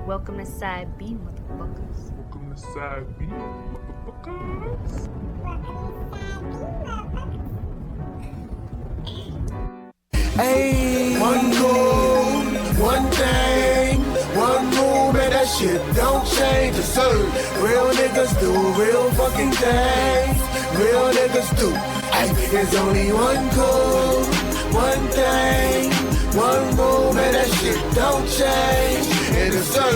Welcome to sideB, motherfuckers. Welcome to sideB, motherfuckers. Hey, one rule, one thing, one rule, man, that shit don't change. Yes, sir. Real niggas do real fucking things. Real niggas do. Ay, there's only one code, one thing, one rule, man, that shit don't change. And yes, sir.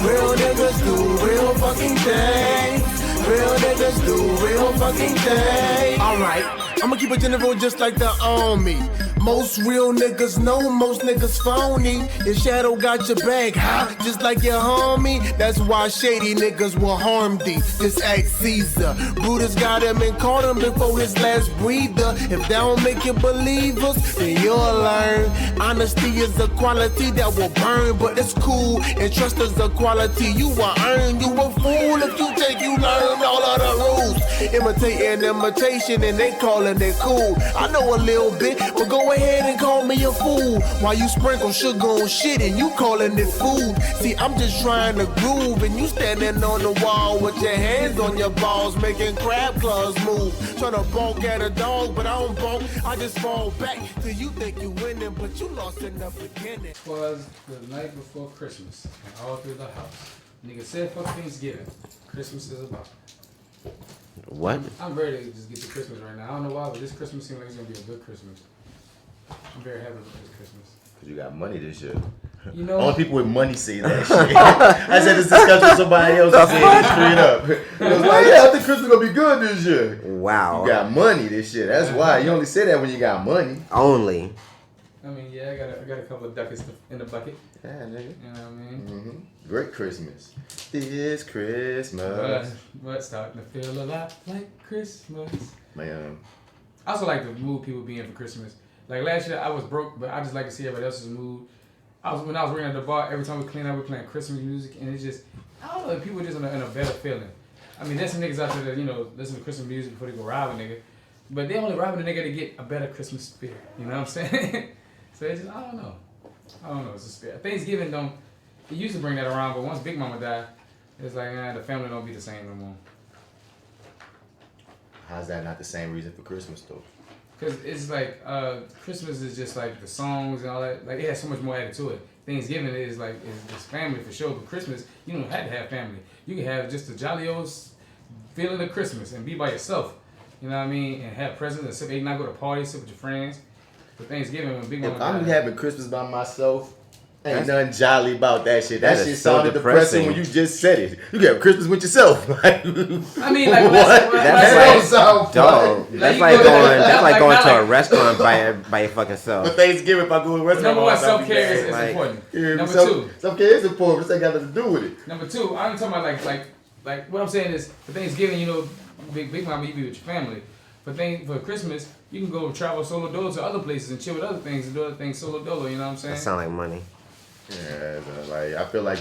Real niggas do real fucking things. Real niggas do real fucking things. Alright, I'ma keep it general just like the army. Most real niggas know most niggas phony. Your shadow got your back, huh? Just like your homie. That's why shady niggas will harm thee. Just ask Caesar. Brutus got him and caught him before his last breather. If that don't make you believers, then you'll learn. Honesty is a quality that will burn, but it's cool. And trust is a quality you will earn. You a fool if you think you learn all of the rules. Imitating imitation and they calling it cool. I know a little bit, but go ahead and call me a fool. While you sprinkle sugar on shit and you calling it food. See, I'm just trying to groove and you standing on the wall with your hands on your balls, making crab claws move. Trying to bonk at a dog, but I don't bonk. I just fall back till you think you winning, but you lost in the beginning. It was the night before Christmas, and all through the house. Nigga said fuck Thanksgiving. Christmas is about. What? I'm ready to just get to Christmas right now. I don't know why, but this Christmas seems like it's gonna be a good Christmas. I'm very happy with this Christmas. Cause you got money this year. You know, only people with money say that shit. I said this discussion with somebody else and said it straight up. It was like, yeah, I think Christmas gonna be good this year. Wow. You got money this year. That's why. You only say that when you got money. Only. I mean, yeah, I got a couple of ducats in the bucket. Yeah, nigga. You know what I mean? Mm-hmm. Great Christmas. This Christmas. But starting to feel a lot like Christmas. Man. I also like the mood people be in for Christmas. Like last year, I was broke, but I just like to see everybody else's mood. When I was working at the bar, every time we clean up, we playing Christmas music, and it's just, I don't know, people just in a better feeling. I mean, there's some niggas out there that, you know, listen to Christmas music before they go rob a nigga, but they only robbing a nigga to get a better Christmas spirit. You know what I'm saying? So it's just, I don't know, it's a spirit. Thanksgiving it used to bring that around, but once Big Mama died, it's like, the family don't be the same no more. How's that not the same reason for Christmas though? Cause it's like Christmas is just like the songs and all that. Like it has so much more added to it. Thanksgiving is like is family for sure, but Christmas you don't have to have family. You can have just a jolly old feeling of Christmas and be by yourself. You know what I mean? And have presents and sip, not go to parties, sit with your friends. But Thanksgiving when Big Mama If I'm died, having Christmas by myself, ain't nothing jolly about that shit. That That shit is so sounded depressing when you just said it. You can have Christmas with yourself. I mean, like what? That's like, dog. That's like going to a like- restaurant by your fucking self. For Thanksgiving, if I go to a restaurant, number one, I'll be self-care is mad. important. Yeah, Number two, self-care is important. This ain't got nothing to do with it. Number two, I'm talking about like what I'm saying is for Thanksgiving, you know, Big Mama, you be with your family. For Christmas, you can go travel solo dolo to other places and chill with other things and do other things solo dolo. You know what I'm saying? That sound like money. Yeah, like I feel like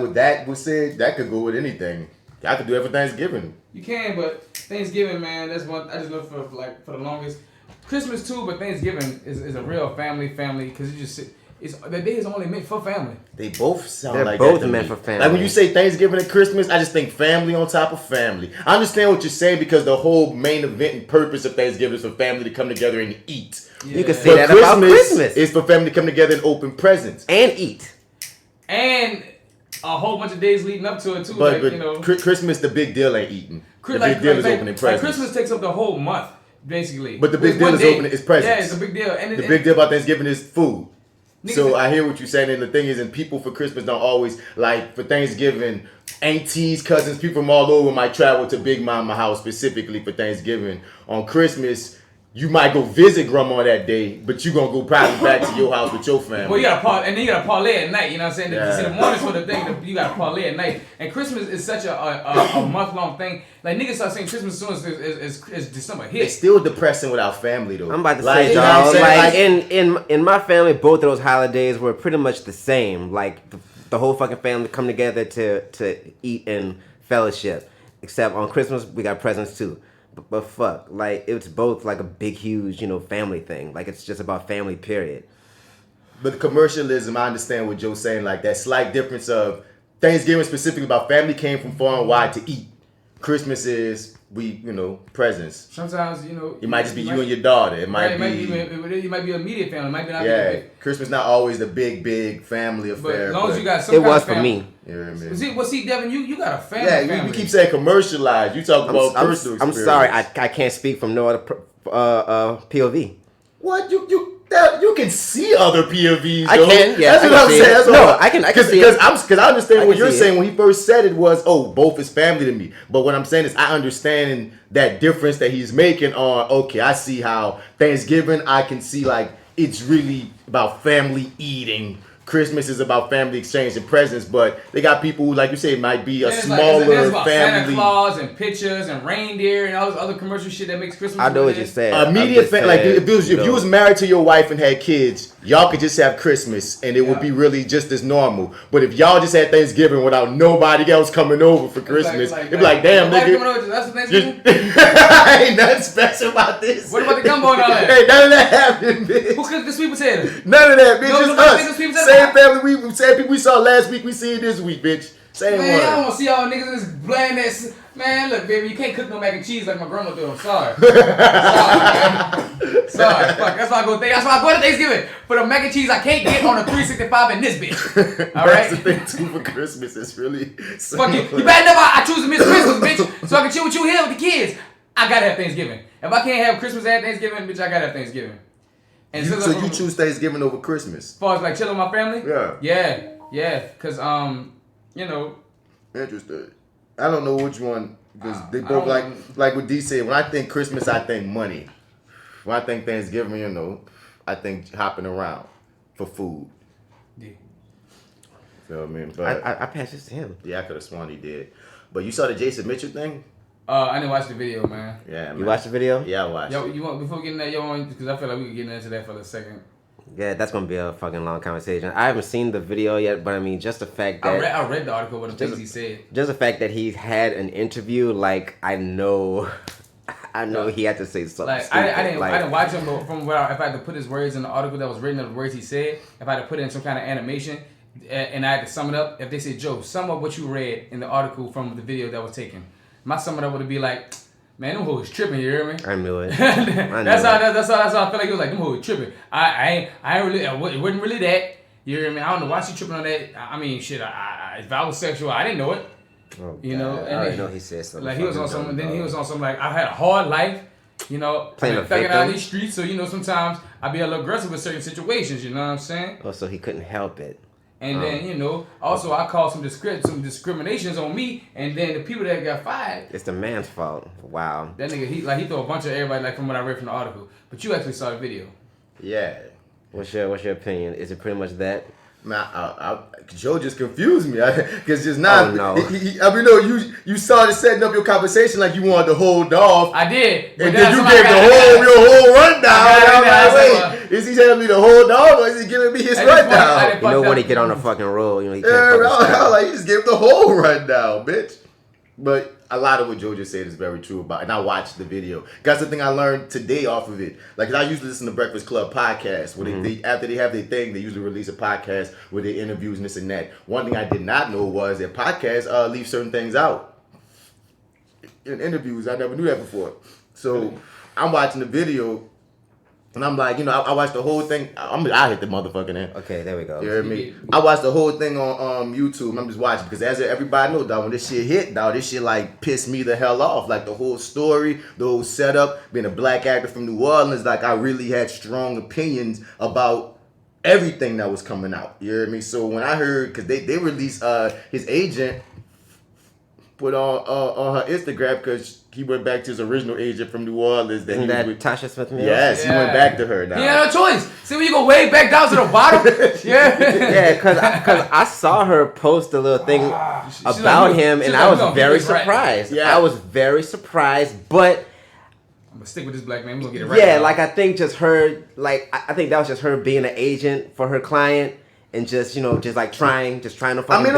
with that was said, that could go with anything. I could do it for Thanksgiving. You can, but Thanksgiving, man, that's one I just know for the longest. Christmas too, but Thanksgiving is a real family because you just sit. The day is only meant for family. They both sound They're like both that to meant me. for family. Like when you say Thanksgiving and Christmas, I just think family on top of family. I understand what you're saying because the whole main event and purpose of Thanksgiving is for family to come together and eat. Yeah. You can say that about Christmas. It's for family to come together and open presents. And eat. And a whole bunch of days leading up to it too. But you know, Christmas, the big deal ain't eating. The big deal is opening presents. Like Christmas takes up the whole month, basically. But the big deal is opening is presents. Yeah, it's a big deal. And the big deal about Thanksgiving is food. Niggas So I hear what you're saying, and the thing is, and people for Christmas don't always, like for Thanksgiving, aunties, cousins, people from all over might travel to Big Mama house specifically for Thanksgiving. On Christmas, you might go visit grandma that day, but you gonna go probably back to your house with your family. Well, you gotta parlay at night. You know what I'm saying? Yeah. See, the morning's for the thing. You gotta parlay at night. And Christmas is such a month long thing. Like niggas start saying Christmas as soon as December It's hits. still depressing without family though. I'm about to Like, say, you know what dog. I'm saying? Like in my family, both of those holidays were pretty much the same. Like the whole fucking family come together to eat and fellowship. Except on Christmas, we got presents too. But fuck, like it's both like a big, huge, family thing. Like it's just about family, period. But the commercialism, I understand what Joe's saying, like that slight difference of Thanksgiving specifically about family came from far and wide to eat. Christmas is presents. Sometimes it might just be you and your daughter. It might be it might be a immediate family. It might be not. Yeah, Christmas not always the big family affair. But as long as you got some it kind was of for family. me. You know what I mean? See, Devin, you got a family. Yeah, we keep saying commercialized. You talk about personal experience. I'm sorry, I can't speak from no other POV. What you can see other POVs. I can, yeah. That's what I'm saying. That's no, I can see it. Because I understand what you're saying. It. When he first said it was, both is family to me. But what I'm saying is, I understand that difference that he's making on. Okay, I see how Thanksgiving. I can see like it's really about family eating. Christmas is about family exchanging presents, but they got people who, like you say, might be a smaller it's about family. Santa Claus and pictures and reindeer and all this other commercial shit that makes Christmas. I know what you're saying. Immediate family, like if you was married to your wife and had kids, y'all could just have Christmas and it would be really just as normal. But if y'all just had Thanksgiving without nobody else coming over for Christmas, it'd be like, damn, nigga. That's what Thanksgiving. Ain't nothing special about this. What about the gumbo and all that? Hey, none of that happened, bitch. Who cooked the sweet potato? None of that, bitch. No, Just us. Same family, same people we saw last week, we see it this week, bitch. Same man, one. I don't want to see y'all niggas just bland ass. Man, look, baby, you can't cook no mac and cheese like my grandma do. I'm sorry. Sorry, fuck. That's why I go to Thanksgiving for the mac and cheese I can't get on a 365 in this bitch. All right. That's the thing too for Christmas. It's really fuck you. You better never. I choose to miss Christmas, bitch, so I can chill with you here with the kids. I gotta have Thanksgiving. If I can't have Christmas and Thanksgiving, bitch, I gotta have Thanksgiving. And so you choose Thanksgiving over Christmas? As far as like chilling with my family? Yeah. Yeah. Cause Interested. I don't know which one because they both like what D said. When I think Christmas, I think money. When I think Thanksgiving, I think hopping around for food. Yeah. Feel me? But I passed this to him. Yeah, I could have sworn he did. But you saw the Jason Mitchell thing? I didn't watch the video, man. Yeah, man. You watched the video? Yeah, I watched. Yo, you want before getting that, because I feel like we could get into that for a second. Yeah, that's gonna be a fucking long conversation. I haven't seen the video yet, but I mean, just the fact that I read the article with the things he said. Just the fact that he had an interview, like I know he had to say something. Like I didn't watch him, but from what if I had to put his words in the article that was written of the words he said, if I had to put it in some kind of animation, and I had to sum it up, if they said, Joe, sum up what you read in the article from the video that was taken, my sum it up would be like, man, them hoes tripping, you hear me? I knew it. That's how I feel like it was like, them hoes tripping. I ain't really, it wasn't really that. You hear me? I don't know why she tripping on that. I mean, shit, if I was sexual, I didn't know it. Oh, you know? I already know he said something. Like, he was on something, then he was on something like, I've had a hard life, playing a thugging victim. out these streets, so, sometimes I be a little aggressive with certain situations, you know what I'm saying? Oh, so he couldn't help it. And then, also I called some discriminations on me, and then the people that got fired. It's the man's fault. Wow. That nigga, he threw a bunch of everybody, like from what I read from the article. But you actually saw the video. Yeah. What's your opinion? Is it pretty much that? Man, Joe just confused me. Because just now, no. You started setting up your conversation like you wanted to hold off. I did. And then you gave your whole rundown. I'm like, wait, is he telling me to hold off or is he giving me his rundown? When he get on a fucking roll, he can't I was like, he just gave the whole rundown, bitch. But a lot of what Joe just said is very true about it. And I watched the video. That's the thing I learned today off of it. Like, I usually listen to Breakfast Club podcasts. Where they after they have their thing, they usually release a podcast with their interviews and this and that. One thing I did not know was that podcasts leave certain things out. In interviews, I never knew that before. So I'm watching the video. And I'm like, I watched the whole thing. I hit the motherfucking end. Okay, there we go. You heard me? I watched the whole thing on YouTube. I'm just watching because as everybody knows, dog, when this shit hit, dog, this shit like pissed me the hell off. Like the whole story, the whole setup, being a black actor from New Orleans, like I really had strong opinions about everything that was coming out. You hear me? So when I heard, because they released his agent put on her Instagram because he went back to his original agent from New Orleans. Isn't that Tasha Smith Mills? Yes, he went back to her now. He had no choice. See when you go way back down to the bottom? Yeah, because I saw her post a little thing about him, and I was very surprised. Yeah. I was very surprised, but I'm going to stick with this black man. We're going to get it right. yeah, now. like I think just her, like I think that was just her being an agent for her client. And just like trying to find I mean,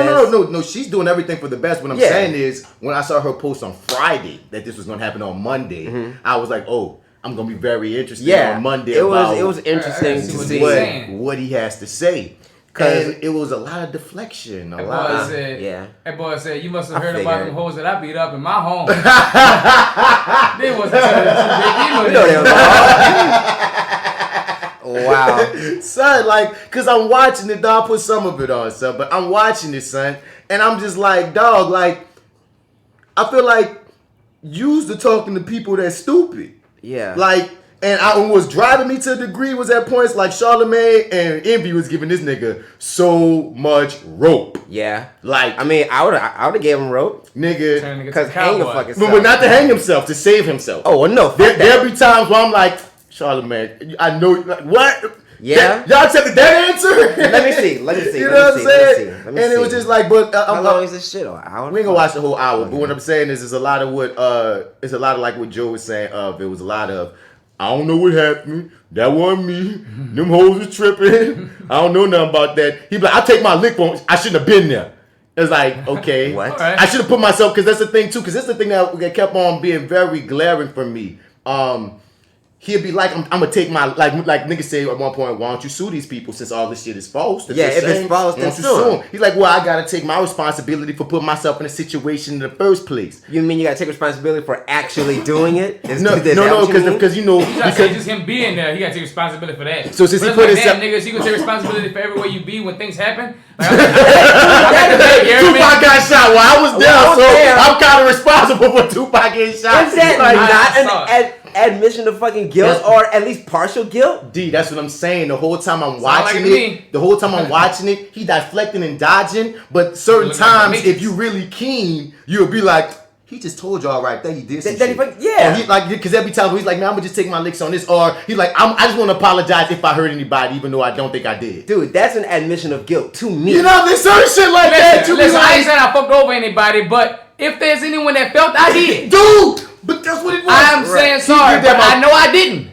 no. She's doing everything for the best. What I'm saying is, when I saw her post on Friday that this was going to happen on Monday, I was like, oh, I'm going to be very interested on Monday. It was interesting to see what he has to say. And it was a lot of deflection. That boy said, yeah. That boy said, you must have I heard about figured. them hoes that I beat up in my home. They wasn't telling the truth. You know they was Wow. Son, like, cause I'm watching it, dog. I put some of it on, son, but I'm watching it, son, and I'm just like, dog, like, I feel like used to talking to people that's stupid. Yeah. Like, and what was driving me to a degree was at points like Charlamagne and Envy was giving this nigga so much rope. Yeah. Like, I mean, I would have gave him rope. Nigga. Because hang the fucking But not to hang himself, to save himself. Oh, well, no. There'll be times where I'm like, Charlamagne, I know, like, what? Yeah. Y'all accepted that answer? Let me see. You know what I'm saying? And it was just like, but how long is this shit? An hour? We ain't gonna watch the whole hour. But what I'm saying is, it's a lot of what it's a lot of like what Joe was saying. It was a lot of, I don't know what happened. That wasn't me. Them hoes was tripping. I don't know nothing about that. He be like, I'll take my lick phone. I shouldn't have been there. It's like, okay. What? Right. I should have put myself, because that's the thing too, because that's the thing that kept on being very glaring for me. He'd be like, I'm gonna take my, like niggas say at one point, why don't you sue these people since all this shit is false? Yeah, if it's false, then sue 'em. He's like, well, I gotta take my responsibility for putting myself in a situation in the first place. You mean you gotta take responsibility for actually doing it? No, because you know, You gotta say just him being there, he gotta take responsibility for that. So since but he put like, himself, damn, niggas, you gonna take responsibility for everywhere you be when things happen? Like, Tupac got shot while I was there, I was so there. I'm kind of responsible for Tupac getting shot. Is that Like, not an admission of fucking guilt, or at least partial guilt? D, that's what I'm saying. The whole time I'm Sound watching like it, he deflecting and dodging. But certain Look like times, the Matrix. if you really keen, you'll be like, he just told y'all right there. He did some That he shit. fucking- yeah. Or he, like, because every time he's like, man, I'm gonna just take my licks on this. Or he's like, I just want to apologize if I hurt anybody, even though I don't think I did. Dude, that's an admission of guilt to me. You know, there's certain shit like that. You be Listen, I ain't like, saying I fucked over anybody, but if there's anyone that felt I did, dude, but that's what it was. I'm saying He sorry, did that but by- I know I didn't.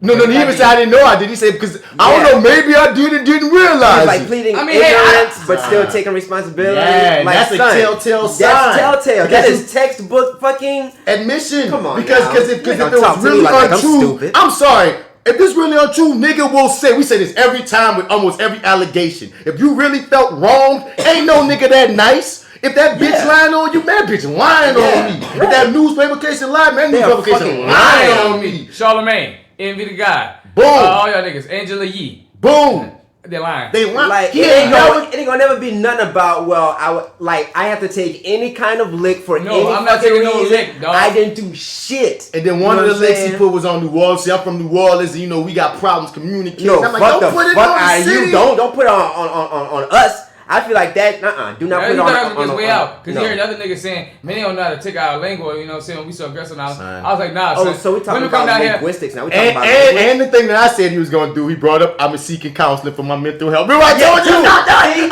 No, he even said I didn't know I did. He said because I don't know, maybe I did and didn't realize. He's like it. pleading I mean, hey, ignorance, but still taking responsibility. Yeah, like, that's a son, telltale sign. That's telltale. That Because is textbook fucking. Admission. Come on Because now. if You it don't was talk to me really like I'm untrue, stupid. I'm sorry. If this really untrue, nigga will say, we say this every time with almost every allegation. If you really felt wronged, ain't no nigga that nice. If that bitch lying on you, man, bitch lying on me. If that news publication lying, man, news They are publication fucking lying lying on me. Charlamagne, Envy the God. Boom. All y'all niggas. Angela Yee. Boom. They're lying. They lying. Like He it ain't ain't gonna never be nothing about. Well, I have to take any kind of lick for No, any I'm not fucking taking no reason. lick, dog. I didn't do shit. And then You one know of the what I'm licks he saying? put was on New Orleans. See, I'm from New Orleans, and you know we got problems communicating. No, I'm like, fuck don't the put it fuck on the out of city. you. Don't put it on us. I feel like that. Do not put You it on. thought I was on way out. Because no. you heard the other niggas saying, man, they don't know how to take our lingo, you know what I'm saying? When we so aggressive now. Son. I was like, nah, Oh, son. so we talking Women come about down here. linguistics now. We talking about And the thing that I said he was gonna do, he brought up, I'm seeking counseling for my mental health. Remember I told you? I told you.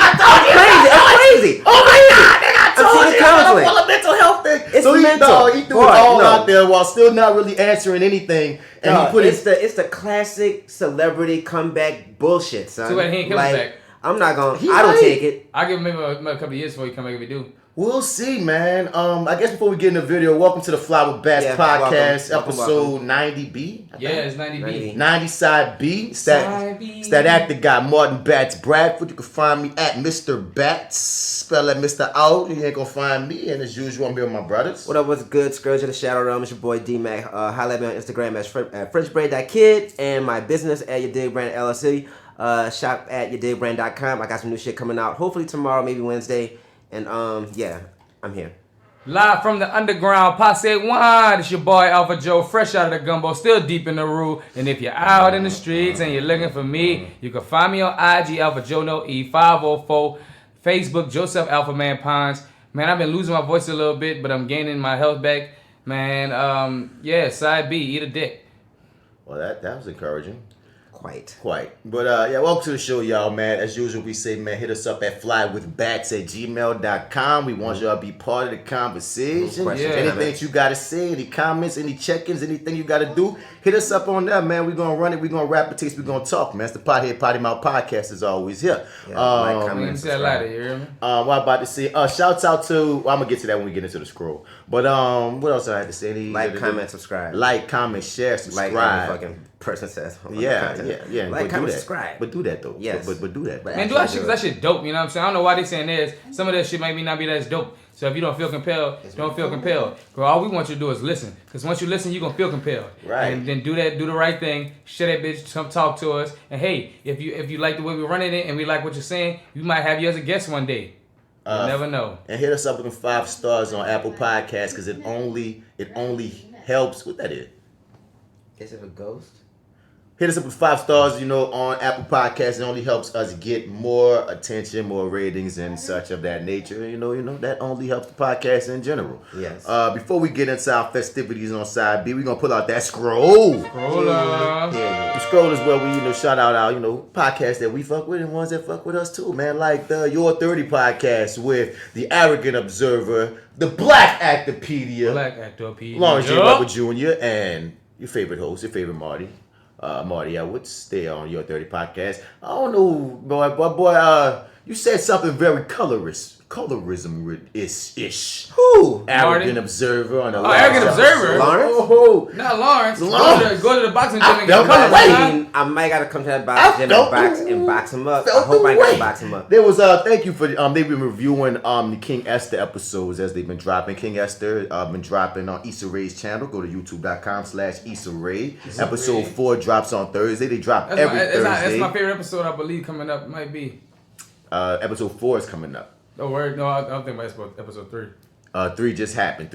It's crazy. Oh my God, nigga, I told seeking you. counseling. I'm full of mental health thing. It's so mental. he threw Boy, it all no. out there while still not really answering anything. And he put it's the classic celebrity comeback bullshit, son. Too bad he ain't coming back. I'm not gonna. He I don't might. take it. I'll give him maybe a couple of years before he come back if he do. We'll see, man. I guess before we get in the video, welcome to the Fly with Bats Yeah, podcast, welcome, episode 90B. I Yeah, think. it's 90B. 90 side B. It's Side B. that actor guy, Martin Bats Bradford. You can find me at Mr. Bats. Spell that Mr. out. You ain't gonna find me. And as usual, I'm here with my brothers. What up? What's good? Scourge of the Shadow Realm. It's your boy D-Mac. Holla at me on Instagram at FrenchBraid.kid and my business at Your Dig Brand LLC. Shop at YourDigBrand.com. I got some new shit coming out. Hopefully tomorrow, maybe Wednesday. And yeah, I'm here. Live from the underground, Passe One. It's your boy AlphaJo, fresh out of the gumbo, still deep in the roux. And if you're out in the streets and you're looking for me, you can find me on IG, AlphaJo No E 504, Facebook, Joseph Alpha Man Pons. Man, I've been losing my voice a little bit, but I'm gaining my health back. Man, yeah, side B, eat a dick. Well, that was encouraging. Quite. But yeah, welcome to the show, y'all, man. As usual, we say, man, hit us up at flywithbats@gmail.com. We want y'all to be part of the conversation. No question, Anything man. that you got to say, any comments, any check-ins, anything you got to do, hit us up on that, man. We're going to run it. We're going to rap it, taste. We're going to talk, man. It's the Pothead Potty Mouth podcast is always here. Yeah, like, I comment, mean, you said a lot, you hear me? What I'm about to say, shouts out to, well, I'm going to get to that when we get into the scroll. But what else I had to say? Like, comment, subscribe. Like, comment, share, Like subscribe. every fucking person says. Yeah. Like, But comment, do that. subscribe. But do that though. Yes. But do that. But Man, do that actually shit because that shit dope, you know what I'm saying? I don't know why they saying this. Some of that shit might not be that dope. So if you don't feel compelled, don't feel compelled. Girl, all we want you to do is listen. Because once you listen, you're going to feel compelled. Right. And then do the right thing. Share that bitch, come talk to us. And hey, if you like the way we're running it and we like what you're saying, we might have you as a guest one day. You never know. And hit us up with them 5 stars on Apple Podcasts because it only helps. What that is? Is it a ghost? Hit us up with 5 stars, on Apple Podcasts. It only helps us get more attention, more ratings, and such of that nature. That only helps the podcast in general. Yes. Before we get into our festivities on side B, we're gonna pull out that scroll. Scroller. Yeah. The scroll is where we, shout out our, podcasts that we fuck with and ones that fuck with us too, man. Like the Your 30 podcast with the Arrogant Observer, the Black Actopedia, Lawrence J. Rubber Jr., and your favorite host, your favorite Marty. Marty Edwards, stay on Your 30 podcast. I don't know, boy, you said something very colorism-ish. Who? Arrogant Marty? Observer on the Arrogant Observer? Lawrence? Oh, Not Lawrence. Lawrence. Go to the boxing gym and felt get color. the way. I might gotta come to that box gym and box him up. I hope I can box him up. There was thank you for they've been reviewing the King Esther episodes as they've been dropping. King Esther been dropping on Issa Rae's channel. Go to youtube.com/Issa Rae. Episode 4 drops on Thursday. They drop every Thursday. That's my favorite episode, I believe, coming up. Might be. Episode 4 is coming up. Oh, word. No, I don't think about episode 3. 3 just happened.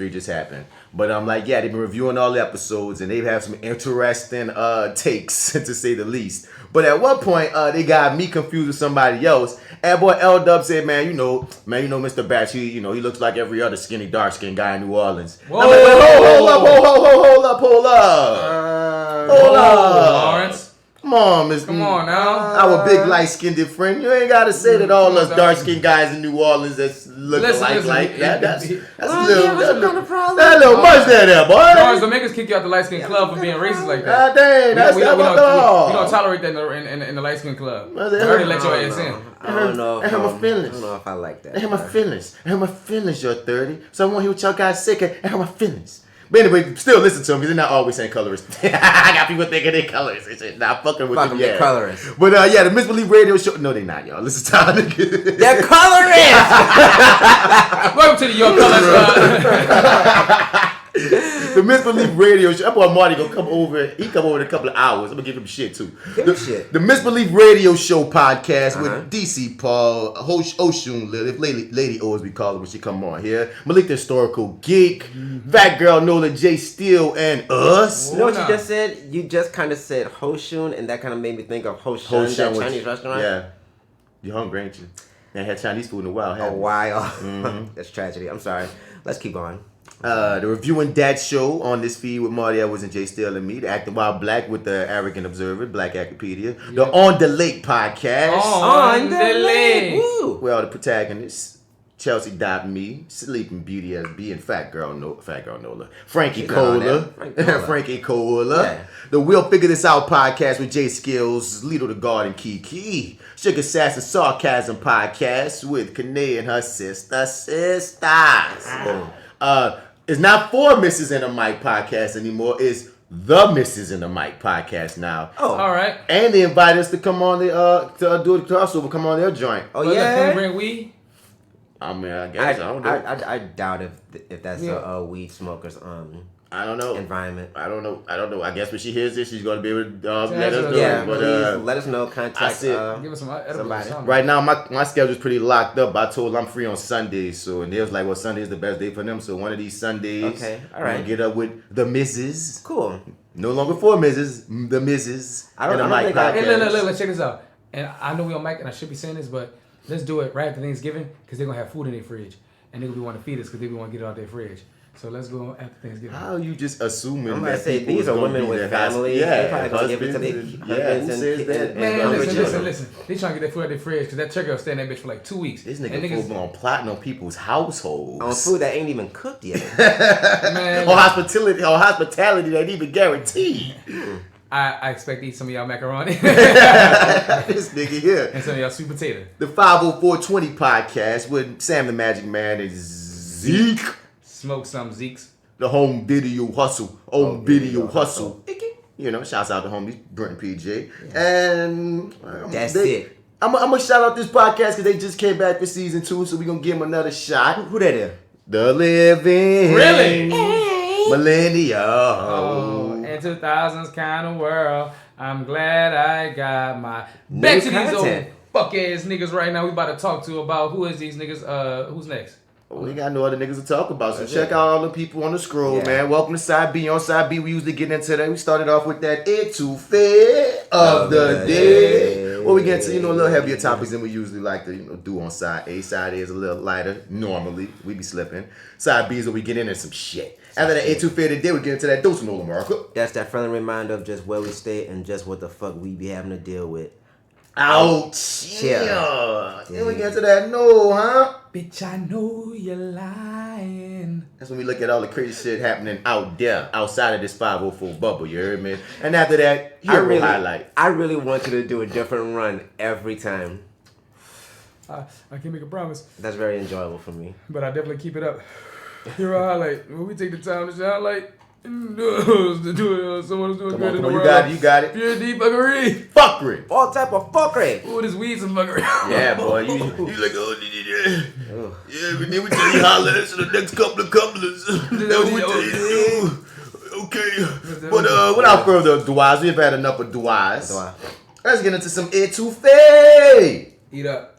But they've been reviewing all the episodes and they have some interesting takes to say the least. But at one point, they got me confused with somebody else. And boy, L-Dub said, man, Mr. Batch, he looks like every other skinny, dark-skinned guy in New Orleans. Whoa. I'm like, hold up. Lawrence. Come on, Mr. Come on now. Our big light-skinned friend. You ain't got to say that all us dark-skinned guys in New Orleans that's looking like that. That's a little much there, boy. Lawrence, don't make us kick you out the light skin club for being racist like that. Dang, that's not we at all. don't tolerate that in the light skin club. We already let your ass in. I don't know if I like that. I have my feelings. You're 30. Someone who y'all guys sick of. I have my feelings. But anyway, still listen to them because they're not always saying colorist. I got people thinking they're colorists and shit. Nah, fucking with them. They're colorists. But the Misbelief Radio Show. No, they're not, y'all. Listen to how they're colorists. Welcome to the Your Colors. The Misbelief Radio Show. That boy Marty gonna come over. He come over in a couple of hours. I'm gonna give him shit too. The Misbelief Radio Show podcast with DC Paul, Oshun Lilith, Lady O as we call her when she come on here. Malik the Historical Geek, Fat Girl Nola, J Steele, and us. You know what you just said? You just kind of said Hoshun, and that kind of made me think of Hoshun, that Chinese restaurant. Yeah. You hungry, ain't you? Ain't had Chinese food in a while, A while. That's tragedy. I'm sorry. Let's keep going. The RewiewingDAT show on this feed with Marty Edwards and Jay Steele and me. The Acting Wild Black with the Arrogant Observer, Black Actopedia. The On the Lake podcast. On the Lake. Woo. Where all the protagonists. Chelsea Me, Sleeping Beauty SB, and Fat Girl Nola. Frankie Cola. Frankie Cola. Yeah. The We'll Figure This Out podcast with Jay Skills, Lito the Garden Kiki. Sugar Sass and Sarcasm podcast with Coonye and her sisters. It's not for Mrs. and a Mic podcast anymore. It's the Mrs. and a Mic podcast now. Oh, all right. And they invited us to come on to do the crossover, come on their joint. Oh, Can yeah. we bring weed? I mean, I guess I don't know. I doubt if that's a weed smoker's I don't know. environment. I don't know. I guess when she hears this, she's gonna be able to let us know. Yeah, But please let us know. Contact Give us some edibles or somebody. something. right now, my schedule's pretty locked up. I told I'm free on Sundays, and they was like, "Well, Sunday's the best day for them." So one of these Sundays, Okay, all I'm right. gonna get up with the Mrs. Cool. No longer for Mrs. The Mrs. I don't and the Mic think I- podcast. Hey, look, check this out. And I know we on mic, and I should be saying this, but let's do it right after Thanksgiving because they're gonna have food in their fridge, and they're gonna be wanting to feed us because they want to get it out their fridge. So let's go after Thanksgiving. How are you just assuming I'm gonna that say people these is are gonna women be with their families. husbands? They probably gonna give it to their husbands husbands who says and that? and Man, younger children. listen. They trying to get their food out their fridge because that turkey will stay in that bitch for like 2 weeks. This And nigga full on plotting on people's households. On food that ain't even cooked yet. Man, Or hospitality that ain't even guaranteed. I expect to eat some of y'all macaroni This nigga here. and some of y'all sweet potato. The 50420 podcast with Sam the Magic Man and Zeke. Smoke some Zeeks. The home video hustle. Home video hustle. You know, shouts out to homies Brent and PJ. And That's it. I'm gonna shout out this podcast because they just came back for season 2, so we're gonna give them another shot. Who that is? The Living Really? Millennial. Oh, in 2000s kind of world, I'm glad I got my... Back to these old content. fuck-ass niggas right now we about to talk to about who is these niggas, who's next? We got no other niggas to talk about, so check out all the people on the scroll, man. Welcome to Side B. On Side B, we usually get into that. We started off with that ETOUFEE of the day. Well, we get to, a little heavier topics than we usually like to, do on Side A. Side A is a little lighter, normally. We be slipping. Side B is where we get into some shit. After that ETOUFEE of the day, we get into that dose of NolaMurica. That's that friendly reminder of just where we stay and just what the fuck we be having to deal with. Ouch. Yeah. Then we get into that no, huh? Bitch, I know you're lying. That's when we look at all the crazy shit happening out there, outside of this 504 bubble, you heard me? And after that, hero highlight. I really want you to do a different run every time. I can't make a promise, That's very enjoyable for me. but I definitely keep it up. Hero highlight. When we take the time to highlight, someone's doing good in the world. You got it. Pure deep fuckery. Fuckery. All type of fuckery. Ooh, this weed's some fuckery. Yeah, boy. You like, yeah, but then we tell you holler for the next couple of couplers. That's what we tell you to do. Okay. But without further ado, we've had enough of duais. Let's get into some ETOUFEE. Eat up.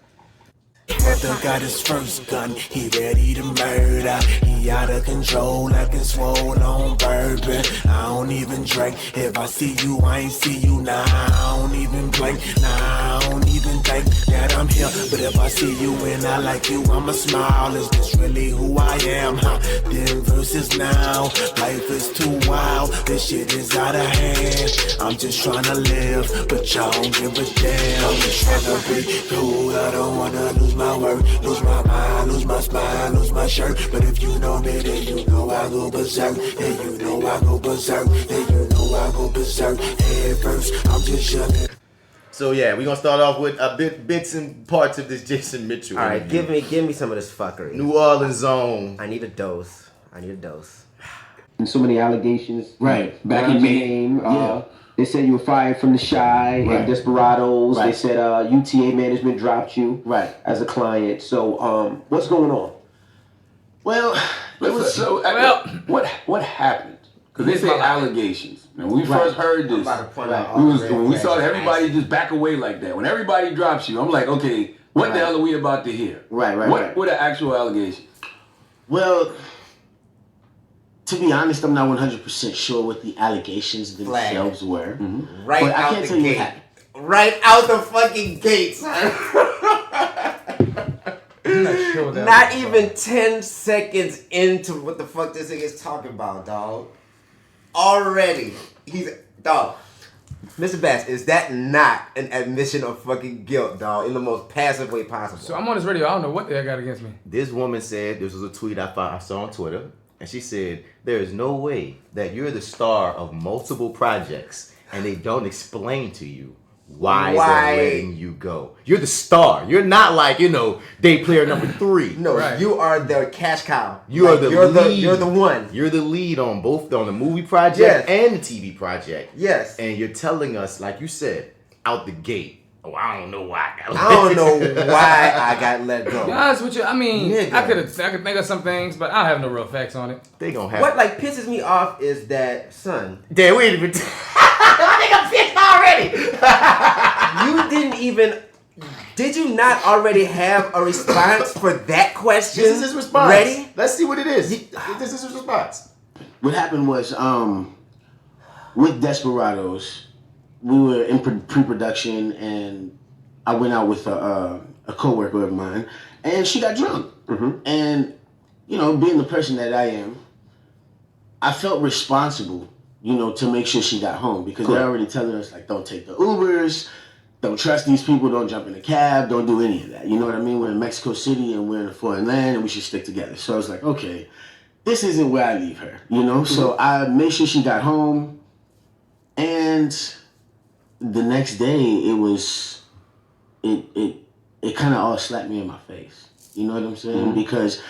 Brother got his first gun, he ready to murder. He out of control, like a swole on bourbon. I don't even drink. If I see you, I ain't see you. Nah, I don't even blink. Nah, I don't even think that I'm here. But if I see you and I like you, I'ma smile. Is this really who I am? Huh? Then versus now, life is too wild. This shit is out of hand. I'm just trying to live, but y'all don't give a damn. I'm just trying to be cool. I don't wanna lose my word, lose my mind, lose my spine, lose my shirt. But if you know me, then you know I go berserk. Then you know I go berserk. Then you know I go berserk. Head first, I'm just shoving. So yeah, we're gonna start off with bits and parts of this Jason Mitchell. All right, give me some of this fuckery. New Orleans zone. I need a dose. And so many allegations. Right. Back in May. They said you were fired from the Shy and Desperados. Right. They said UTA management dropped you as a client. So what's going on? Well, it was so. What happened? Because they say allegations. And when we first heard this, when we saw everybody just back away like that, when everybody drops you, I'm like, okay, what the hell are we about to hear? Right. What were the actual allegations? Well, to be honest, I'm not 100% sure what the allegations themselves were. Mm-hmm. Right but out I can't the tell you gate. what happened. Right out the fucking gates. Not even 10 seconds into what the fuck this nigga's talking about, dog. Already, dog. Mr. Bass, is that not an admission of fucking guilt, dog, in the most passive way possible? So I'm on this radio. I don't know what they got against me. This woman said, this was a tweet I saw on Twitter, and she said, there is no way that you're the star of multiple projects and they don't explain to you why they're letting you go. You're the star. You're not like, day player number 3. No, you are the cash cow. You're the lead. You're the one. You're the lead on the movie project and the TV project. Yes. And you're telling us, like you said, out the gate, I don't know why I got let go. To be honest with you, I mean, Nigga. I could think of some things, but I don't have no real facts on it. They gonna have What pisses me off is that, son. Damn, we ain't even. I think I'm pissed already. You didn't even. Did you not already have a response for that question? This is his response. Ready? Let's see what it is. This is his response. What happened was, with Desperados, we were in pre-production, and I went out with a coworker of mine, and she got drunk. Mm-hmm. And, being the person that I am, I felt responsible, to make sure she got home, because they're already telling us, like, don't take the Ubers, don't trust these people, don't jump in a cab, don't do any of that. You know what I mean? We're in Mexico City, and we're in a foreign land, and we should stick together. So I was like, okay, this isn't where I leave her, Mm-hmm. So I made sure she got home, and the next day, it kind of all slapped me in my face. You know what I'm saying? Mm-hmm. Because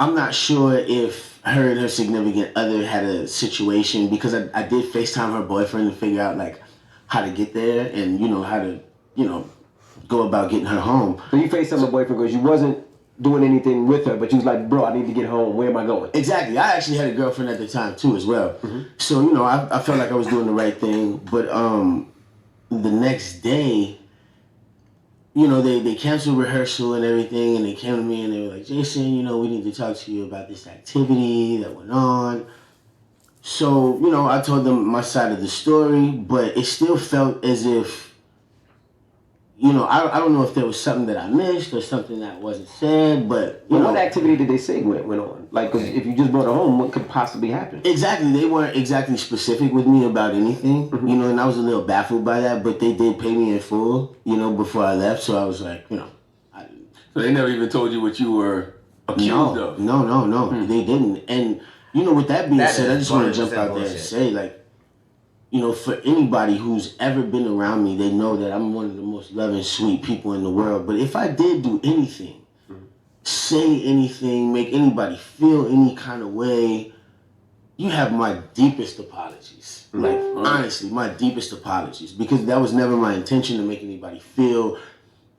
I'm not sure if her and her significant other had a situation because I did FaceTime her boyfriend to figure out like how to get there and how to go about getting her home. So you FaceTime her boyfriend because you wasn't doing anything with her, but you was like, bro, I need to get home. Where am I going? Exactly. I actually had a girlfriend at the time too as well. So I felt like I was doing the right thing. But the next day, they canceled rehearsal and everything, and they came to me and they were like, Jason, we need to talk to you about this activity that went on. So, I told them my side of the story, but it still felt as if, I don't know if there was something that I missed or something that wasn't said, but, what activity did they say went on? Like, because if you just brought her home, what could possibly happen? Exactly. They weren't exactly specific with me about anything, and I was a little baffled by that, but they did pay me in full, before I left, so I was like, So they never even told you what you were accused of? No, they didn't. And, with that being said, I just want to jump out there and say, like, for anybody who's ever been around me, they know that I'm one of the most loving, sweet people in the world. But if I did do anything, say anything, make anybody feel any kind of way, you have my deepest apologies. Like, honestly, my deepest apologies. Because that was never my intention to make anybody feel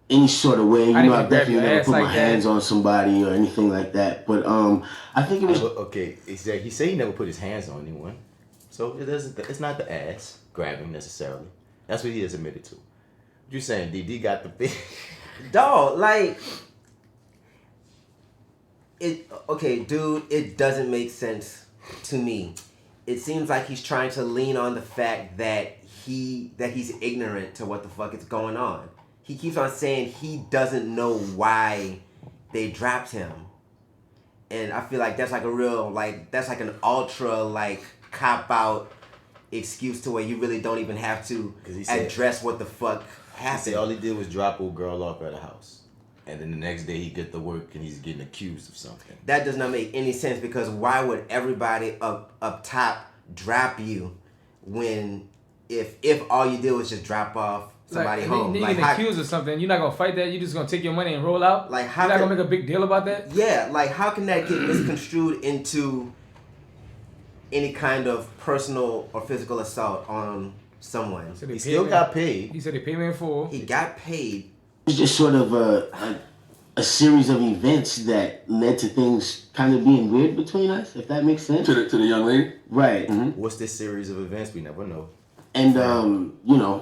any sort of way. I've definitely never put my hands on somebody or anything like that. But I think it was... Okay, he said he never put his hands on anyone. So it's not the ass grabbing necessarily. That's what he has admitted to. You're saying DD got the thing. Dog, like it. Okay, dude, it doesn't make sense to me. It seems like he's trying to lean on the fact that he's ignorant to what the fuck is going on. He keeps on saying he doesn't know why they dropped him, and I feel like that's like a real that's like an ultra cop out excuse to where you really don't even have to address what the fuck happened. He said all he did was drop old girl off at a house, and then the next day he get to work and he's getting accused of something. That does not make any sense because why would everybody up top drop you when if all you did was just drop off somebody home? You get accused of something, you're not gonna fight that. You're just gonna take your money and roll out. You're not gonna make a big deal about that. Yeah, how can that get misconstrued into any kind of personal or physical assault on someone? He still got paid. He said he paid me in full. He got paid. It's just sort of a series of events that led to things kind of being weird between us, if that makes sense. To the young lady? Right. Mm-hmm. What's this series of events? We never know. And,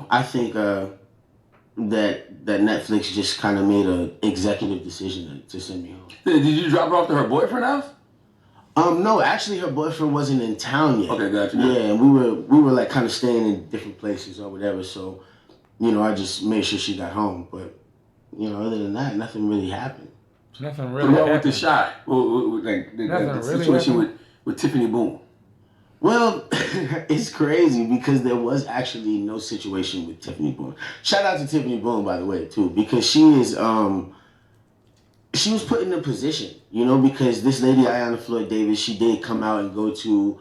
I think that Netflix just kind of made an executive decision to send me home. Did you drop her off to her boyfriend's house? No, actually her boyfriend wasn't in town yet. Okay, gotcha. Yeah, and we were kind of staying in different places or whatever, so, I just made sure she got home. But, other than that, nothing really happened. Nothing really happened. With the shot? The situation with Tiffany Boone? Well, it's crazy because there was actually no situation with Tiffany Boone. Shout out to Tiffany Boone, by the way, too, because she is... she was put in a position, because this lady, Ayanna Floyd Davis, she did come out and go to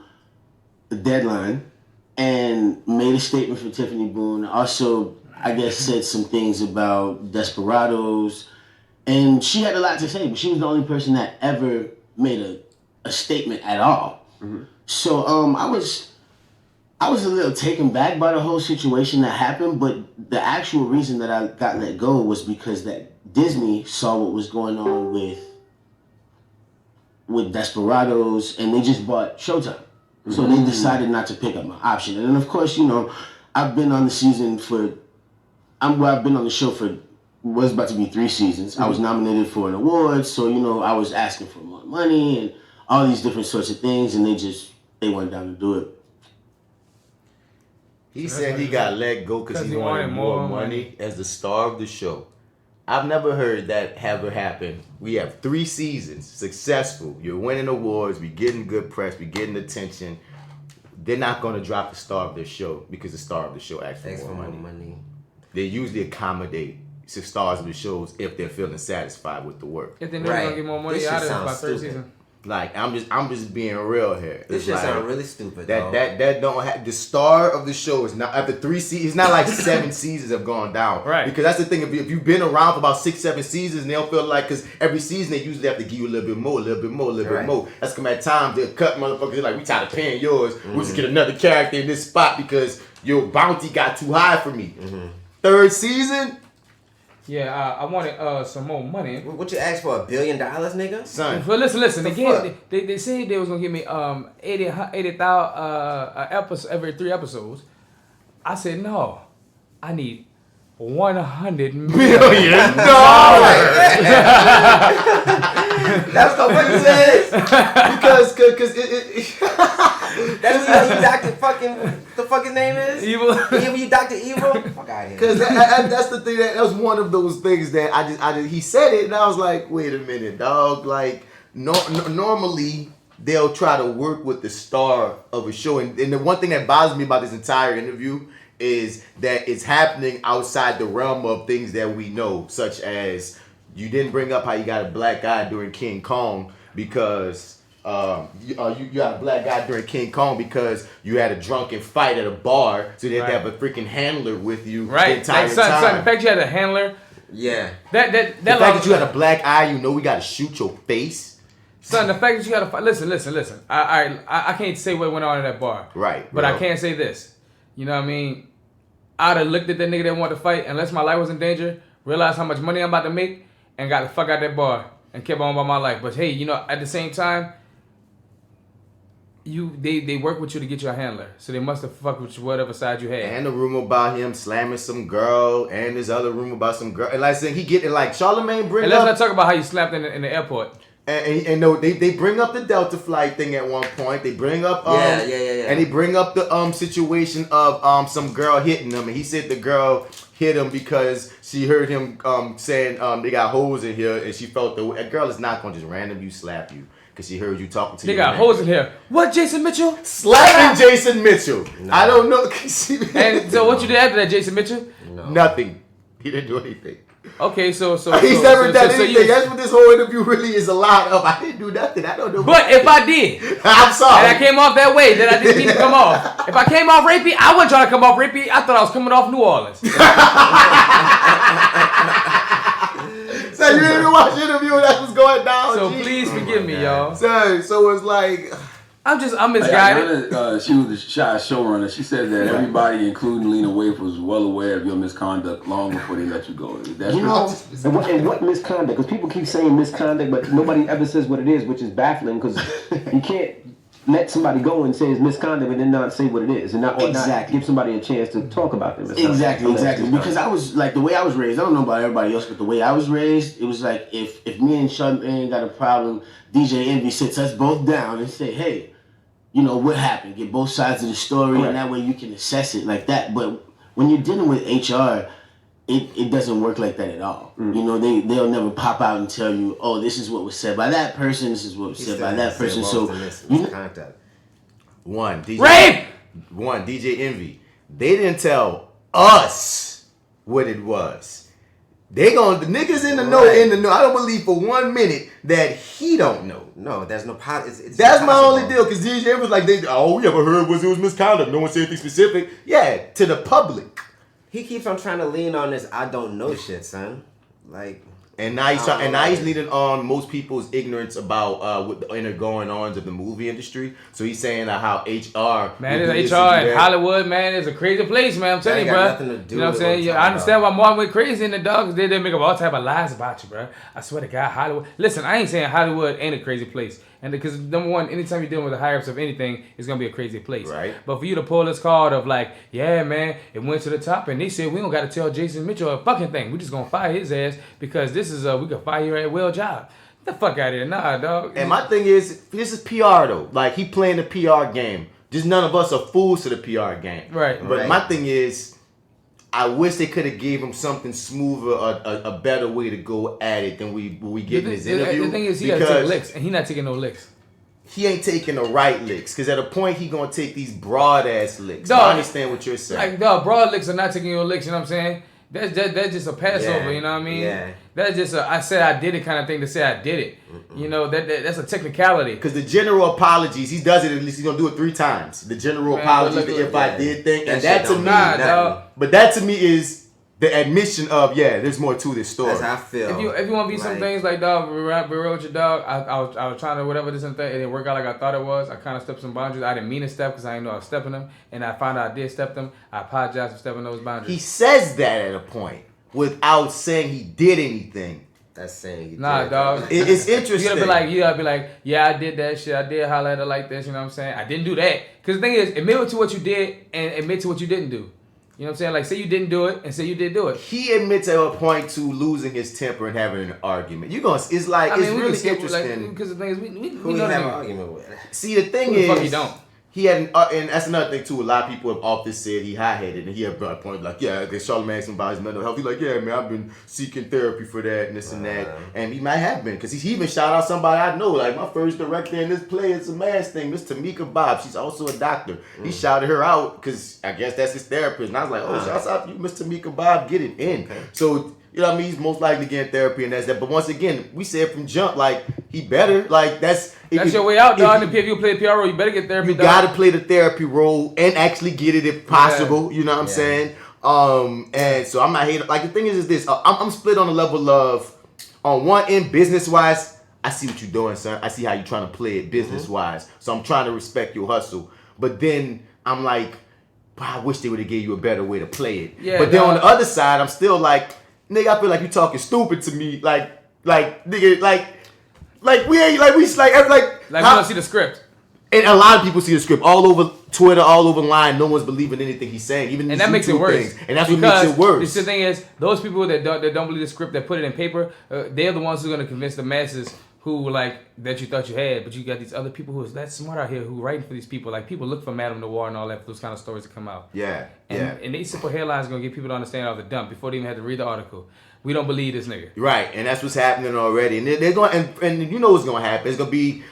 the Deadline and made a statement for Tiffany Boone. Also, I guess, said some things about Desperados. And she had a lot to say, but she was the only person that ever made a statement at all. Mm-hmm. So I was a little taken back by the whole situation that happened, but the actual reason that I got let go was because that Disney saw what was going on with Desperados, and they just bought Showtime. So they decided not to pick up my option. And then, of course, I've been on the season I've been on the show for was about to be 3 seasons. Mm-hmm. I was nominated for an award, so, I was asking for more money and all these different sorts of things, and they went down to do it. He said he got let go because he wanted more money as the star of the show. I've never heard that ever happen. We have 3 seasons, successful. You're winning awards. We're getting good press. We're getting attention. They're not going to drop the star of their show because the star of the show asks for more money. They usually accommodate the stars of the shows if they're feeling satisfied with the work. If they're never going to get more money out of it by 3rd season. Like I'm just being real here. This shit like, sound really stupid. That don't have the star of the show is not after 3 seasons. It's not like 7 seasons have gone down. Right. Because that's the thing. If you've been around for about 6-7 seasons, and they don't feel like because every season they usually have to give you a little bit more, bit more. That's come at times they'll cut motherfuckers. They're like, we tired of paying yours. We'll just get another character in this spot because your bounty got too high for me. 3rd season. Yeah, I wanted some more money. What you asked for, $1 billion, nigga? Son. But listen. They said they was gonna give me 80,000 episodes every 3 episodes. I said no. I need $100 million. That's what you said. Because That's how you Dr. the fucking name is? Evil. You Dr. Evil? Fuck out of here. Because that's the thing, that was one of those things that I just he said it and I was like, wait a minute, dog. Like, normally they'll try to work with the star of a show. And the one thing that bothers me about this entire interview is that it's happening outside the realm of things that we know, such as you didn't bring up how you got a black guy during King Kong because you got a black guy during King Kong because you had a drunken fight at a bar, so they had to have a freaking handler with you the entire time. Son, the fact you had a handler. Yeah. The fact that you had a black eye, you know we gotta shoot your face. Son, the fact that you gotta fight. Listen. I can't say what went on in that bar. Right. But I can say this. You know what I mean? I'd have looked at that nigga that wanted to fight, unless my life was in danger, realized how much money I'm about to make, and got the fuck out that bar and kept on by my life. But hey, you know, at the same time, they work with you to get you a handler, so they must have fucked with whatever side you had. And the rumor about him slamming some girl, and this other rumor about some girl, and like saying he getting like Charlamagne bring and up. let's not talk about how you slapped in the airport. And no, they bring up the Delta flight thing at one point. They bring up yeah. And they bring up the situation of some girl hitting him, and he said the girl hit him because she heard him saying they got hoes in here, and she felt a girl is not gonna just randomly slap you because she heard you talking to you. They got hoes in here. What, Jason Mitchell? Slapping Jason Mitchell. No. I don't know. And so what you did after that, Jason Mitchell? No. Nothing. He didn't do anything. Okay, so he's never done anything. That's what this whole interview really is a lot of. I didn't do nothing. I don't know. But if I did, I'm sorry. And I came off that way that I didn't mean to come off. If I came off rapey, I wasn't trying to come off rapey. I thought I was coming off New Orleans. So you didn't even watch the interview and that's what's going down. So please forgive me, y'all. So it's like I'm misguided. She was the showrunner. She said that everybody, including Lena Waithe, was well aware of your misconduct long before they let you go. That's you know, and what misconduct? Because people keep saying misconduct, but nobody ever says what it is, which is baffling. Because you can't let somebody go and say it's misconduct, and then not say what it is, and not give somebody a chance to talk about them. Exactly. Because I was like the way I was raised. I don't know about everybody else, but the way I was raised, it was like if me and Charlamagne got a problem, DJ Envy sits us both down and say, hey, you know, what happened? Get both sides of the story, and that way you can assess it like that. But when you're dealing with HR, it doesn't work like that at all. You know, they'll never pop out and tell you, oh, this is what was said by that person, this is what was said by that person. So, One, DJ Envy. They didn't tell us what it was. The niggas in the know, I don't believe for 1 minute that he don't know. No, there's no that's my only deal, because DJ was like, we ever heard it was misconduct. No one said anything specific. Yeah, to the public. He keeps on trying to lean on this I don't know shit, son. Like, and now he's leaning on most people's ignorance about what the inner going ons of the movie industry. So he's saying how HR, man, it's HR in Hollywood, man, it's a crazy place, man. I'm telling you, bro. You know what I'm saying? Yeah, I understand why Martin went crazy in the dogs. They make up all type of lies about you, bro. I swear to God, Hollywood. Listen, I ain't saying Hollywood ain't a crazy place. And because number one, anytime you're dealing with the higher ups of anything, it's gonna be a crazy place. Right. But for you to pull this card of like, yeah, man, it went to the top, and they said we don't gotta tell Jason Mitchell a fucking thing. We just gonna fire his ass because this is we can fire you at will job. Get the fuck out of here, nah, dog. And my thing is, this is PR though. Like he playing the PR game. Just none of us are fools to the PR game. Right. But my thing is, I wish they could have gave him something smoother, a better way to go at it than we get in his interview. The thing is, he got to take licks, and he not taking no licks. He ain't taking the right licks, because at a point he gonna take these broad ass licks. I understand what you're saying. Like, dog, broad licks are not taking your licks. You know what I'm saying? That's just a Passover, you know what I mean? Yeah. That's just a I said I did it kind of thing to say I did it. You know, that's a technicality. Because the general apologies, he does it at least he's gonna do it 3 times. The general apologies, the if I did thing, and that to me, but that to me is the admission of there's more to this story. That's how I feel. If you want to be some things like dog, be real with your dog. I was trying to whatever this and that. It didn't work out like I thought it was. I kind of stepped some boundaries. I didn't mean to step because I didn't know I was stepping them, and I found out I did step them. I apologize for stepping those boundaries. He says that at a point without saying he did anything. That's saying he nah, did. dog. It's interesting. You gotta be like, yeah, I did that shit. I did holler at her like this. You know what I'm saying? I didn't do that. Because the thing is, admit to what you did and admit to what you didn't do. You know what I'm saying? Like, say you didn't do it and say you did do it. He admits at a point to losing his temper and having an argument. It's like, it's really interesting. Because the thing is, we Who know you have an argument with? See, the thing Who the is, fuck he don't? he had, and that's another thing too. A lot of people have often said he high-headed, and he had a point like, yeah, because Charlamagne asked him about his mental health. He's like, yeah, man, I've been seeking therapy for that and this and that, and he might have been, because he even shout out somebody I know, like my first director in this play, it's a mass thing, Miss Tamika Bob. She's also a doctor. He shouted her out because I guess that's his therapist, and I was like, oh, shouts out to you, Miss Tamika Bob, get it in. Okay. So. You know what I mean? He's most likely getting therapy and that's that. But once again, we said from jump, like, he better. Like, that's your way out, dog. If you play a PR role, you better get therapy, you gotta play the therapy role and actually get it if possible. You know what I'm saying? And so I'm not hating. Like, the thing is this. I'm split on the level of, on one end, business-wise, I see what you're doing, son. I see how you're trying to play it business-wise. So I'm trying to respect your hustle. But then I'm like, I wish they would have gave you a better way to play it. Yeah, but then on the other side, I'm still like, nigga, I feel like you talking stupid to me, like nigga, like we ain't we don't see the script. And a lot of people see the script all over Twitter, all over line. No one's believing anything he's saying, even and that makes it worse. And that's what makes it worse. The thing is, those people that don't believe the script, that put it in paper, they're the ones who are gonna convince the masses who that you thought you had, but you got these other people who is that smart out here who writing for these people. Like, people look for Madame Noir and all that for those kind of stories to come out. And these simple headlines gonna get people to understand all the dump before they even have to read the article. We don't believe this nigga. Right, and that's what's happening already. And they're going, and you know what's gonna happen. It's gonna be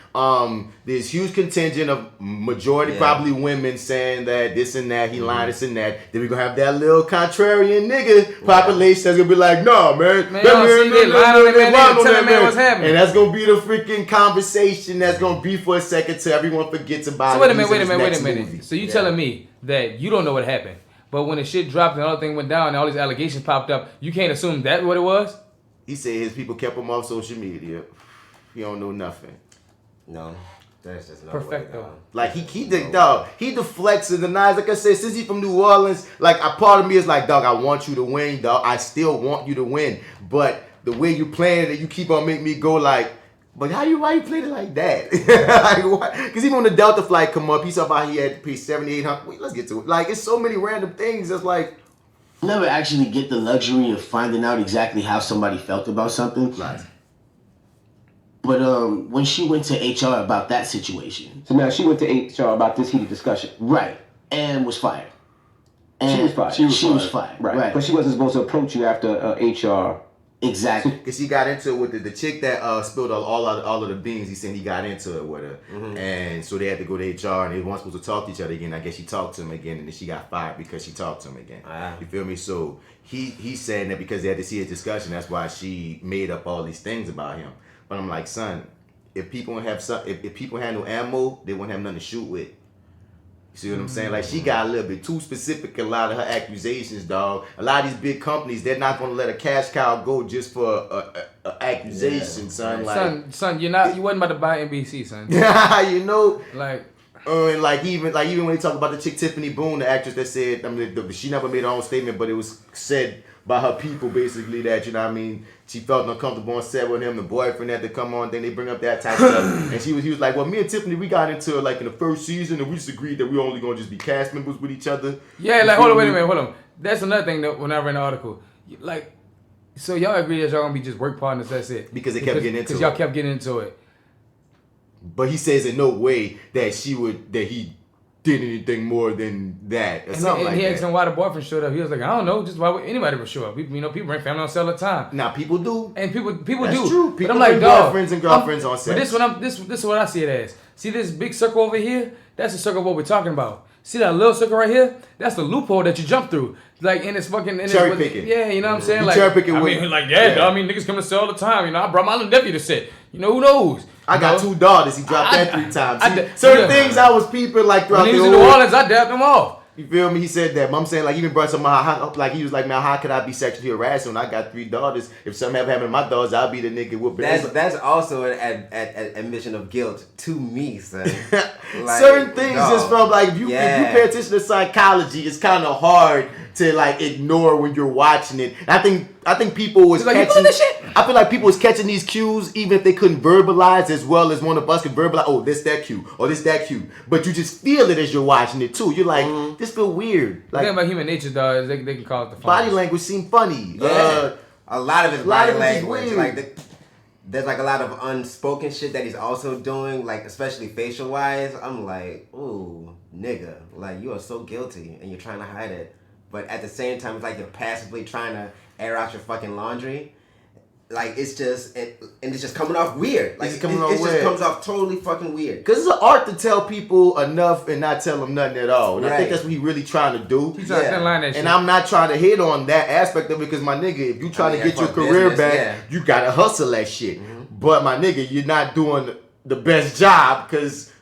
this huge contingent of majority probably women saying that this and that, he lying, this and that. Then we're gonna have that little contrarian nigga population that's gonna be like, no, man, what's happening. And that's gonna be the freaking conversation that's gonna be for a second till everyone forgets about it. So wait a minute. So you telling me that you don't know what happened? But when the shit dropped and all the thing went down and all these allegations popped up, you can't assume that's what it was? He said his people kept him off social media. He don't know nothing. No. That's just not perfecto. Like, he deflects and denies. Like I said, since he's from New Orleans, like, a part of me is like, dog, I want you to win, dog. I still want you to win. But the way you playing it, you keep on making me go like, but why you played it like that? Because even when the Delta flight come up, he saw about he had to pay $7,800. Wait, let's get to it. Like, it's so many random things that's like, never actually get the luxury of finding out exactly how somebody felt about something. Right. But when she went to HR about that situation. So now she went to HR about this heated discussion. Right. And was fired. And she was fired. She was fired. Right. But she wasn't supposed to approach you after HR. Exactly. Because he got into it with the chick that spilled all of the beans. He said he got into it with her. Mm-hmm. And so they had to go to HR and they weren't supposed to talk to each other again. I guess she talked to him again and then she got fired because she talked to him again. You feel me? So he's saying that because they had to see his discussion, that's why she made up all these things about him. But I'm like, son, if people had no ammo, they wouldn't have nothing to shoot with. You see what I'm saying? Like, she got a little bit too specific in a lot of her accusations, dog. A lot of these big companies, they're not gonna let a cash cow go just for a accusation, son. Like, son, you wasn't about to buy NBC, son. You know, like. And like even when they talk about the chick Tiffany Boone, the actress that said, I mean, she never made her own statement, but it was said by her people basically that, you know what I mean, she felt uncomfortable on set with him. The boyfriend had to come on. Then they bring up that type of stuff, and he was like, well, me and Tiffany, we got into it like in the first season, and we just agreed that we only gonna just be cast members with each other. Yeah, like hold on. That's another thing that when I read an article, like, so y'all agree that y'all gonna be just work partners. That's it. Because getting into it. Because y'all kept getting into it. But he says in no way that he did anything more than that. Or something like that. He asked him why the boyfriend showed up. He was like, I don't know, just why would anybody would show up. People bring family on set all the time. Now people do. And people That's do. True. People but I'm like, dog, friends and girlfriends on set. But this is what I see it as. See this big circle over here? That's the circle of what we're talking about. See that little circle right here? That's the loophole that you jump through. Like, and it's fucking... And cherry picking. Yeah, you know what I'm saying? Like, cherry picking I mean, like, yeah, I mean, niggas come to sell all the time. You know, I brought my little nephew to sit. You know, who knows? I got 2 daughters. He dropped that 3 times. Certain things I was peeping like throughout when he the was in New Orleans, I dapped him off. You feel me? He said that. I'm saying, like, even brought some up, like, he was like, man, how could I be sexually harassed when I got 3 daughters? If something ever happened to my daughters, I'll be the nigga whooping. That's also an admission of guilt to me, son. Like, certain things just from, like, if you pay attention to psychology, it's kind of hard to, like, ignore when you're watching it. And I think people was like, catching this shit. I feel like people was catching these cues even if they couldn't verbalize as well as one of us could verbalize. Oh, this that cue, or this that cue. But you just feel it as you're watching it too. You're like, this feel weird. Like, the thing about human nature, dog, is they can call it the body language seem funny. Yeah. A lot of his body language, weird. like there's like a lot of unspoken shit that he's also doing, like especially facial wise. I'm like, ooh, nigga, like you are so guilty and you're trying to hide it, but at the same time, it's like you're passively trying to air out your fucking laundry. Like it's just coming off weird. Like it just comes off totally fucking weird. Cause it's an art to tell people enough and not tell them nothing at all. And I think that's what he really trying to do. He's trying to line that shit. And I'm not trying to hit on that aspect of it because my nigga, if you trying to get your career back, you gotta hustle that shit. Mm-hmm. But my nigga, you're not doing the best job because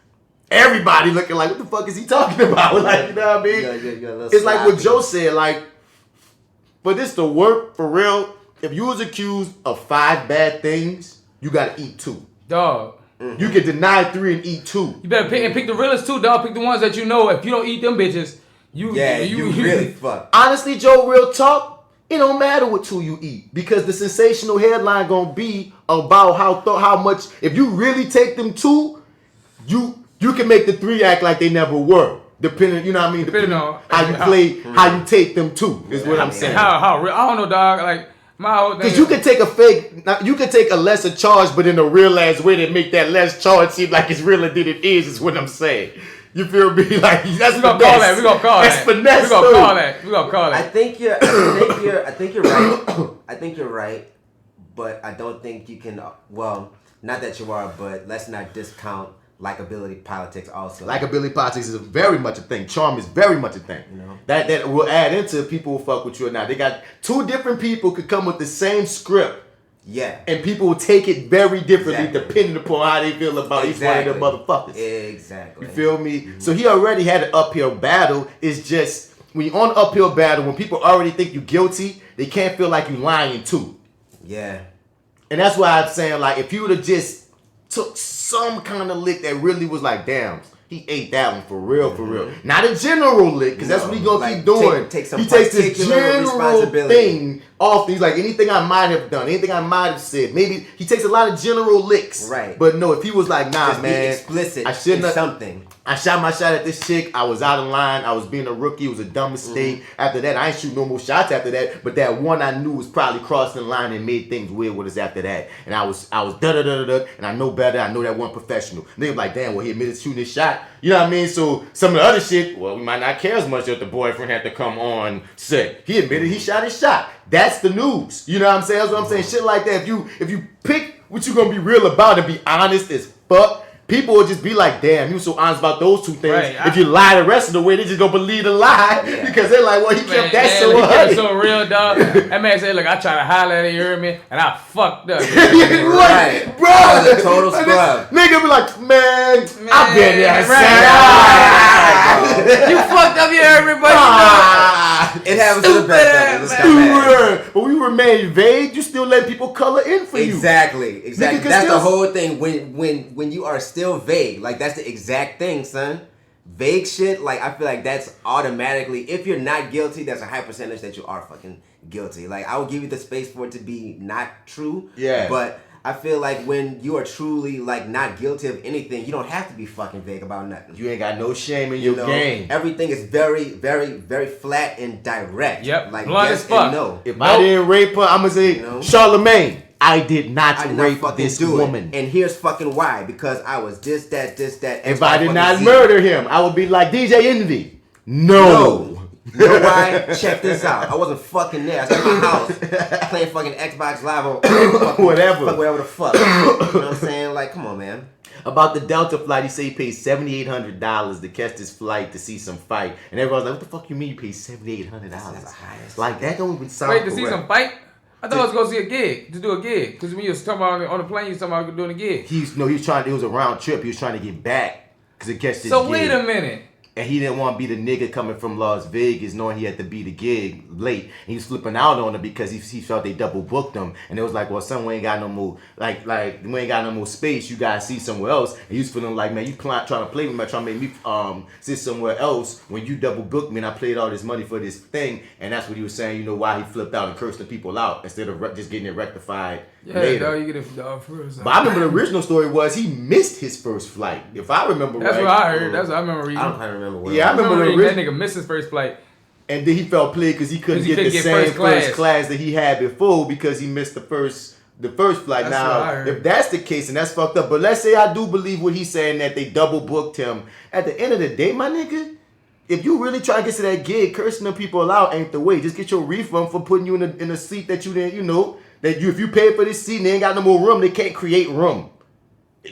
everybody looking like, what the fuck is he talking about? Like, you know what I mean? It's like what Joe said, like, for this to work for real, if you was accused of 5 bad things, you gotta eat 2. Dog. You can deny 3 and eat 2. You better pick the realest 2, dog. Pick the ones that you know. If you don't eat them bitches, you really fuck. Honestly, Joe, real talk, it don't matter what 2 you eat because the sensational headline gonna be about how much. If you really take them 2, you can make the 3 act like they never were. Depending, you know what I mean? Depending on how you play, how you take them 2 is what I'm saying. How real? I don't know, dog. Like. Because you can take you can take a lesser charge, but in a real ass way to make that less charge seem like it's realer than it is what I'm saying. You feel me? Like that's we gonna call that. We gonna call that. That's finesse. We gonna call that. We gonna call that. I think you're right. I think you're right, but I don't think you can. Well, not that you are, but let's not discount likability politics also. Likability politics is very much a thing. Charm is very much a thing. You know? That will add into people who fuck with you or not. They got 2 different people could come with the same script. Yeah. And people will take it very differently depending upon how they feel about each one of them motherfuckers. Exactly. You feel me? Mm-hmm. So he already had an uphill battle. It's just when you're on an uphill battle, when people already think you're guilty, they can't feel like you're lying too. Yeah. And that's why I'm saying, like, if you would have just took some kind of lick that really was like, damn, he ate that one for real. Not a general lick, because that's what he gonna keep doing. He takes this general thing off. He's like, anything I might have done, anything I might have said. Maybe he takes a lot of general licks. Right. But no, if he was like, nah, just man, be explicit I shouldn't have something. I shot my shot at this chick. I was out of line. I was being a rookie. It was a dumb mistake. Mm-hmm. After that, I ain't shoot no more shots after that. But that one I knew was probably crossing the line and made things weird with us after that. And I was da-da-da-da-da. And I know better. I know that one professional. And they were like, damn, well, he admitted to shooting his shot. You know what I mean? So some of the other shit, well, we might not care as much if the boyfriend had to come on set. He admitted he shot his shot. That's the news. You know what I'm saying? That's what I'm saying. Shit like that. If you pick what you gonna be real about and be honest as fuck, people will just be like, damn, you so honest about those 2 things. Right, if you lie the rest of the way, they just gonna believe the lie because they're like, well, he kept that so he kept it so real, dog. That man said, look, I tried to holler at it, you heard me, and I fucked up. Right, bro. That was a total scrub. Nigga be like, man I've been there. Right. You fucked up, you heard me, but it happens to the best of us. But we remain vague. You still let people color in for you. Exactly. That's the whole thing. When you are still vague, like that's the exact thing, son. Vague shit, like I feel like that's automatically, if you're not guilty, that's a high percentage that you are fucking guilty. Like I will give you the space for it to be not true. Yeah. But I feel like when you are truly like not guilty of anything, you don't have to be fucking vague about nothing. You ain't got no shame in your game. Everything is very, very, very flat and direct. Yep. Like blunt yes as fuck. and no. If I didn't rape her, I'ma say, Charlemagne, I did not rape this woman. And here's fucking why. Because I was this, that. If I did not murder him, I would be like DJ Envy. No. You know why? Check this out. I wasn't fucking there. I was in my house playing fucking Xbox Live or whatever the fuck. You know what I'm saying? Like, come on, man. About the Delta flight, he said he paid $7,800 to catch this flight to see some fight. And everyone's like, what the fuck you mean you paid $7,800? Like, that don't even sound Wait, to see some fight? I thought I was going to see a gig, to do a gig. Because when you was talking about on the plane, you was talking about doing a gig. He was trying, it was a round trip. He was trying to get back because it catch this So gig. wait a minute. And he didn't want to be the nigga coming from Las Vegas knowing he had to be the gig late. And he was flipping out on him because he felt they double booked him. And it was like, well, son, we ain't got no more, like we ain't got no more space. You got to see somewhere else. And he was feeling like, man, you trying to play with me, trying to make me sit somewhere else when you double booked me and I paid all this money for this thing. And that's what he was saying, you know, why he flipped out and cursed the people out instead of just getting it rectified. Yeah, later. dog, you get it dog first. But I remember the original story was he missed his first flight. If I remember That's right. what I heard. That's what I remember reading. I don't kind of remember what. Yeah, I remember the that nigga missed his first flight. And then he felt played because he couldn't get the same first class that he had before because he missed the first flight. That's now, what I heard. if that's the case, and that's fucked up. But let's say I do believe what he's saying that they double booked him. At the end of the day, my nigga, if you really try to get to that gig, cursing them people out ain't the way. Just get your refund for putting you in a seat that you didn't, you know. If you pay for this seat and they ain't got no more room, they can't create room.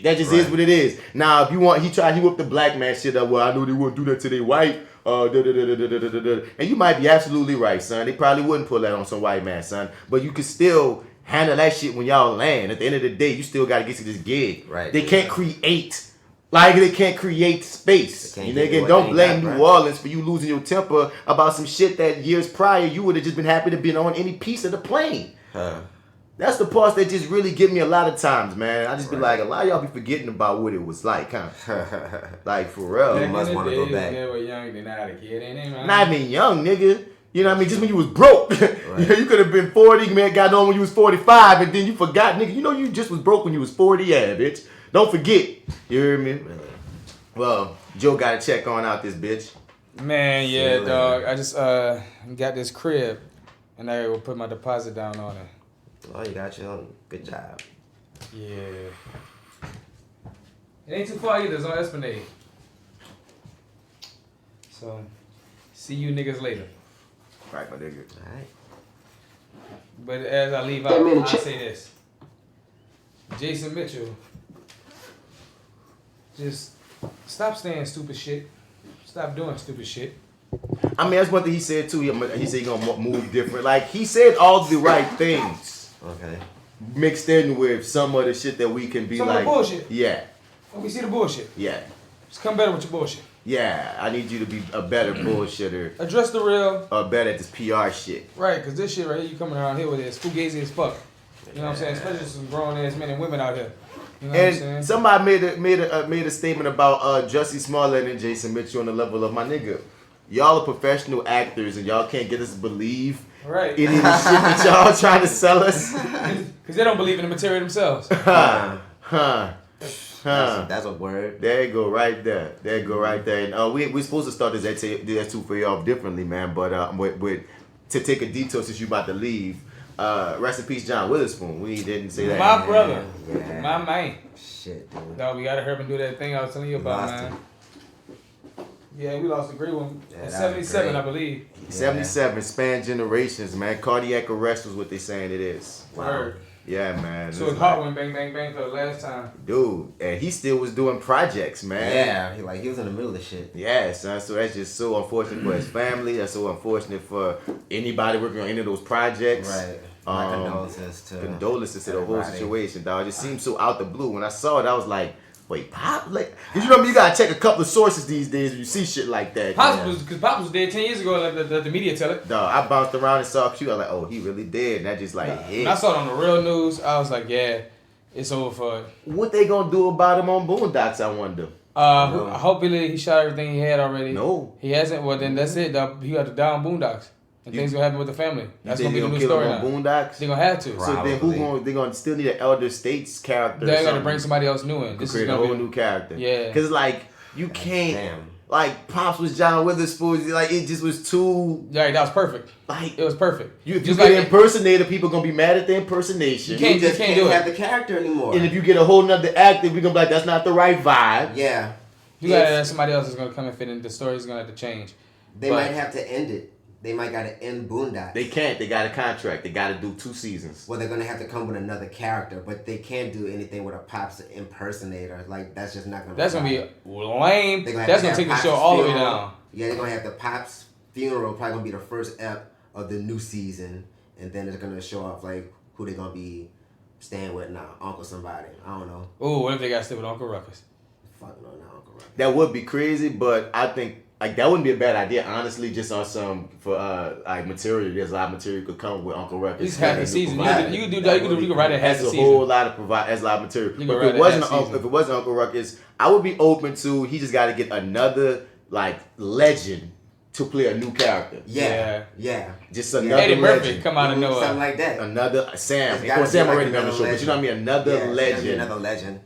That just is what it is. Now, if you want, he whipped the black man shit up. Well, I know they wouldn't do that to their white. And you might be absolutely right, son. They probably wouldn't pull that on some white man, son. But you can still handle that shit when y'all land. At the end of the day, you still got to get to this gig. Right. They can't create. Like, they can't create space. Can't You get nigga, what don't they blame got, New right? Orleans for you losing your temper about some shit that years prior you would have just been happy to be on any piece of the plane. That's the parts that just really get me a lot of times, man. I just be like, a lot of y'all be forgetting about what it was like, huh? Like, for real. You must want to go back. They were young, they not a kid, ain't they? Not even young, nigga. You know what I mean? Just when you was broke. Right. You could have been 40, man, got on when you was 45, and then you forgot, nigga. You know you just was broke when you was 40, yeah, bitch. Don't forget. You hear me? Well, Joe got to check on out this bitch. Man, yeah, dog. I just got this crib, and I will put my deposit down on it. Oh, you got your own. Good job. Yeah. It ain't too far either. It's on Esplanade. So, see you niggas later. Right, my nigga. All right. But as I leave out, I'll say this. Jason Mitchell, just stop saying stupid shit. Stop doing stupid shit. I mean, that's one thing he said, too. He said he gonna move different. Like, he said all the right things. Okay. Mixed in with some of the shit that we can be Some like. of the bullshit. Yeah. When we see the bullshit. Yeah. Just come better with your bullshit. Yeah. I need you to be a better bullshitter. Address the real. Or better at this PR shit. Right, because this shit right here, you coming around here with it, it's fugazi as fuck. You know what I'm saying? Especially some grown ass men and women out here. You know what I'm saying? And somebody made a statement about Jussie Smollett and Jason Mitchell on the level of my nigga. Y'all are professional actors and y'all can't get us to believe right. any of the shit that y'all trying to sell us. Because they don't believe in the material themselves. That's a word. There you go, right there. There you go, right there. And we're supposed to start this ETOUFEE off differently, man. But to take a detour since you about to leave. Rest in peace, John Witherspoon. We didn't say that. My brother. Yeah. My man. Shit, dude. Dog, we gotta hurry up and do that thing I was telling you about, Lost man. him. Yeah, we lost a great one. Yeah, In that was 77, great. I believe. 77, span generations, man. Cardiac arrest was what they saying it is. Word. Yeah, man. So his heart went bang, bang, bang for the last time. Dude, and he still was doing projects, man. Yeah, he was in the middle of shit. Yeah, son. So that's just so unfortunate for his family. That's so unfortunate for anybody working on any of those projects. Right. My condolences to the whole everybody. situation, dog. It just seemed so out the blue. When I saw it, I was like, wait, Pop? Like, cause you know, you gotta check a couple of sources these days when you see shit like that. Because Pop was dead 10 years ago. Let the media tell it. Dog, I bounced around and saw a few. I was like, oh, he really dead. And that just like hit. When I saw it on the real news, I was like, yeah, it's over for. What they gonna do about him on Boondocks? I wonder. Hopefully he shot everything he had already. No, he hasn't. Well, then that's it. Dog. He got to die on Boondocks, and things gonna happen with the family. That's gonna be the new story now. Boondocks? They're gonna have to. So then they gonna still need an Elder States character. They're gonna bring somebody else new in. This is a whole new character. Yeah. Because like you can't. Like Pops was John Witherspoon. Like it just was too. Right, that was perfect. Like it was perfect. If you get an impersonator, people gonna be mad at the impersonation. You can't do it. Have the character anymore. And if you get a whole nother actor, we gonna be like, that's not the right vibe. Yeah. You gotta have somebody else that's gonna come and fit in. The story's gonna have to change. They might have to end it. They might gotta end Boondocks. They can't. They got a contract. They got to do 2 seasons. Well, they're gonna have to come with another character, but they can't do anything with a Pops impersonator. Like that's just not gonna. That's gonna be lame. They're That's gonna take the show all the way down. Yeah, they're gonna have the Pops funeral. Probably gonna be the first ep of the new season, and then they're gonna show off like who they're gonna be staying with now. Uncle somebody. I don't know. Oh, what if they got to stay with Uncle Ruckus? Fuck no, not Uncle Ruckus. That would be crazy, but I think like that wouldn't be a bad idea. Honestly, just on some for like material. There's a lot of material could come with Uncle Ruckus. He's half the season. You can do that. You can write it half the That's season. a whole lot of That's a lot of material. But if it wasn't Uncle Ruckus, I would be open to. He just got to get another like legend to play a new character. Yeah. Just another Eddie Murphy legend. come out of nowhere. Something like that. Another Sam. It's Of gotta course, be Sam like already been on the show, another but you know what I mean. Another Yeah, legend. another legend.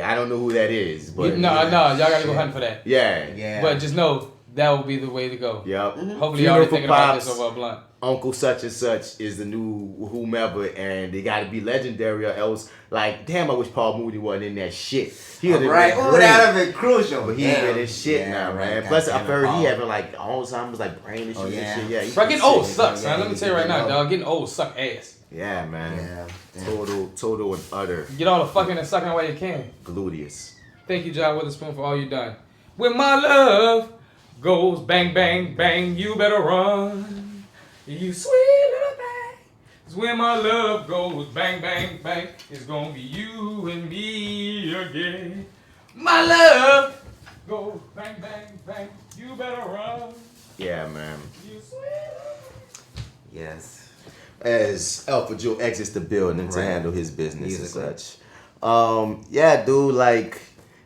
I don't know who that is, but No, y'all gotta go hunt for that. Yeah. But just know that will be the way to go. Yep. Hopefully, y'all already thinking about this over a blunt. Uncle such and such is the new whomever, and they got to be legendary or else. Like, damn, I wish Paul Mooney wasn't in that shit. He would have right. been Oh, great. that would have been crucial. But he ain't in this shit now, man. Right. Plus, I've heard he Paul. having like Alzheimer's, like brain issues and shit. Yeah, Bro, getting old sucks, Yeah, man. Let me tell you right now, dog. Getting old suck ass. Yeah, man. Yeah. Total and utter Get all the fucking and sucking while you can. gluteus. Thank you, John Witherspoon, for all you done. When my love goes bang, bang, bang, you better run. You sweet little thing. 'Cause when my love goes bang, bang, bang, it's gonna be you and me again. My love goes bang, bang, bang, you better run. Yeah, man. You sweet little Yes. As AlphaJo exits the building to Right. handle his business Musically. and such. Yeah, dude, like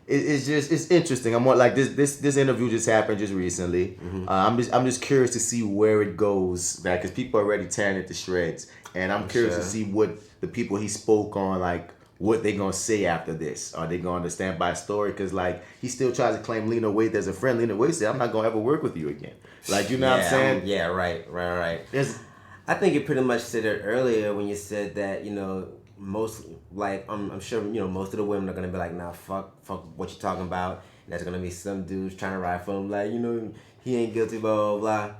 it's interesting. I'm more like this interview just happened just recently. I'm just curious to see where it goes back because people are already tearing it to shreds, and I'm curious to see what the people he spoke on like. What they gonna say after this? Are they gonna stand by a story? Cause like he still tries to claim Lena Waithe as a friend. Lena Waithe said, "I'm not gonna ever work with you again." Like you know what I'm saying? Yeah, right. I think you pretty much said it earlier when you said that, you know, most, like, I'm sure, you know, most of the women are going to be like, nah, fuck what you talking about. And there's going to be some dudes trying to ride for him, like, you know, he ain't guilty, blah, blah, blah.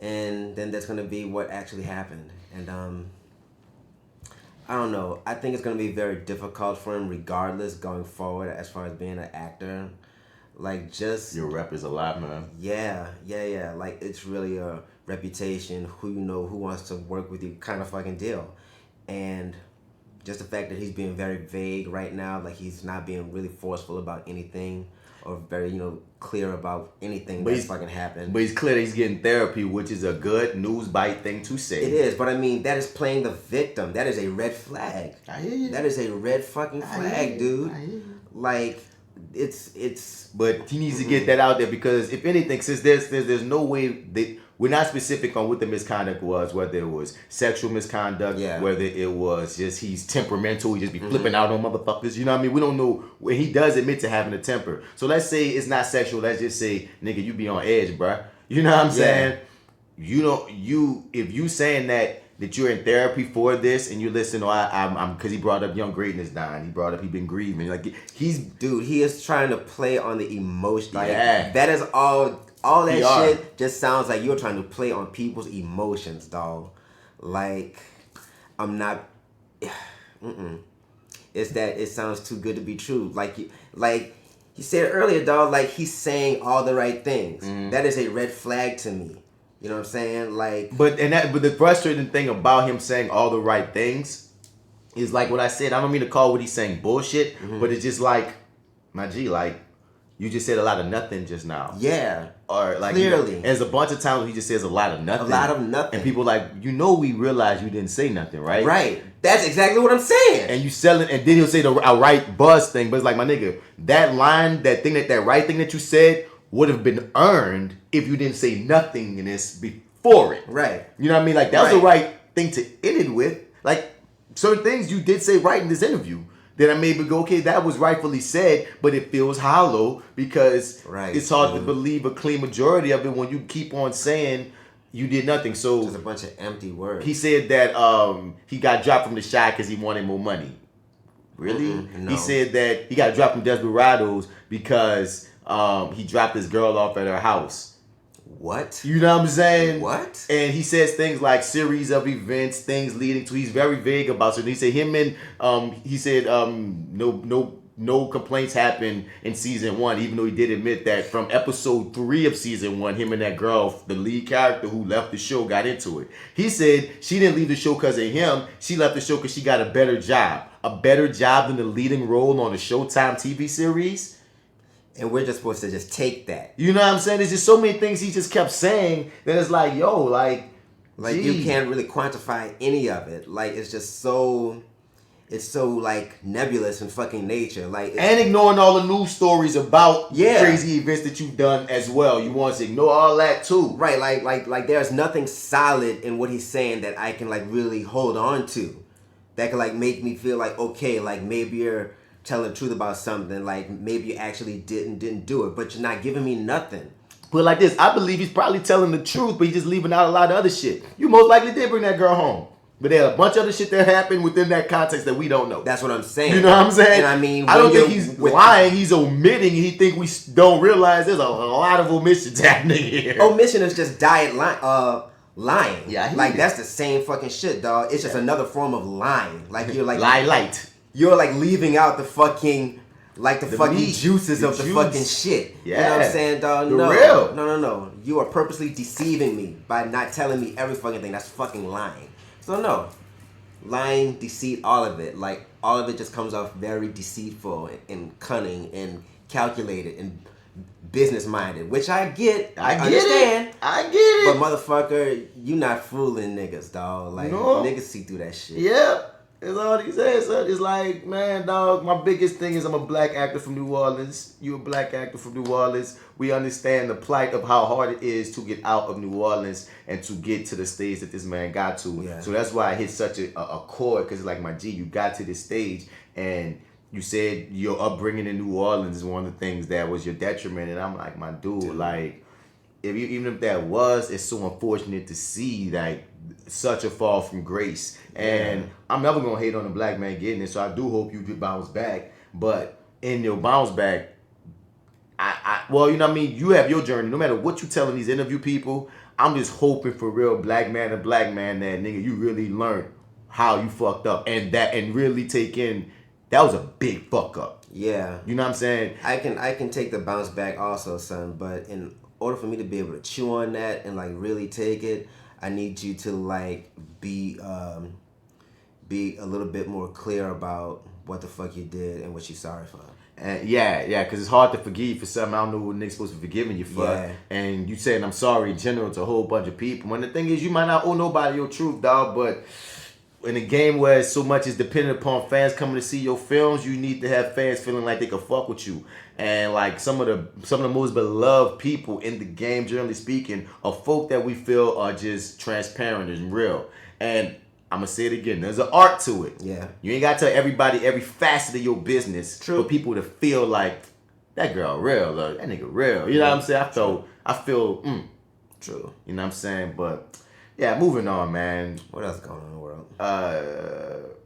And then that's going to be what actually happened. And, I don't know. I think it's going to be very difficult for him regardless going forward as far as being an actor. Like, just... Your rep is a lot, man. Yeah. Like, it's really a reputation, who you know, who wants to work with you kind of fucking deal. And just the fact that he's being very vague right now, like he's not being really forceful about anything or very, you know, clear about anything that's fucking happened. But he's clear that he's getting therapy, which is a good news bite thing to say. It is, but I mean, that is playing the victim. That is a red flag. I hear you. That is a red fucking flag, dude. I hear you. Like, it's... But he needs to get that out there because if anything, since there's no way we're not specific on what the misconduct was, whether it was sexual misconduct, whether it was just he's temperamental, he just be flipping out on motherfuckers, you know what I mean? We don't know when he does admit to having a temper. So let's say it's not sexual, let's just say, nigga, you be on edge, bruh. You know what I'm saying? If you saying that you're in therapy for this and you listen, I'm because he brought up Young Greatness dying. He brought up he been grieving. Like he is trying to play on the emotion. Like that is all that shit just sounds like you're trying to play on people's emotions, dog. Like I'm not. It's that it sounds too good to be true. Like you said earlier, dog. Like he's saying all the right things. That is a red flag to me. You know what I'm saying? Like, but the frustrating thing about him saying all the right things is like what I said. I don't mean to call what he's saying bullshit, but it's just like, my G, like you just said a lot of nothing just now. Yeah. Or like clearly, you know, there's a bunch of times he just says a lot of nothing. A lot of nothing. And people like, we realize you didn't say nothing, right? Right. That's exactly what I'm saying. And you sell it, and then he'll say the right buzz thing, but it's like, my nigga, that line, that right thing that you said would have been earned if you didn't say nothing in this before it. Right. You know what I mean? Like, that was the right thing to end it with. Like, certain things you did say right in this interview that I maybe go, okay, that was rightfully said, but it feels hollow because it's hard to believe a clean majority of it when you keep on saying you did nothing. So there's a bunch of empty words. He said that he got dropped from the Shy because he wanted more money. Really? No. He said that he got dropped from Desperados because he dropped his girl off at her house. What? You know what I'm saying? What? And he says things like series of events, things leading to. He's very vague about it. He said no complaints happened in season 1, even though he did admit that from episode 3 of season 1, him and that girl, the lead character who left the show, got into it. He said she didn't leave the show because of him. She left the show because she got a better job than the leading role on a Showtime TV series. And we're just supposed to just take that. You know what I'm saying? There's just so many things he just kept saying that it's like, yo, like you can't really quantify any of it. Like, it's just so... It's so like nebulous in fucking nature, like, and ignoring all the news stories about crazy events that you've done as well. You want to ignore all that too, right? Like there's nothing solid in what he's saying that I can like really hold on to, that can like make me feel like, okay, like maybe you're telling the truth about something, like maybe you actually didn't do it, but you're not giving me nothing. But like this, I believe he's probably telling the truth, but he's just leaving out a lot of other shit. You most likely did bring that girl home. But there are a bunch of other shit that happened within that context that we don't know. That's what I'm saying. You know what I'm saying? And I mean, I don't think he's lying. He's omitting. He think we don't realize there's a lot of omissions happening here. Omission is just diet lying. Yeah, like that's the same fucking shit, dog. It's just another form of lying. Like you're like light. You're like leaving out the fucking the fucking meat, juices of the fucking shit. Yeah. You know what I'm saying, dog? No. You are purposely deceiving me by not telling me every fucking thing. That's fucking lying. So no, lying, deceit, all of it. Like, all of it just comes off very deceitful and cunning and calculated and business-minded, which I get. I understand. I get it. But motherfucker, you not fooling niggas, dog. Like, niggas see through that shit. Yeah. That's all he says. So it's like, man, dog, my biggest thing is I'm a black actor from New Orleans. You a black actor from New Orleans. We understand the plight of how hard it is to get out of New Orleans and to get to the stage that this man got to. Yeah. So that's why I hit such a chord, because like, my G, you got to this stage and you said your upbringing in New Orleans is one of the things that was your detriment. And I'm like, my dude, like, even if that was, it's so unfortunate to see like such a fall from grace. And I'm never gonna hate on a black man getting it, so I do hope you get bounced back. But in your bounce back, well, you know what I mean, you have your journey. No matter what you telling these interview people, I'm just hoping for real black man to black man that nigga, you really learned how you fucked up and really take in that was a big fuck up. Yeah. You know what I'm saying? I can take the bounce back also, son, but in order for me to be able to chew on that and like really take it, I need you to like be a little bit more clear about what the fuck you did and what you're sorry for. And because it's hard to forgive you for something I don't know what niggas supposed to be forgiving you for. Yeah. And you saying I'm sorry in general to a whole bunch of people. And the thing is, you might not owe nobody your truth, dog, but in a game where so much is dependent upon fans coming to see your films, you need to have fans feeling like they can fuck with you. And like some of the most beloved people in the game, generally speaking, are folk that we feel are just transparent and real. And I'm gonna say it again, there's an art to it. Yeah. You ain't gotta tell everybody every facet of your business. True. For people to feel like that girl real, or that nigga real. You know what I'm saying? I feel true. You know what I'm saying? But yeah, moving on, man. What else going on in the world?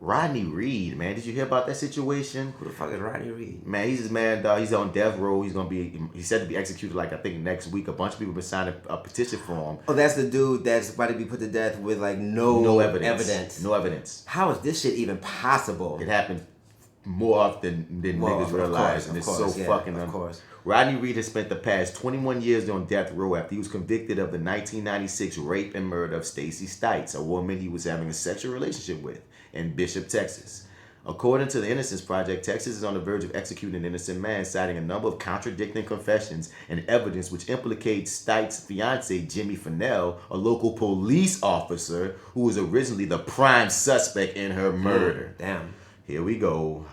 Rodney Reed, man. Did you hear about that situation? Who the fuck is Rodney Reed? Man, he's this man, dog. He's on death row. He's said to be executed like I think next week. A bunch of people been signing a petition for him. Oh, that's the dude that's about to be put to death with like no evidence. No evidence. How is this shit even possible? It happened more often than niggas realize. And it's so fucking of course. Rodney Reed has spent the past 21 years on death row after he was convicted of the 1996 rape and murder of Stacey Stites, a woman he was having a sexual relationship with in Bishop, Texas. According to the Innocence Project, Texas is on the verge of executing an innocent man, citing a number of contradicting confessions and evidence which implicates Stites' fiance, Jimmy Fennell, a local police officer who was originally the prime suspect in her murder. Damn. Here we go.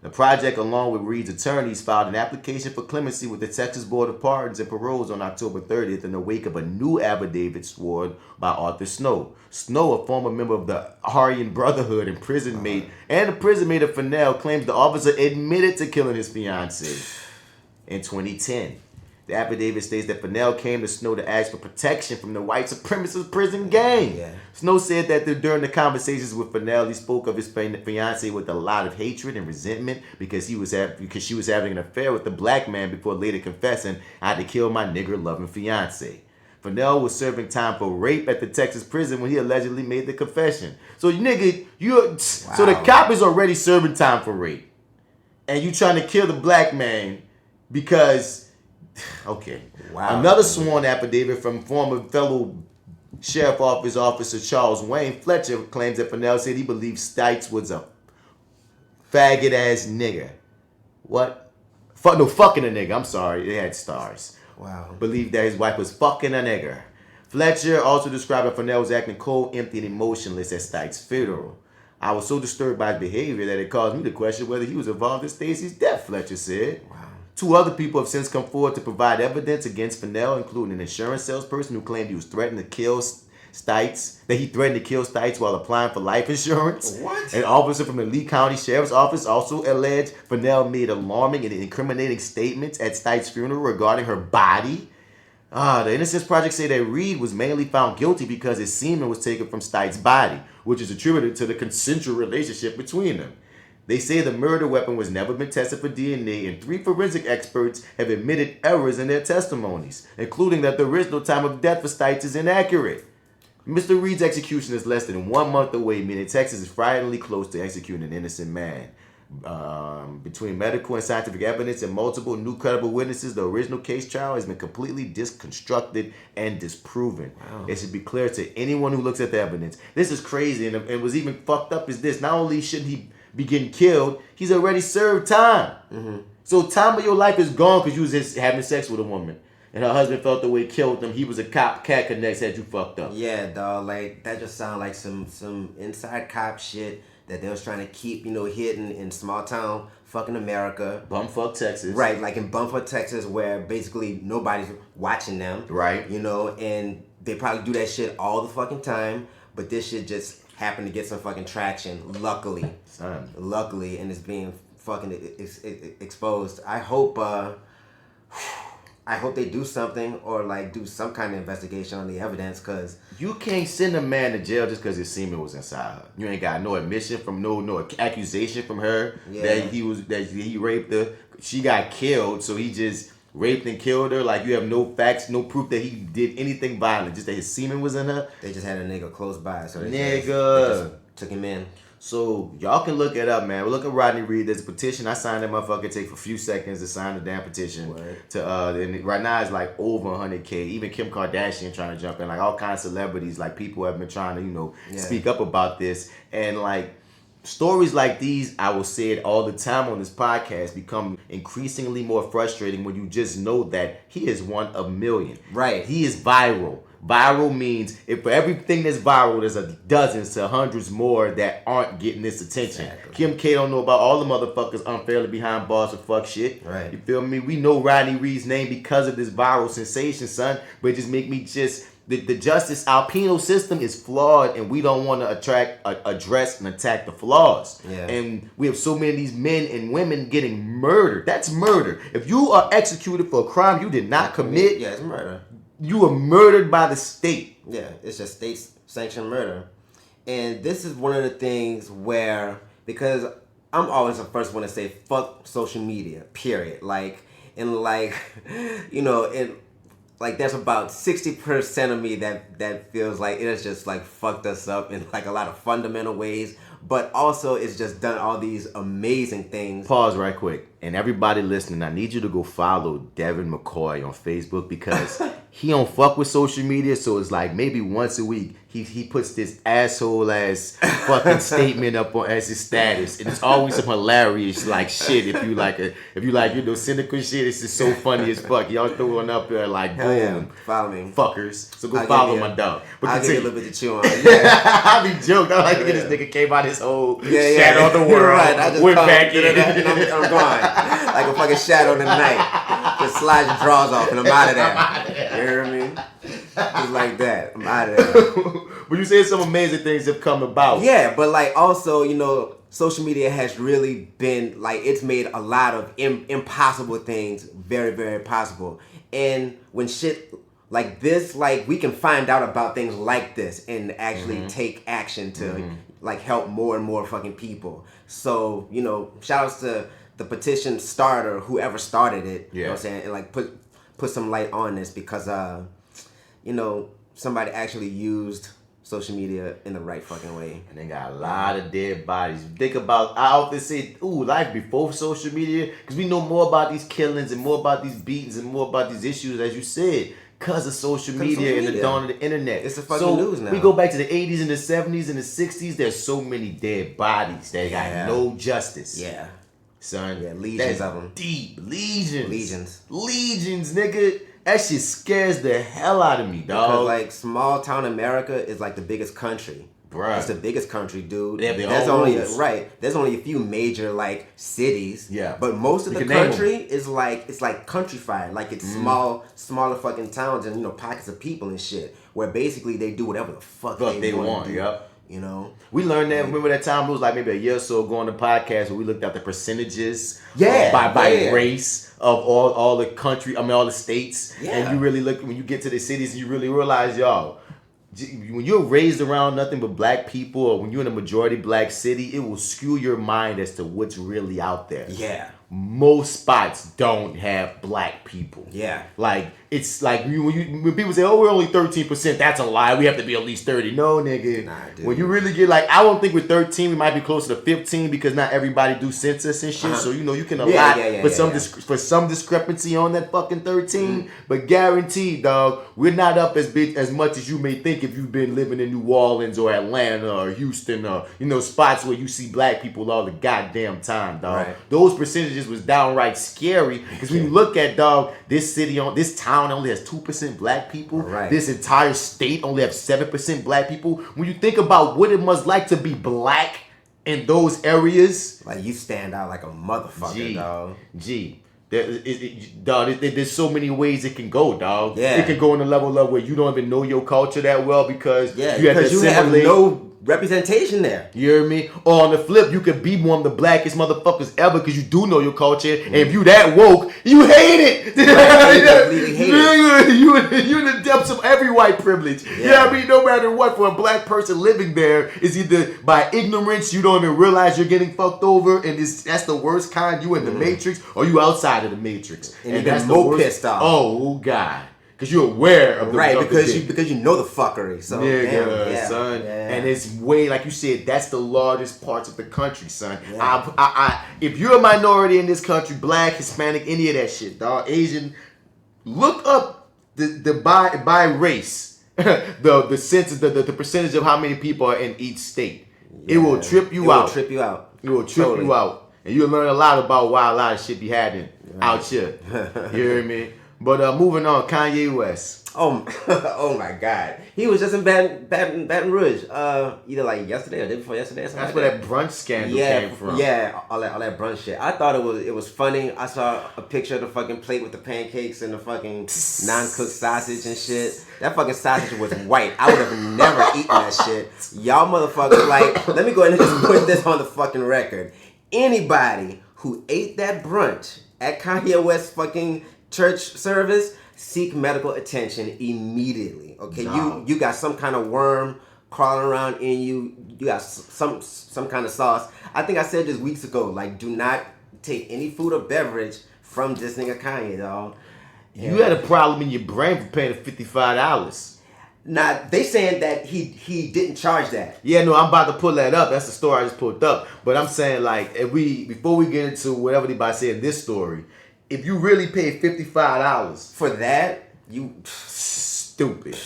The project, along with Reed's attorneys, filed an application for clemency with the Texas Board of Pardons and Paroles on October 30th in the wake of a new affidavit sworn by Arthur Snow. Snow, a former member of the Aryan Brotherhood and prison mate of Fennell, claims the officer admitted to killing his fiancée in 2010. The affidavit states that Fennell came to Snow to ask for protection from the white supremacist prison gang. Yeah. Snow said that during the conversations with Fennell, he spoke of his fiancée with a lot of hatred and resentment because she was having an affair with the black man before later confessing, "I had to kill my nigger-loving fiancée." Fennell was serving time for rape at the Texas prison when he allegedly made the confession. So nigga, so the cop is already serving time for rape, and you trying to kill the black man because, okay. Wow. Another sworn affidavit from former fellow Sheriff Office Officer Charles Wayne Fletcher claims that Fennell said he believes Stites was a faggot ass nigga. What? Fucking a nigga. I'm sorry. It had stars. Wow. Believed that his wife was fucking a nigger. Fletcher also described that Fennell was acting cold, empty, and emotionless at Stites' funeral. I was so disturbed by his behavior that it caused me to question whether he was involved in Stacey's death, Fletcher said. Wow. 2 other people have since come forward to provide evidence against Fennell, including an insurance salesperson who claimed he was threatening to kill Stites, that he threatened to kill Stites while applying for life insurance. What? An officer from the Lee County Sheriff's Office also alleged Fennell made alarming and incriminating statements at Stites' funeral regarding her body. The Innocence Project say that Reed was mainly found guilty because his semen was taken from Stites' body, which is attributed to the consensual relationship between them. They say the murder weapon was never been tested for DNA, and 3 forensic experts have admitted errors in their testimonies, including that the original time of death for Stites is inaccurate. Mr. Reed's execution is less than 1 month away, meaning Texas is frighteningly close to executing an innocent man. Between medical and scientific evidence and multiple new credible witnesses, the original case trial has been completely disconstructed and disproven. Wow. It should be clear to anyone who looks at the evidence. This is crazy, and what's even fucked up is this. Not only should he be getting killed, he's already served time. Mm-hmm. So time of your life is gone because you was just having sex with a woman. And her husband felt the way he killed him. He was a cop. Cat Connects had you fucked up. Yeah, dog. Like, that just sounds like some inside cop shit that they was trying to keep, hidden in small town fucking America. Bumfuck Texas. Right, like in Bumfuck Texas where basically nobody's watching them. Right. And they probably do that shit all the fucking time. But this shit just happened to get some fucking traction, luckily. Son. Luckily, and it's being fucking exposed. I hope they do something or do some kind of investigation on the evidence, because you can't send a man to jail just because his semen was inside her. You ain't got no admission from no accusation from her that he raped her. She got killed, so he just raped and killed her. Like, you have no facts, no proof that he did anything violent, just that his semen was in her. They just had a nigga close by, so they just took him in. So y'all can look it up, man. We're looking at Rodney Reed. There's a petition. I signed that motherfucker. It take a few seconds to sign the damn petition. And right now it's like over 100K. Even Kim Kardashian trying to jump in. Like, all kinds of celebrities, like people have been trying to, speak up about this. And like stories like these, I will say it all the time on this podcast, become increasingly more frustrating when you just know that he is one of a million. Right. He is viral. Viral means if for everything that's viral, there's a dozens to hundreds more that aren't getting this attention. Exactly. Kim K don't know about all the motherfuckers unfairly behind bars for fuck shit. Right. You feel me? We know Rodney Reed's name because of this viral sensation, son. But it just make me the justice, our penal system is flawed, and we don't want to address and attack the flaws. Yeah. And we have so many of these men and women getting murdered. That's murder. If you are executed for a crime you did not commit, it's murder. You were murdered by the state. Yeah, it's just state-sanctioned murder. And this is one of the things where, because I'm always the first one to say, fuck social media, period. There's about 60% of me that feels like it has just fucked us up in a lot of fundamental ways, but also it's just done all these amazing things. Pause right quick. And everybody listening, I need you to go follow Devin McCoy on Facebook, because he don't fuck with social media, so it's maybe once a week he puts this asshole ass fucking statement up as his status, and it's always some hilarious shit. If you like cynical shit, it's just so funny as fuck. Y'all throwing up there boom, yeah. Follow me, fuckers. So go follow my dog. But I'll give you a little bit to chew on. Yeah. I be joking. I this nigga came out his whole shadow of the world. Right. I just went back in, and I'm gone. Like a fucking shadow in the night. Just slide your drawers off and I'm out of there. You hear what I mean? Just like that. I'm out of there. But you said some amazing things have come about. Yeah, but also, social media has really been, it's made a lot of impossible things very, very possible. And when shit like this, we can find out about things like this and actually take action to, help more and more fucking people. So, shout outs to the petition starter, whoever started it, you know what I'm saying, and put some light on this, because somebody actually used social media in the right fucking way. And they got a lot of dead bodies. Think about, I often say, life before social media, because we know more about these killings and more about these beatings and more about these issues, as you said, because of social media and the dawn of the internet. It's the fucking news now. We go back to the 80s and the 70s and the 60s, there's so many dead bodies that got no justice. Yeah. Son. Yeah, legions of them. Deep. Legions, nigga. That shit scares the hell out of me, dog. Because, like, small town America is, like, the biggest country. Bruh. It's the biggest country, dude. They have their There's own only rules. There's only a few major, like, cities. Yeah. But most of You the can name country is, like, it's, like, countrified. Like, it's smaller fucking towns and, pockets of people and shit. Where, basically, they do whatever the fuck they want. Yep. We learned that. Remember that time? It was like maybe a year or so ago on the podcast where we looked at the percentages by race of all the country. All the states. Yeah. And you really look when you get to the cities, you really realize, y'all, when you're raised around nothing but black people, or when you're in a majority black city, it will skew your mind as to what's really out there. Yeah. Most spots don't have black people. Yeah. Like, it's like when people say, we're only 13%, that's a lie. We have to be at least 30. No, nigga. Nah, dude. When you really get, like, I don't think we're 13. We might be closer to 15 because not everybody do census and shit. So, you can allot for some discrepancy on that fucking 13. But guaranteed, dog, we're not up as big as much as you may think if you've been living in New Orleans or Atlanta or Houston or, spots where you see black people all the goddamn time, dog. Right. Those percentages was downright scary because when you look at, dog, this town only has 2% black people. Right. This entire state only have 7% black people. When you think about what it must like to be black in those areas, like, you stand out like a motherfucker, dog. There's so many ways it can go, dog. Yeah. It can go on a level of where you don't even know your culture that well because you have no representation there. You hear me? Or on the flip, you could be one of the blackest motherfuckers ever because you do know your culture. And if you that woke, you hate it. You in the depths of every white privilege. Yeah. You know what I mean? No matter what, for a black person living there, is either by ignorance, you don't even realize you're getting fucked over, and that's the worst kind. You in the Matrix, or you outside of the Matrix. And that's the worst. Pissed off. Oh, God. Because you're aware of the because you know the fuckery. So son. Yeah. And it's way, like you said, that's the largest parts of the country, son. Yeah. If you're a minority in this country, black, Hispanic, any of that shit, dog, Asian, look up the by race, the census, the percentage of how many people are in each state. Yeah. It will trip you out. It will trip you out, and you'll learn a lot about why a lot of shit be happening out here. You hear me? But moving on, Kanye West. Oh my God. He was just in Baton Rouge. Either like yesterday or day before yesterday or something. That's where that brunch scandal came from. Yeah, all that brunch shit. I thought it was funny. I saw a picture of the fucking plate with the pancakes and the fucking non-cooked sausage and shit. That fucking sausage was white. I would have never eaten that shit. Y'all motherfuckers, like, let me go ahead and just put this on the fucking record. Anybody who ate that brunch at Kanye West's fucking church service, seek medical attention immediately. Okay, no. you got some kind of worm crawling around in you. You got some kind of sauce. I think I said this weeks ago. Like, do not take any food or beverage from this nigga Kanye, dog. You had a problem in your brain for paying $55. Nah, they saying that he didn't charge that. Yeah, no, I'm about to pull that up. That's the story I just pulled up. But I'm saying, like, before we get into whatever anybody said in this story, if you really paid $55 for that, you stupid.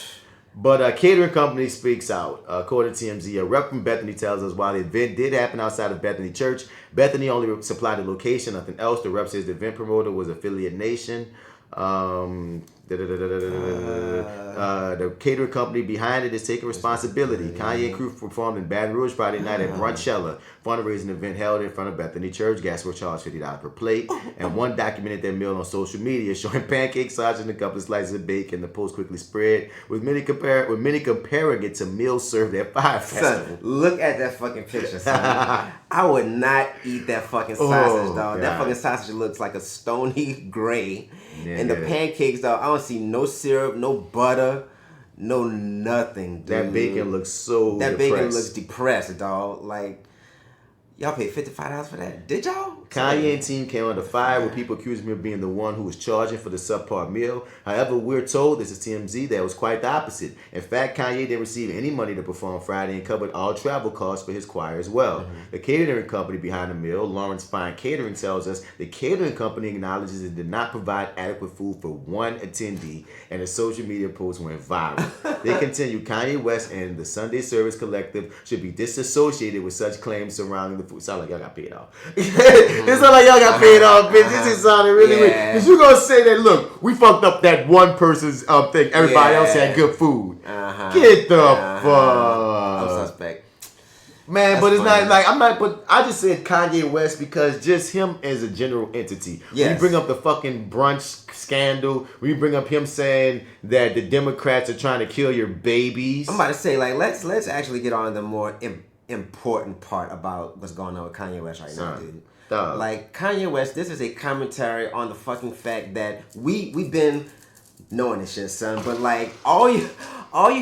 But a catering company speaks out. According to TMZ, a rep from Bethany tells us while the event did happen outside of Bethany Church, Bethany only supplied the location, nothing else. The rep says the event promoter was Affiliate Nation. The catering company behind it is taking responsibility. Kanye and crew performed in Baton Rouge Friday night at Brunchella, fundraising event held in front of Bethany Church. Guests were charged $50 per plate, and one documented their meal on social media, showing pancakes, sausage, and a couple of slices of bacon. The post quickly spread, with many comparing it to meals served at Fire Festival. Look at that fucking picture, son. I would not eat that fucking sausage, dog. God. That fucking sausage looks like a stony gray. Yeah, and the pancakes, dog, I don't see no syrup, no butter, no nothing, dude. That bacon looks so That bacon looks depressed, dog. Like, Y'all paid $55 for that? Did y'all? Kanye and team came under fire with people accusing me of being the one who was charging for the subpar meal. However, we're told, this is TMZ, that it was quite the opposite. In fact, Kanye didn't receive any money to perform Friday and covered all travel costs for his choir as well. The catering company behind the meal, Lawrence Fine Catering, tells us the catering company acknowledges it did not provide adequate food for one attendee, and the social media post went viral. They continue, Kanye West and the Sunday Service Collective should be disassociated with such claims surrounding the food. Sound like y'all got paid off. It sound like y'all got paid off, bitch. This is sounding really weird. Because you gonna say that, look, we fucked up that one person's thing. Everybody else had good food. Get the fuck. I'm suspect. Man, That's but it's funny. not like I'm not. But I just said Kanye West because just him as a general entity. When you bring up the fucking brunch scandal, when you bring up him saying that the Democrats are trying to kill your babies. I'm about to say, like, let's actually get on the more important part about what's going on with Kanye West right now, dude. Like, Kanye West, this is a commentary on the fucking fact that we've been knowing this shit, son. But like, all you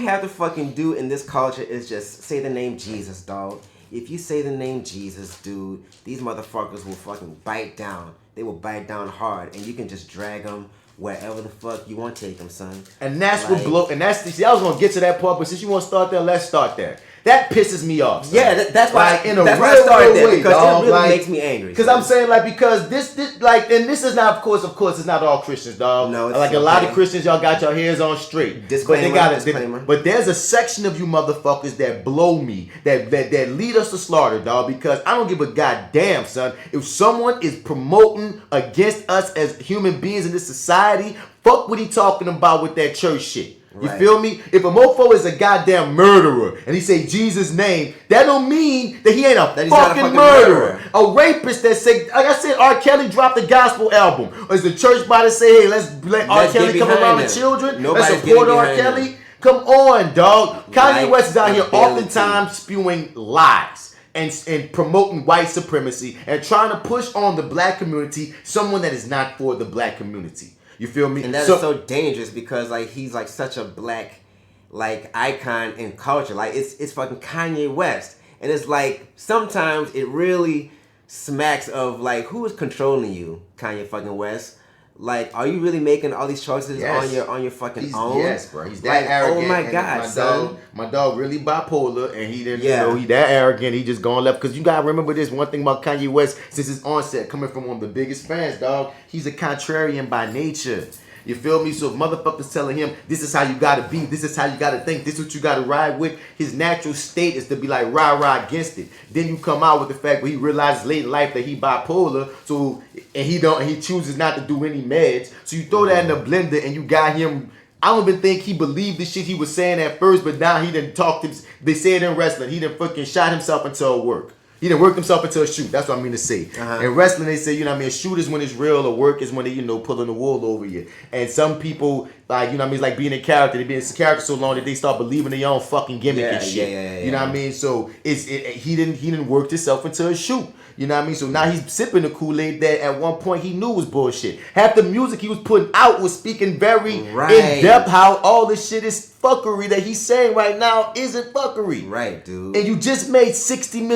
have to fucking do in this culture is just say the name Jesus, dog. If you say the name Jesus, dude, these motherfuckers will fucking bite down. They will bite down hard, and you can just drag them wherever the fuck you want to take them, son. And that's like, see, I was gonna get to that part, but since you want to start there, let's start there. That pisses me off. Son. Yeah, that's why. Like, in a that's real, why I started there, way, because dog. it really like, makes me angry. Because I'm saying, like, because this like, and this is not, of course, it's not all Christians, dog. No, it's like a lot of Christians, y'all got your hairs on straight. Disclaimer. But there's a section of you motherfuckers that blow me, that lead us to slaughter, dog. Because I don't give a goddamn, son. If someone is promoting against us as human beings in this society, fuck what he talking about with that church shit. You feel me? If a mofo is a goddamn murderer and he say Jesus' name, that don't mean that he ain't a fucking murderer. A rapist that say, like I said, R. Kelly dropped the gospel album. Or is the church about to say, hey, let's let R. Kelly come around the children? Let's support R. Kelly? Come on, dog. Kanye West is out here oftentimes spewing lies and promoting white supremacy and trying to push on the black community someone that is not for the black community. You feel me? And that is so dangerous because like he's like such a black like icon in culture. Like it's fucking Kanye West. And it's like sometimes it really smacks of like who is controlling you, Kanye fucking West? Like, are you really making all these choices on your fucking own? Yes, bro. He's that arrogant. Oh my God, son. My dog really bipolar, and he didn't. You know, he that arrogant. He just gone left. Because you gotta remember this one thing about Kanye West since his onset, coming from one of the biggest fans, dog. He's a contrarian by nature. You feel me? So if motherfuckers telling him, this is how you gotta be, this is how you gotta think, this is what you gotta ride with, his natural state is to be like rah against it. Then you come out with the fact where he realizes late in life that he bipolar, so and he chooses not to do any meds. So you throw that in the blender and you got him. I don't even think he believed the shit he was saying at first, but now he done talked him. They say it in wrestling. He done fucking shot himself into a work. He done worked himself into a shoot. That's what I mean to say. In wrestling, they say, you know what I mean, a shoot is when it's real, a work is when they, you know, pulling the wool over you. And some people, like, you know what I mean, it's like being in character. They be in character so long that they start believing their own fucking gimmick and shit. You know what I mean? So he didn't work himself into a shoot. You know what I mean? So now he's sipping the Kool-Aid that at one point he knew was bullshit. Half the music he was putting out was speaking very in-depth how all this shit is fuckery that he's saying right now isn't fuckery. Right, dude. And you just made $68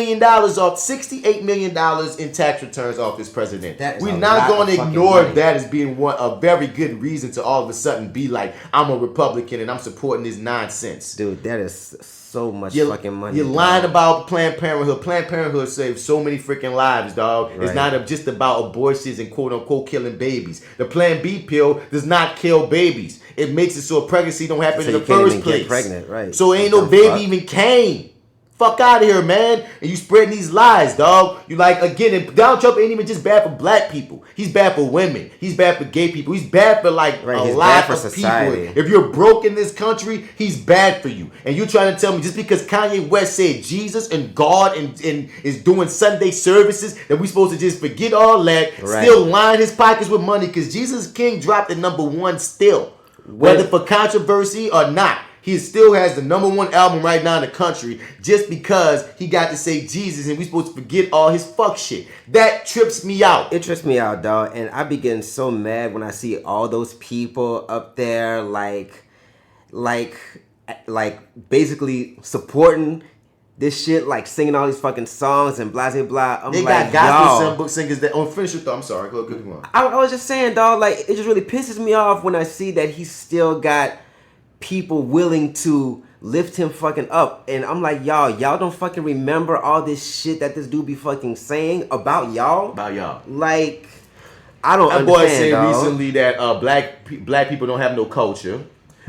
million in tax returns off this president. We're not going to ignore that as being a very good reason to all of a sudden be like, I'm a Republican and I'm supporting this nonsense. Dude, that is so much fucking money. You're lying about Planned Parenthood. Planned Parenthood saved so many freaking lives, dog. It's not just about abortions and quote unquote killing babies. The Plan B pill does not kill babies. It makes it so a pregnancy don't happen in the first place. Get pregnant, right? So ain't no baby even came. Fuck out of here, man. And you spreading these lies, dog. You like, again, and Donald Trump ain't even just bad for black people. He's bad for women. He's bad for gay people. He's bad for like a lot of society. People. If you're broke in this country, he's bad for you. And you're trying to tell me just because Kanye West said Jesus and God and is doing Sunday services that we supposed to just forget all that, still line his pockets with money because Jesus King dropped at #1 still. Whether for controversy or not. He still has the #1 album right now in the country just because he got to say Jesus and we supposed to forget all his fuck shit. That trips me out. It trips me out, dog. And I be getting so mad when I see all those people up there like basically supporting this shit, like singing all these fucking songs and blah blah blah. I'm they like, got y'all. gospel singers that. Finish your thought. I'm sorry. Go on. I was just saying, dog. Like, it just really pisses me off when I see that he still got people willing to lift him fucking up, and I'm like, y'all don't fucking remember all this shit that this dude be fucking saying about y'all. Like, I don't understand. That boy said recently that black people don't have no culture.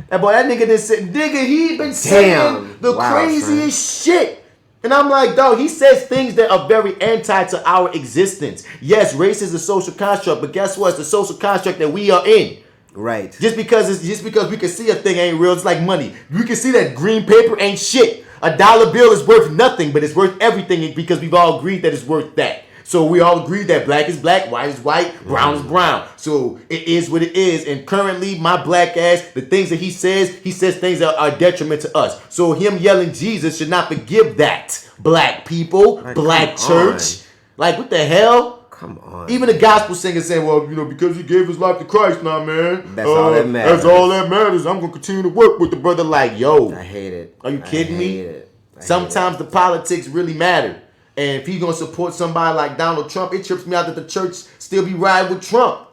That nigga just said, he been saying the craziest shit. And I'm like, dog, he says things that are very anti to our existence. Yes, race is a social construct, but guess what? It's the social construct that we are in. Right. Just because we can see a thing ain't real, it's like money. You can see that green paper ain't shit. $1 bill is worth nothing, but it's worth everything because we've all agreed that it's worth that. So we all agree that black is black, white is white, brown is brown. So it is what it is. And currently, my black ass, the things that he says things that are detriment to us. So him yelling Jesus should not forgive that. Black people, like, black church. Like, what the hell? Come on. Even the gospel singer saying, well, because he gave his life to Christ now, man. That's all that matters. That's all that matters. I'm going to continue to work with the brother. Like, yo. I hate it. Are you kidding me? Sometimes the politics really matter. And if he's going to support somebody like Donald Trump, it trips me out that the church still be riding with Trump.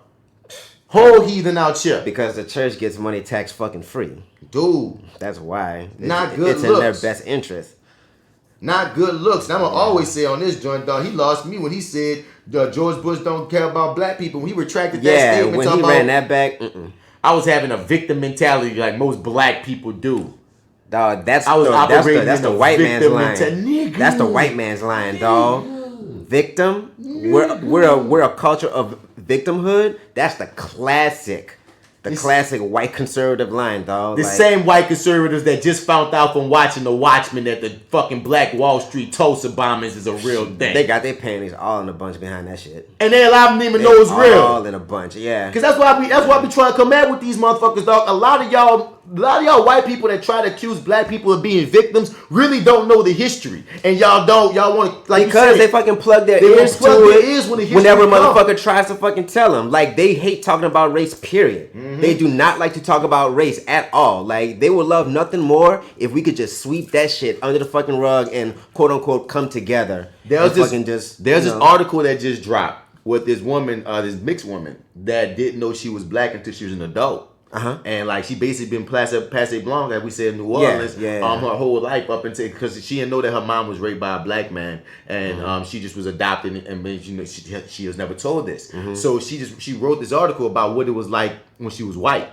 Whole heathen out here. Because the church gets money tax fucking free. Dude. That's why. It's in their best interest. Not good looks. And I'm going to always say on this joint, dog, he lost me when he said George Bush don't care about black people. When he retracted that statement. When he ran that back, I was having a victim mentality like most black people do. Dog, that's the white man's line. That's the white man's line, dog. Victim. We're a culture of victimhood. That's the classic white conservative line, dog. Same white conservatives that just found out from watching The Watchmen that the fucking Black Wall Street Tulsa bombings is a real thing. They got their panties all in a bunch behind that shit. And a lot of them even know it's real. All in a bunch, yeah. Because that's why I be trying to come at with these motherfuckers, dog. A lot of y'all white people that try to accuse black people of being victims really don't know the history. And y'all want to, like, because they fucking plug their ears to it whenever a motherfucker tries to fucking tell them. Like, they hate talking about race, period. Mm-hmm. They do not like to talk about race at all. Like, they would love nothing more if we could just sweep that shit under the fucking rug and quote unquote come together. There's this article that just dropped with this woman, this mixed woman that didn't know she was black until she was an adult. And like she basically been passe blanc, like we said in New Orleans, her whole life up until, because she didn't know that her mom was raped by a black man, and she just was adopted, and she was never told this. So she wrote this article about what it was like when she was white,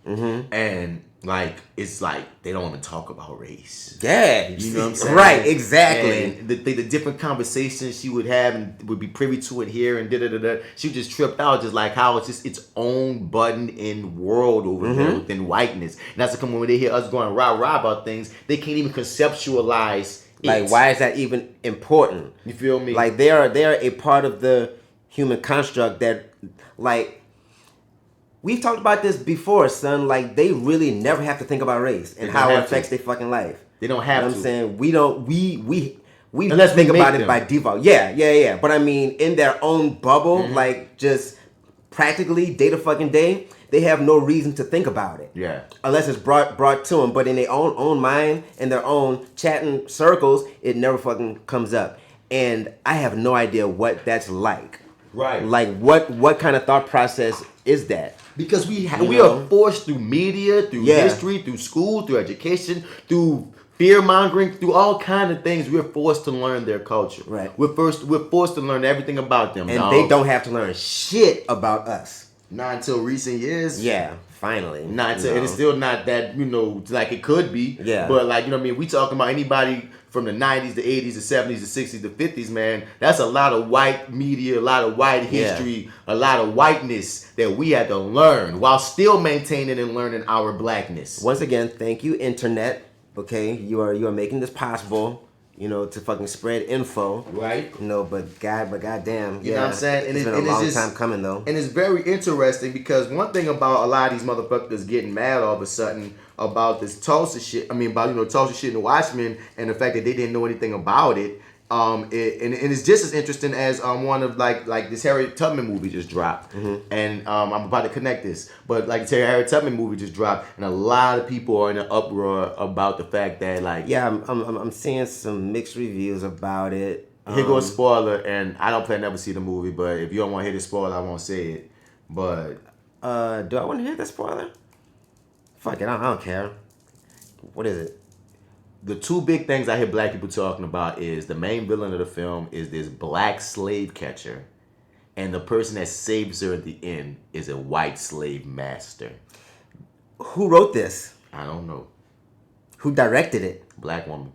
and like it's like they don't even talk about race. Yeah, you know what I'm saying? Right, exactly. And the different conversations she would have and would be privy to it here and da. She just tripped out, just like how it's just its own button-in world over there within whiteness. And that's when they hear us going rah about things, they can't even conceptualize it. Like, why is that even important? You feel me? Like, they are a part of the human construct that, like, we've talked about this before, son. Like, they really never have to think about race and how it affects their fucking life. They don't have to. I'm saying we don't. We think about it by default. Yeah. But I mean, in their own bubble, like just practically day to fucking day, they have no reason to think about it. Yeah. Unless it's brought to them. But in their own mind, in their own chatting circles, it never fucking comes up. And I have no idea what that's like. Right. Like what kind of thought process is that? Because we are forced through media, through history, through school, through education, through fear mongering, through all kind of things. We're forced to learn their culture. Right. We're forced to learn everything about them. And they don't have to learn shit about us. Not until recent years. Yeah, finally. Not until, and it's still not that, like it could be. Yeah. But like, we talking about anybody from the 90s, the 80s, the 70s, the 60s, the 50s, man. That's a lot of white media, a lot of white history, a lot of whiteness that we had to learn while still maintaining and learning our blackness. Once again, thank you, internet. Okay, you are making this possible. To fucking spread info. Right. But goddamn. You know what I'm saying? And it's been a long time coming, though. And it's very interesting because one thing about a lot of these motherfuckers getting mad all of a sudden about this Tulsa shit, Tulsa shit in the Watchmen, and the fact that they didn't know anything about it, and it's just as interesting as one of like this Harriet Tubman movie just dropped, and I'm about to connect this, but like the Harriet Tubman movie just dropped, and a lot of people are in an uproar about the fact that like I'm seeing some mixed reviews about it. Here goes a spoiler, and I don't plan to never see the movie, but if you don't want to hear the spoiler, I won't say it. But do I want to hear the spoiler? Fuck it, I don't care. What is it? The two big things I hear black people talking about is the main villain of the film is this black slave catcher, and the person that saves her at the end is a white slave master. Who wrote this? I don't know. Who directed it? Black woman.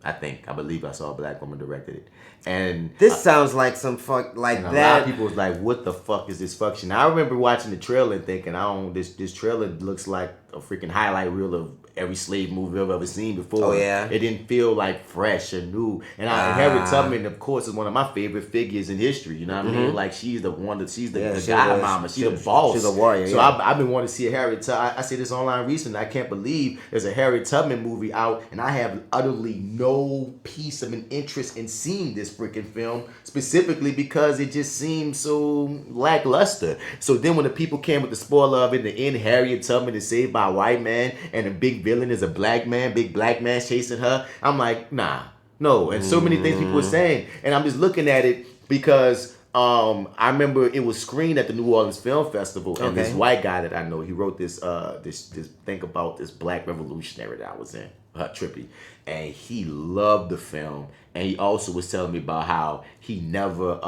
I believe I saw a black woman directed it. And this sounds like some fuck like and that. A lot of people was like, "What the fuck is this function?" I remember watching the trailer and thinking, This trailer looks like a freaking highlight reel of every slave movie I've ever seen before." Oh yeah. It didn't feel like fresh or new. And Harriet Tubman, of course, is one of my favorite figures in history. You know what I mean? Like she's the one that she's the godmama. She's the boss. She's a warrior. So I've been wanting to see a Harriet Tubman. I see this online recently. I can't believe there's a Harriet Tubman movie out, and I have utterly no piece of an interest in seeing this freaking film, specifically because it just seems so lackluster. So then when the people came with the spoiler of it, in the end, Harriet Tubman is saved by a white man, and the big villain is a black man, big black man chasing her. I'm like, nah, no. And so many things people were saying, and I'm just looking at it because I remember it was screened at the New Orleans Film Festival, and this white guy that I know, he wrote this thing about this black revolutionary that I was in, Trippy, and he loved the film, and he also was telling me about how he never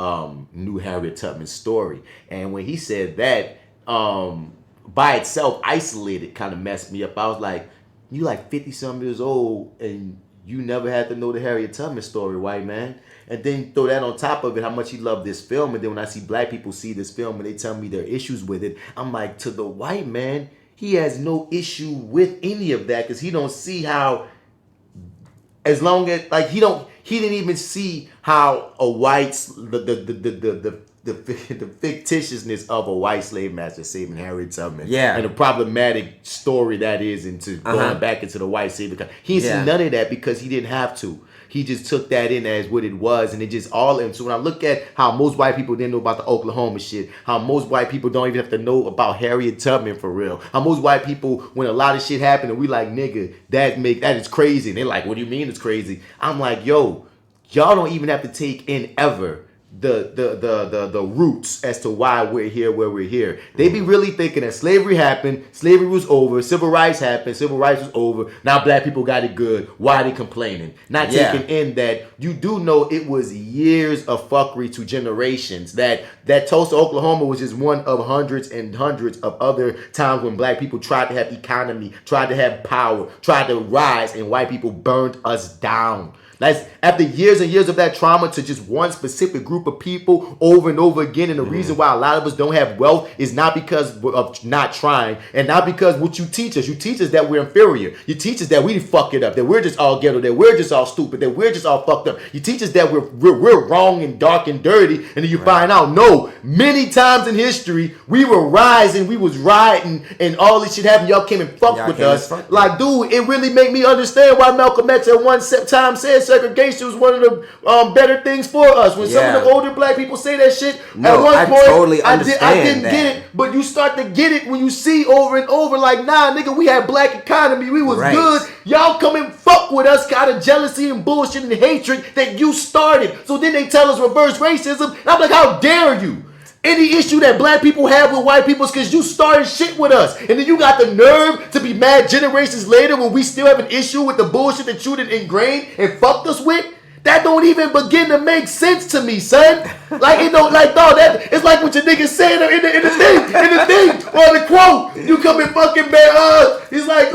knew Harriet Tubman's story, and when he said that, by itself, isolated, kind of messed me up. I was like, you like 50-some years old, and you never had to know the Harriet Tubman story, white man. And then throw that on top of it, how much he loved this film. And then when I see black people see this film and they tell me their issues with it, I'm like, to the white man, he has no issue with any of that, because he don't see how, as long as, like, he didn't even see how a white, the fictitiousness of a white slave master saving Harriet Tubman. Yeah. And the problematic story that is into going back into the white slave. He didn't see none of that because he didn't have to. He just took that in as what it was, and it just all in. So when I look at how most white people didn't know about the Oklahoma shit, how most white people don't even have to know about Harriet Tubman for real, how most white people, when a lot of shit happened and we like, nigga, that is crazy. And they're like, what do you mean it's crazy? I'm like, yo, y'all don't even have to take in ever the roots as to why we're here where we're here. They be really thinking that slavery happened, slavery was over, civil rights happened, civil rights was over, now black people got it good, why are they complaining? Not taking in that you do know it was years of fuckery to generations, that Tulsa, Oklahoma was just one of hundreds and hundreds of other times when black people tried to have economy, tried to have power, tried to rise, and white people burned us down. That's after years and years of that trauma to just one specific group of people over and over again. And the reason why a lot of us don't have wealth is not because of not trying, and not because what you teach us. You teach us that we're inferior. You teach us that we fuck it up, that we're just all ghetto, that we're just all stupid, that we're just all fucked up. You teach us that we're wrong and dark and dirty, and then you find out, no, many times in history, we were rising, we was rioting, and all this shit happened. Y'all came and fucked with us. Like, dude, it really made me understand why Malcolm X at one time said segregation was one of the better things for us. When some of the older black people say that shit, at one point, totally understand I didn't get it, but you start to get it when you see over and over, like, nah, nigga, we had black economy, we was good. Y'all come and fuck with us out of jealousy and bullshit and hatred that you started. So then they tell us reverse racism, and I'm like, how dare you? Any issue that black people have with white people is because you started shit with us. And then you got the nerve to be mad generations later when we still have an issue with the bullshit that you done ingrained and fucked us with? That don't even begin to make sense to me, son. Like, it don't, like, no, that, it's like what your nigga said in the thing, or the quote. You come and fucking he's like,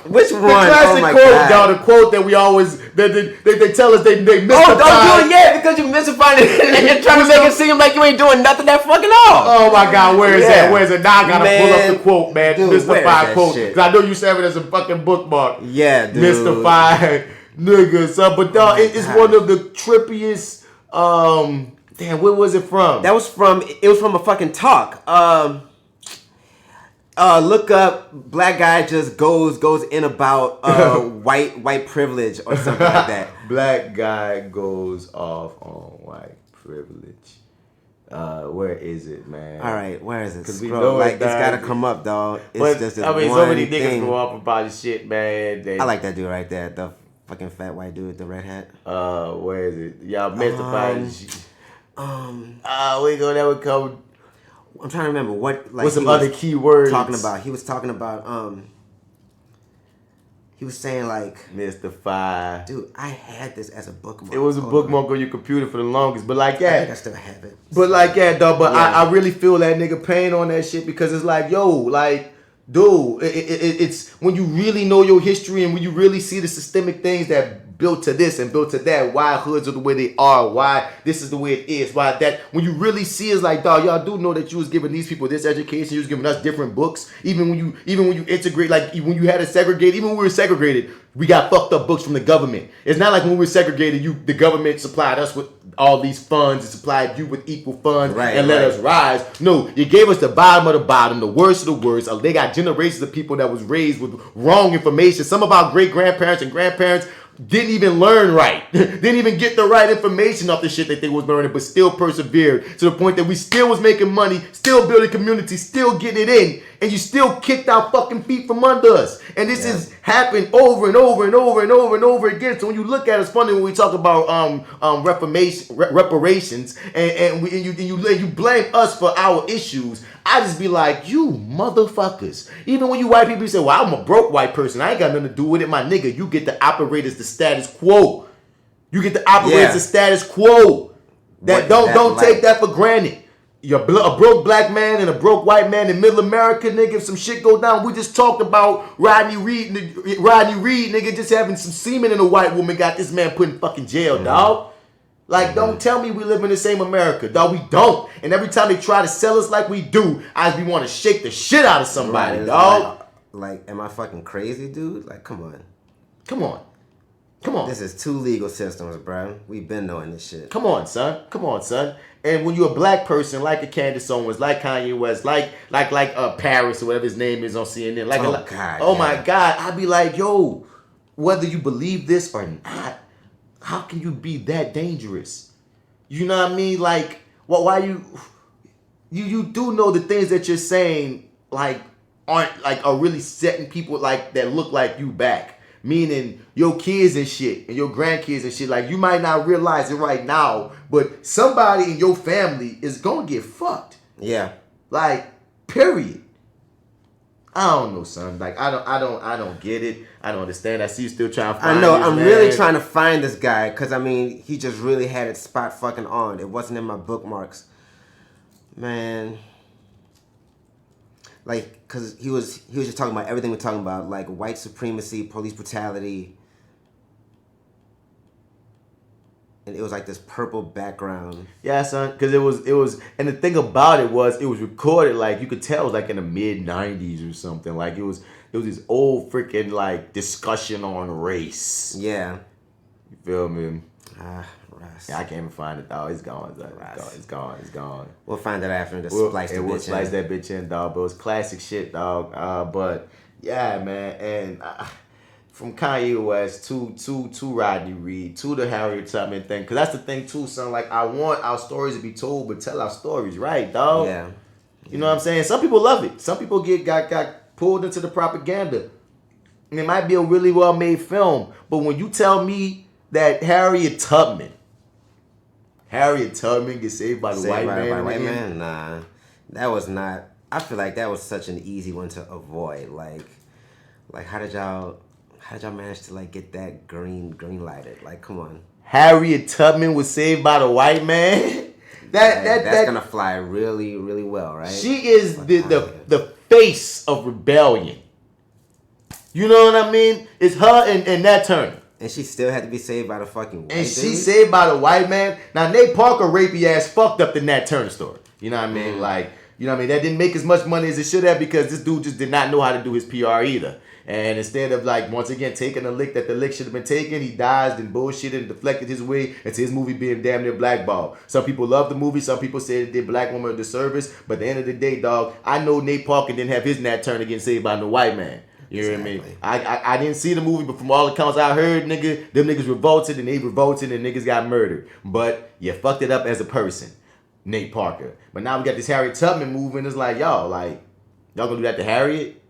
which one? The classic quote, y'all, the quote that we always, they tell us they mystify. Oh, don't do it yet, because you mystifying it and you're trying to make it seem like you ain't doing nothing that fucking all. Oh my God, where is that? Where is it? Now I gotta pull up the quote, man. Dude, mystify quote. Because I know you said it as a fucking bookmark. Yeah, dude. Mystify. Niggas, but dog, it's one of the trippiest. Damn, where was it from? It was from a fucking talk. Look up black guy just goes in about white privilege or something like that. Black guy goes off on white privilege. Where is it, man? All right, where is it? Because we know it's gotta come up, dog. It's but, just so many niggas go off about this shit, man. I like that dude right there, the fucking fat white dude with the red hat. Where is it? Y'all mystified this shit. We go that would come. I'm trying to remember what's some other key words talking about. He was talking about he was saying like mystify. Dude, I had this as a bookmark. It was a bookmark on your computer for the longest, but like I think I still have it. But like though. But yeah. I really feel that nigga pain on that shit because it's like, yo, like, dude, it's when you really know your history and when you really see the systemic things that built to this and built to that, why hoods are the way they are, why this is the way it is, why that, when you really see it's like, dog, y'all do know that you was giving these people this education, you was giving us different books, even when you integrate, like when you had to segregate, even when we were segregated, we got fucked up books from the government. It's not like when we were segregated, the government supplied us with all these funds and supplied you with equal funds and let us rise. No, you gave us the bottom of the bottom, the worst of the worst. They got generations of people that was raised with wrong information. Some of our great-grandparents and grandparents didn't even learn right. Didn't even get the right information off the shit that they was learning, but still persevered to the point that we still was making money, still building community, still getting it in, and you still kicked our fucking feet from under us. And this has happened over and over and over and over and over again. So when you look at it, it's funny when we talk about reparations and you blame us for our issues. I just be like, you motherfuckers. Even when you white people say, well, I'm a broke white person, I ain't got nothing to do with it, my nigga. You get to operate as the status quo. You get to operate as the status quo. Don't take that for granted. You're a broke black man and a broke white man in middle America, nigga. If some shit go down, we just talked about Rodney Reed, nigga, just having some semen in a white woman got this man put in fucking jail, dog. Like, don't tell me we live in the same America, dog. We don't. And every time they try to sell us like we do, I want to shake the shit out of somebody, dog. Like, am I fucking crazy, dude? Like, come on. Come on. Come on. This is two legal systems, bro. We've been knowing this shit. Come on, son. Come on, son. And when you're a black person, like a Candace Owens, like Kanye West, like Paris or whatever his name is on CNN, my God, I'd be like, yo, whether you believe this or not, how can you be that dangerous? You know what I mean? Like, why you do know the things that you're saying like are really setting people like that look like you back. Meaning your kids and shit and your grandkids and shit. Like, you might not realize it right now, but somebody in your family is gonna get fucked. Yeah. Like, period. I don't know, son. Like, I don't get it. I don't understand. I see you still trying to find I know. this I'm man. really trying to find this guy because, I mean, he just really had it spot fucking on. It wasn't in my bookmarks. Man. Like, because he was just talking about everything we're talking about, like white supremacy, police brutality. And it was like this purple background. Yeah, son, because it was, and the thing about it was recorded, like, you could tell it was like in the mid-90s or something. Like, it was this old freaking, like, discussion on race. Yeah. You feel me? Russ. Yeah, I can't even find it, dog. It's gone. It's gone. We'll find it after and splice the bitch in. We'll slice that bitch in, dog. But it was classic shit, dog. But, yeah, man, and... from Kanye West to Rodney Reed to the Harriet Tubman thing, because that's the thing too, son. Like, I want our stories to be told, but tell our stories right, dog. Yeah. You know what I'm saying? Some people love it. Some people got pulled into the propaganda, and it might be a really well made film. But when you tell me that Harriet Tubman gets saved by the white man, nah, that was not. I feel like that was such an easy one to avoid. Like how did y'all manage to like get that green lighted? Like, come on. Harriet Tubman was saved by the white man. That's gonna fly really, really well, right? She is the face of rebellion. You know what I mean? It's her and Nat Turner. And she still had to be saved by the fucking white And dude? she's saved by the white man. Now, Nate Parker rapey ass fucked up the Nat Turner story. You know what I mean? Like, You know what I mean? That didn't make as much money as it should have because this dude just did not know how to do his PR either. And instead of like once again taking a lick that the lick should have been taken, he dodged and bullshitted and deflected his way into his movie being damn near blackballed. Some people love the movie, some people say it did black woman a disservice, but at the end of the day, dog, I know Nate Parker didn't have his nat turn against saved by no white man. You know what I mean? I didn't see the movie, but from all accounts I heard, nigga, them niggas revolted and they revolted and niggas got murdered. But you fucked it up as a person, Nate Parker. But now we got this Harriet Tubman movie and it's like, y'all gonna do that to Harriet?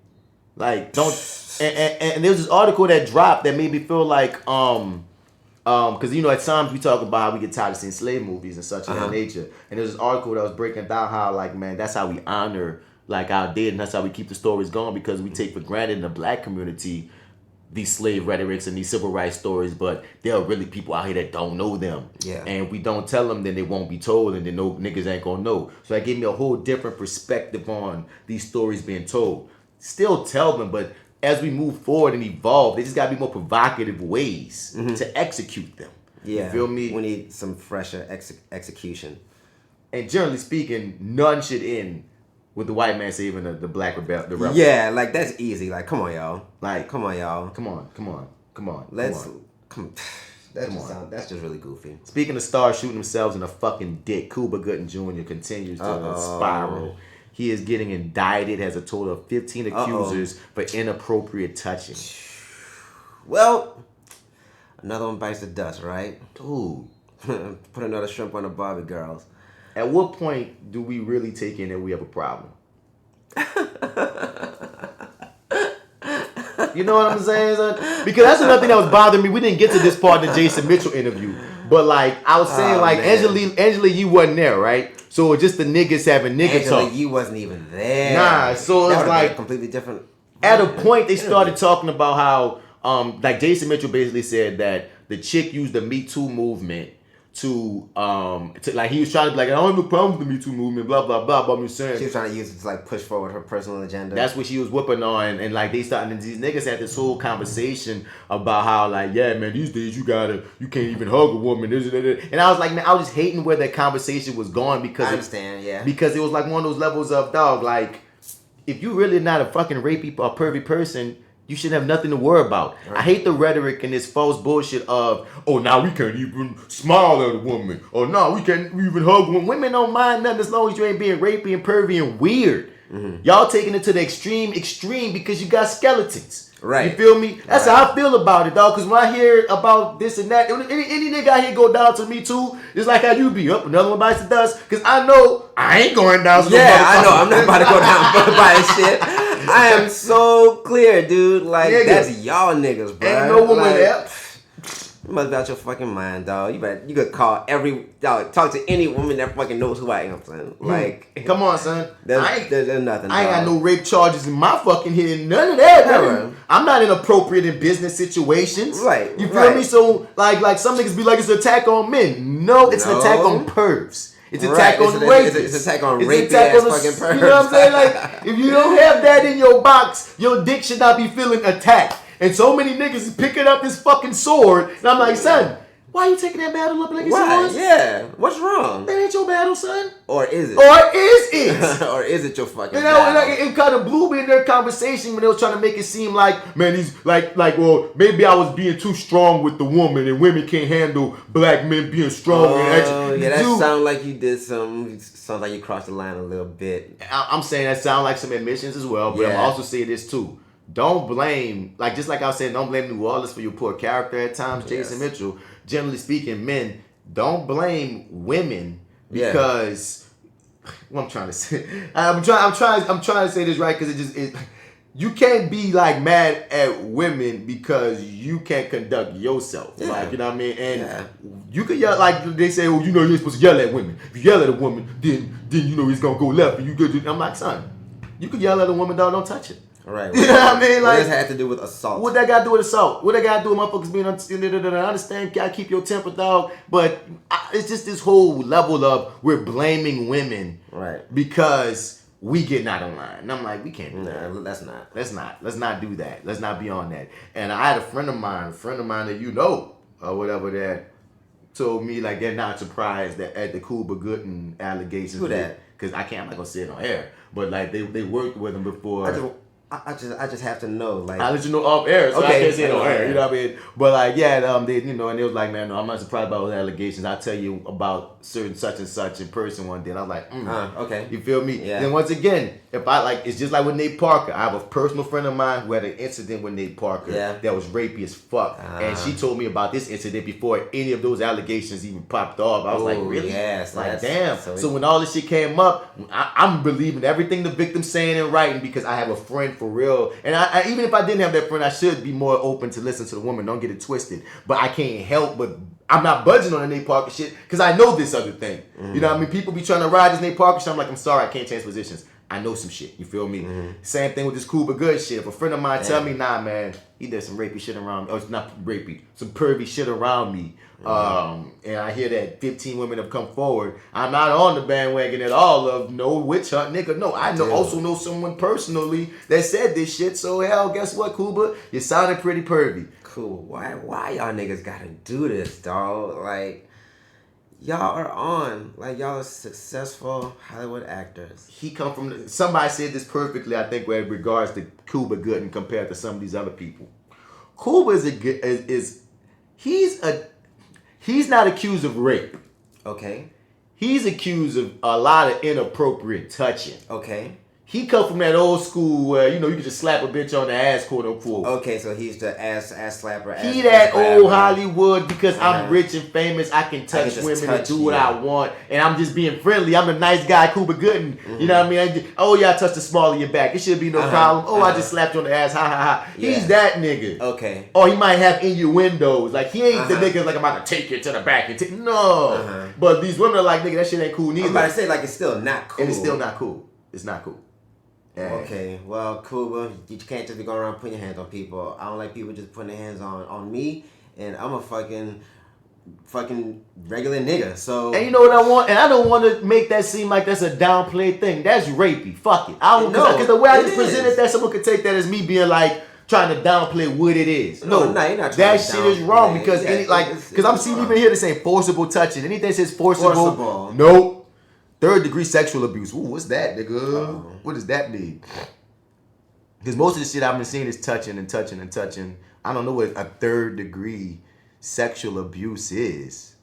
Like, don't. And there was this article that dropped that made me feel like, because you know at times we talk about how we get tired of seeing slave movies and such of that nature. And there's this article that was breaking down how like, man, that's how we honor like our dead and that's how we keep the stories going because we take for granted in the black community these slave rhetorics and these civil rights stories, but there are really people out here that don't know them. Yeah. And if we don't tell them, then they won't be told, and then no niggas ain't gonna know. So that gave me a whole different perspective on these stories being told. Still tell them, but as we move forward and evolve, they just gotta be more provocative ways to execute them. Yeah. You feel me? We need some fresher execution. And generally speaking, none should end with the white man saving the black rebel. Yeah, like that's easy. Like, come on, y'all. Like, come on, y'all. Come on. That's just really goofy. Speaking of stars shooting themselves in the fucking dick, Cuba Gooding Jr. continues to spiral. He is getting indicted, has a total of 15 accusers for inappropriate touching. Well, another one bites the dust, right? Dude. Put another shrimp on the Barbie girls. At what point do we really take in that we have a problem? You know what I'm saying, son? Because that's another thing that was bothering me. We didn't get to this part in the Jason Mitchell interview. But like, I was saying, Angela, you wasn't there, right? So it was just the niggas having nigga talk. Angela, you wasn't even there. Nah, so it's like completely different. At a point, they started talking about how, like Jason Mitchell basically said that the chick used the Me Too movement to like he was trying to be like, I don't have a problem with the Me Too movement, blah blah blah. But I'm just saying she was trying to use it to like push forward her personal agenda. That's what she was whooping on, and like they started. And these niggas had this whole conversation about how like, yeah, man, these days you can't even hug a woman. And I was like, man, I was just hating where that conversation was going because I understand, because it was like one of those levels of dog. Like, if you really not a fucking rapey or pervy person, you should have nothing to worry about. Right. I hate the rhetoric and this false bullshit of, oh, now we can't even smile at a woman. Or no, we can't even hug women. Women don't mind nothing as long as you ain't being rapey and pervy and weird. Mm-hmm. Y'all taking it to the extreme because you got skeletons. Right. You feel me? That's how I feel about it, dog. Because when I hear about this and that, any nigga out here go down to me too, it's like how you be up. Another one bites the dust. Because I know I ain't going down to I know. I'm not about to go down by this shit. I am so clear, dude. Like, that's y'all niggas, bro. Ain't no woman there. You must be out your fucking mind, dog. You could call talk to any woman that fucking knows who I am, son. Like, come on, son. There's nothing. I ain't got no rape charges in my fucking head. None of that. I'm not inappropriate in business situations. Right. You feel me? So, like some niggas be like, it's an attack on men. No, it's an attack on pervs. It's an attack on rapists. It's an attack on rapey ass fucking pervs. You know what I'm saying? Like, if you don't have that in your box, your dick should not be feeling attacked. And so many niggas is picking up this fucking sword. And I'm like, son, why are you taking that battle up like it's yours? Yeah. What's wrong? That ain't your battle, son. Or is it? Or is it? Or is it your fucking battle? It kind of blew me in their conversation when they was trying to make it seem like, man, he's like, well, maybe I was being too strong with the woman and women can't handle black men being strong. That sound like you did sounds like you crossed the line a little bit. I'm saying that sound like some admissions as well, but I'm also saying this too. Don't blame, just like I was saying, don't blame New Orleans for your poor character at times, Jason Mitchell. Generally speaking, men, don't blame women because what I'm trying to say. I'm trying to say this right because you can't be like mad at women because you can't conduct yourself. Yeah. Like, you know what I mean? And you can yell, like they say, well, you know, you're supposed to yell at women. If you yell at a woman, then you know it's gonna go left and you good. I'm like, son, you can yell at a woman, dog, don't touch it. Right. You know what I mean? Like, what does that have to do with assault? What that got to do with assault? What that got to do with motherfuckers being I understand, gotta keep your temper, dog, but it's just this whole level of we're blaming women, right? Because we getting out of line. And I'm like, we can't do that. Let's not. Let's not do that. Let's not be on that. And I had a friend of mine that you know or whatever that told me like they're not surprised that at the Cuba Gooding allegations. Who that? because I'm not gonna say it on air, but like they worked with him before. I just have to know, like, I'll let you know off air, so okay. I can't say it on air, you know what I mean? But like, yeah, they, you know, and it was like, man, no, I'm not surprised about those allegations. I'll tell you about certain such and such in person one day, and I was like, okay. You feel me? Yeah. Then once again, if I like, it's just like with Nate Parker. I have a personal friend of mine who had an incident with Nate Parker that was rapey as fuck, and she told me about this incident before any of those allegations even popped off. I was like, really? Yes, like, damn. So when all this shit came up, I'm believing everything the victim's saying and writing because I have a friend for real, and I even if I didn't have that friend, I should be more open to listen to the woman. Don't get it twisted. But I can't help but I'm not budging on the Nate Parker shit because I know this other thing. You know what I mean? People be trying to ride this Nate Parker shit. I'm like, I'm sorry, I can't change positions. I know some shit. You feel me? Same thing with this Cuba Good shit. If a friend of mine tell me, nah, man, he did some rapey shit around me. Oh, it's not rapey. Some pervy shit around me. And I hear that 15 women have come forward. I'm not on the bandwagon at all of no witch hunt, nigga. No, I also know someone personally that said this shit. So hell, guess what, Cuba? You sounded pretty pervy. Cool. Why y'all niggas gotta do this, dog? Like, y'all are on. Like, y'all are successful Hollywood actors. He come from, somebody said this perfectly, I think, with regards to Cuba Gooding compared to some of these other people. Cuba he's not accused of rape. Okay. He's accused of a lot of inappropriate touching. Okay. He come from that old school where, you know, you can just slap a bitch on the ass, quote unquote. Okay, so he's the ass slapper. He that old Hollywood because I'm rich and famous. I can touch women and do what I want. And I'm just being friendly. I'm a nice guy, Cuba Gooding. You know what I mean? I touched the small of your back. It should be no problem. Oh, I just slapped you on the ass. Ha, ha, ha. Yeah. He's that nigga. Okay. Or he might have innuendos. Like, he ain't the nigga like, I'm about to take you to the back and take. No. But these women are like, nigga, that shit ain't cool neither. I'm about to say, like, it's still not cool. And it's still not cool. It's not cool. Okay, well, Cuba, you can't just be going around putting your hands on people. I don't like people just putting their hands on me, and I'm a fucking regular nigga. So, and you know what I want, and I don't want to make that seem like that's a downplayed thing. That's rapey. Fuck it. I don't know because the way I just presented that, someone could take that as me being like trying to downplay what it is. No, you're not that shit is wrong because because I'm seeing even here to say forcible touching. Anything that says forcible. Nope. Third degree sexual abuse. Ooh, what's that, nigga? What does that mean? Because most of the shit I've been seeing is touching and touching and touching. I don't know what a third degree sexual abuse is.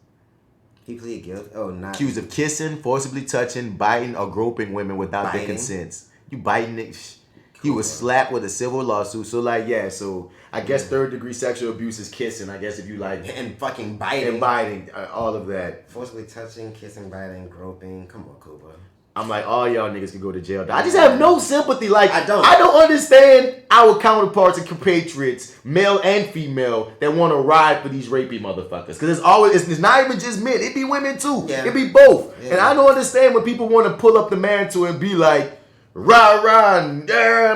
He pleaded guilty. Oh, not accused of kissing, forcibly touching, biting, or groping women without their consent. You biting it. He was slapped with a civil lawsuit. So like, yeah, so I guess third degree sexual abuse is kissing. I guess if you like and fucking biting. And biting, all of that. Forcibly touching, kissing, biting, groping. Come on, Cuba. I'm like, all y'all niggas can go to jail. I just have no sympathy. Like, I don't understand our counterparts and compatriots, male and female, that want to ride for these rapey motherfuckers. Because it's not even just men. It be women too. Yeah. It be both. Yeah. And I don't understand when people want to pull up the mantle and be like, rah, rah, I'm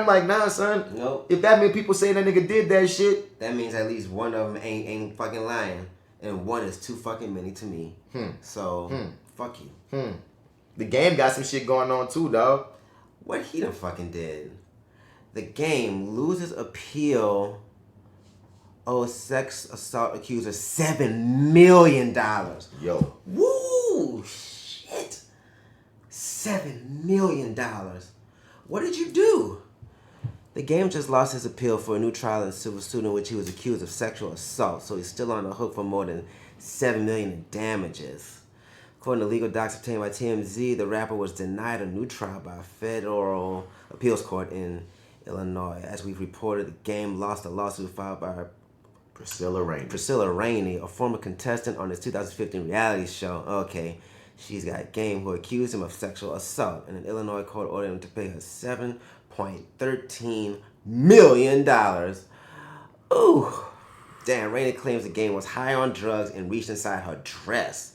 like, nah, son. Nope. If that mean people say that nigga did that shit, that means at least one of them ain't fucking lying. And one is too fucking many to me. So, fuck you. The game got some shit going on too, dog. What he done fucking did. The game loses appeal. Sex assault accuser $7 million. Yo. Woo! Shit. $7 million. What did you do? The game just lost his appeal for a new trial in civil suit in which he was accused of sexual assault, so he's still on the hook for more than $7 million in damages. According to legal docs obtained by TMZ, the rapper was denied a new trial by a federal appeals court in Illinois. As we've reported, the game lost a lawsuit filed by Priscilla Rainey, a former contestant on his 2015 reality show. Okay, she's got game who accused him of sexual assault, and an Illinois court ordered him to pay her $7.13 million. Ooh. Damn, Rainey claims the game was high on drugs and reached inside her dress,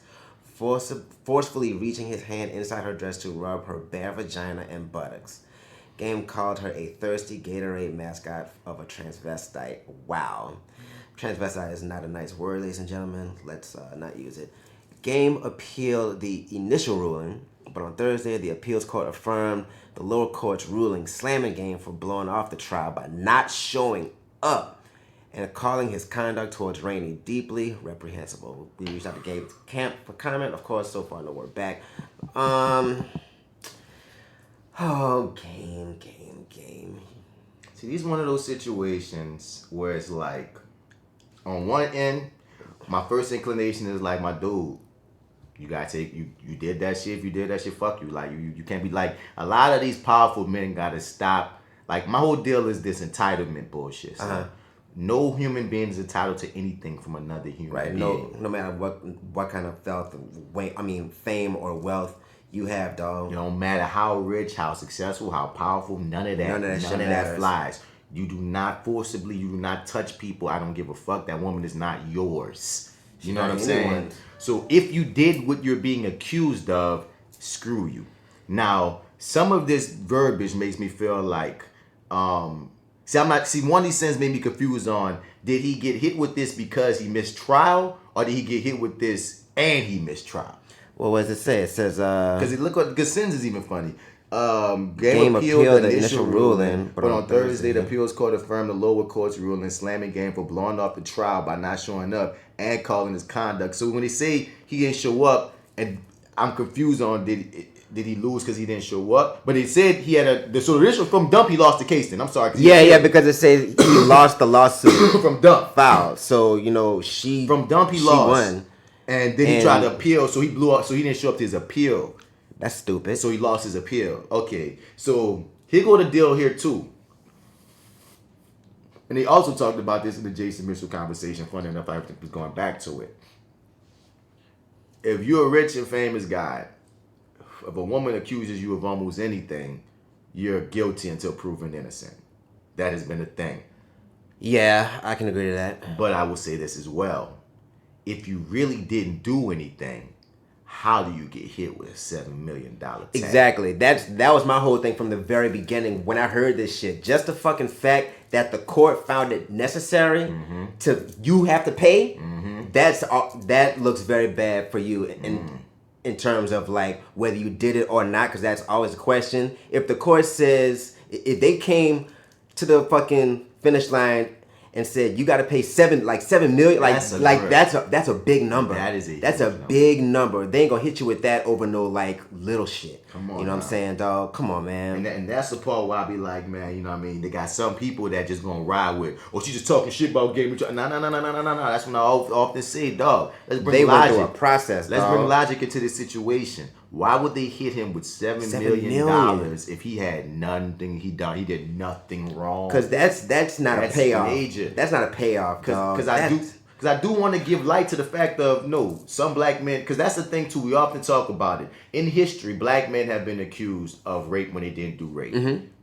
forcefully reaching his hand inside her dress to rub her bare vagina and buttocks. Game called her a thirsty Gatorade mascot of a transvestite. Wow. Transvestite is not a nice word, ladies and gentlemen. Let's not use it. Game appealed the initial ruling, but on Thursday, the appeals court affirmed the lower court's ruling, slamming Game for blowing off the trial by not showing up and calling his conduct towards Rainey deeply reprehensible. We reached out to Gabe's camp for comment. Of course, so far no word back. Oh, game. See, these one of those situations where it's like, on one end, my first inclination is like, my dude, you gotta take, you did that shit. If you did that shit, fuck you. Like, you can't be like, a lot of these powerful men gotta stop. Like, my whole deal is this entitlement bullshit. So no human being is entitled to anything from another human being. No matter what kind of fame or wealth you have, dog. It don't matter how rich, how successful, how powerful, none of that flies. You do not forcibly, you do not touch people. I don't give a fuck. That woman is not yours. You know what I'm saying? So if you did what you're being accused of, screw you. Now, some of this verbiage makes me feel like, one of these sins made me confused on, did he get hit with this because he missed trial, or did he get hit with this and he missed trial? Well, what does it say? It says, because look what sins is even funny. Game appealed the initial ruling, but on Thursday, the appeals court affirmed the lower court's ruling, slamming Game for blowing off the trial by not showing up and calling his conduct. So when they say he didn't show up, and I'm confused on did he lose because he didn't show up? But it said he had so the initial from Dump he lost the case. Then I'm sorry. Because it says he lost the lawsuit from Dump filed. So from Dump he lost. Won. And then he tried to appeal, so he blew up. So he didn't show up to his appeal. That's stupid. So he lost his appeal. Okay, so here go the deal here too. And they also talked about this in the Jason Mitchell conversation. Funny enough, I was going back to it. If you're a rich and famous guy, if a woman accuses you of almost anything, you're guilty until proven innocent. That has been a thing. Yeah, I can agree to that. But I will say this as well. If you really didn't do anything, how do you get hit with a $7 million tag? Exactly. That was my whole thing from the very beginning when I heard this shit. Just the fucking fact that the court found it necessary to you have to pay. That looks very bad for you in terms of like whether you did it or not, because that's always a question. If the court says if they came to the fucking finish line and said you got to pay $7 million, that's a big number. That's a big number. They ain't gonna hit you with that over no like little shit. Come on, you know what I'm saying, dog? Come on, man. And that's the part where I be like, man, you know what I mean? They got some people that just gonna ride with, she just talking shit about Game. No. That's when I often say, dog. Let's bring logic. Went through a process. Let's bring logic into this situation. Why would they hit him with $7 million if he had nothing he done? He did nothing wrong. Because that's not a payoff. Major. That's not a payoff. Because I do want to give light to the fact of some black men. Because that's the thing too. We often talk about it in history. Black men have been accused of rape when they didn't do rape.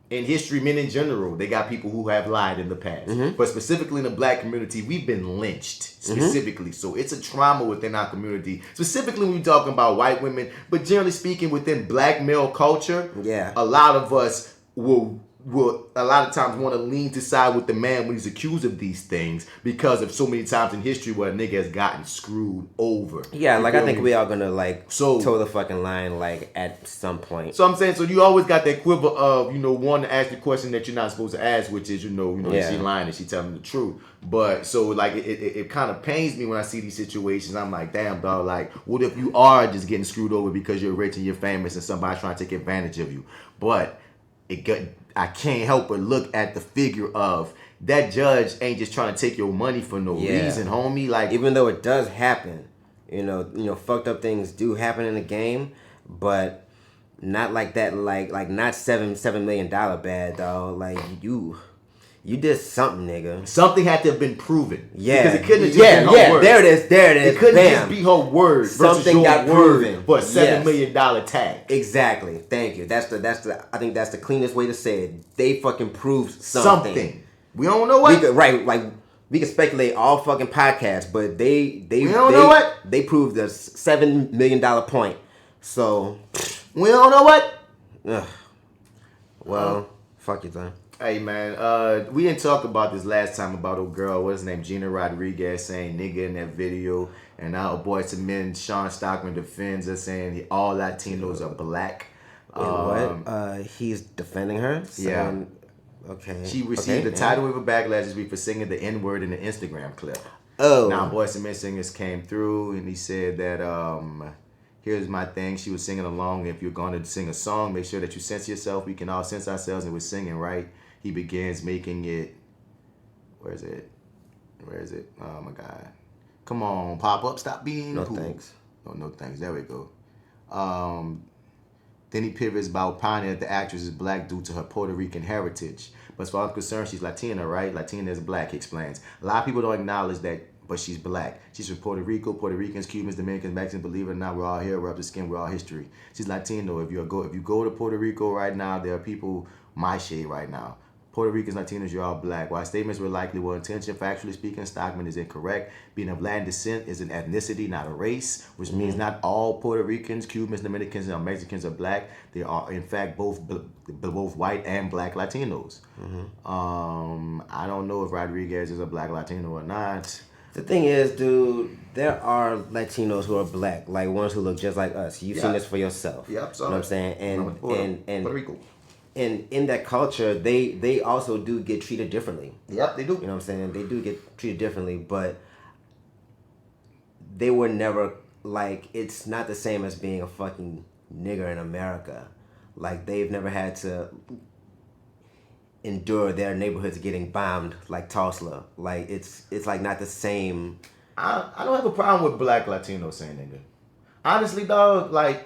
In history, men in general, they got people who have lied in the past. But specifically in the black community, we've been lynched specifically. So it's a trauma within our community. Specifically when we're talking about white women, but generally speaking within black male culture, a lot of us will a lot of times want to lean to side with the man when he's accused of these things because of so many times in history where a nigga has gotten screwed over. Yeah, like I think we are gonna toe the fucking line at some point. So I'm saying, so you always got that quiver of, one to ask the question that you're not supposed to ask, which is, is she lying? Is she telling the truth? But so it kind of pains me when I see these situations. I'm like, damn, dog, what if you are just getting screwed over because you're rich and you're famous and somebody's trying to take advantage of you? But I can't help but look at the figure of that judge ain't just trying to take your money for no reason, homie. Even though it does happen, fucked up things do happen in the game, but not like that. Like not $7 million bad, dog. You did something, nigga. Something had to have been proven. Yeah. Because it couldn't have just been her words. There it is. It couldn't just be her words versus something got proven for a $7 million tag. Exactly. Thank you. That's the I think that's the cleanest way to say it. They fucking proved something. We don't know what. We can speculate all fucking podcasts, but they don't know what. They proved the $7 million point. So we don't know what. Ugh. Well, fuck you, son. Hey man, we didn't talk about this last time about a girl, what's his name, Gina Rodriguez saying nigga in that video, and now Boys and Men, Sean Stockman defends her saying all Latinos are black. What? He's defending her? Saying, okay. She received a tidal wave of backlash this week for singing the N-word in an Instagram clip. Oh. Now Boys and Men singers came through and he said that Here's my thing. She was singing along. If you're going to sing a song, make sure that you sense yourself. We can all sense ourselves, and we're singing, right? He begins making it. Where is it? Oh, my God. Come on, pop up. Stop being No cool. thanks. No thanks. There we go. Then he pivots about pining that the actress is black due to her Puerto Rican heritage. But as far as I'm concerned, she's Latina, right? Latina is black, he explains. A lot of people don't acknowledge that, but she's black. She's from Puerto Rico, Puerto Ricans, Cubans, Dominicans, Mexicans, believe it or not, we're all here, we're up to skin, we're all history. She's Latino. If you go to Puerto Rico right now, there are people my shade right now. Puerto Ricans, Latinos, you're all black. While statements were likely well intentioned, factually speaking, Stockman is incorrect. Being of Latin descent is an ethnicity, not a race, which means not all Puerto Ricans, Cubans, Dominicans, and Mexicans are black. They are, in fact, both white and black Latinos. I don't know if Rodriguez is a black Latino or not. The thing is, dude, there are Latinos who are black, like ones who look just like us. You've seen this for yourself. Yep. You know what I'm saying? And Puerto Rico. And in that culture, they also do get treated differently. Yep, they do. You know what I'm saying? They do get treated differently, but they were never, like, it's not the same as being a fucking nigger in America. Like, they've never had to endure their neighborhoods getting bombed like Tulsa. Like, it's like not the same. I don't have a problem with black Latinos saying nigga. Honestly, dog, like,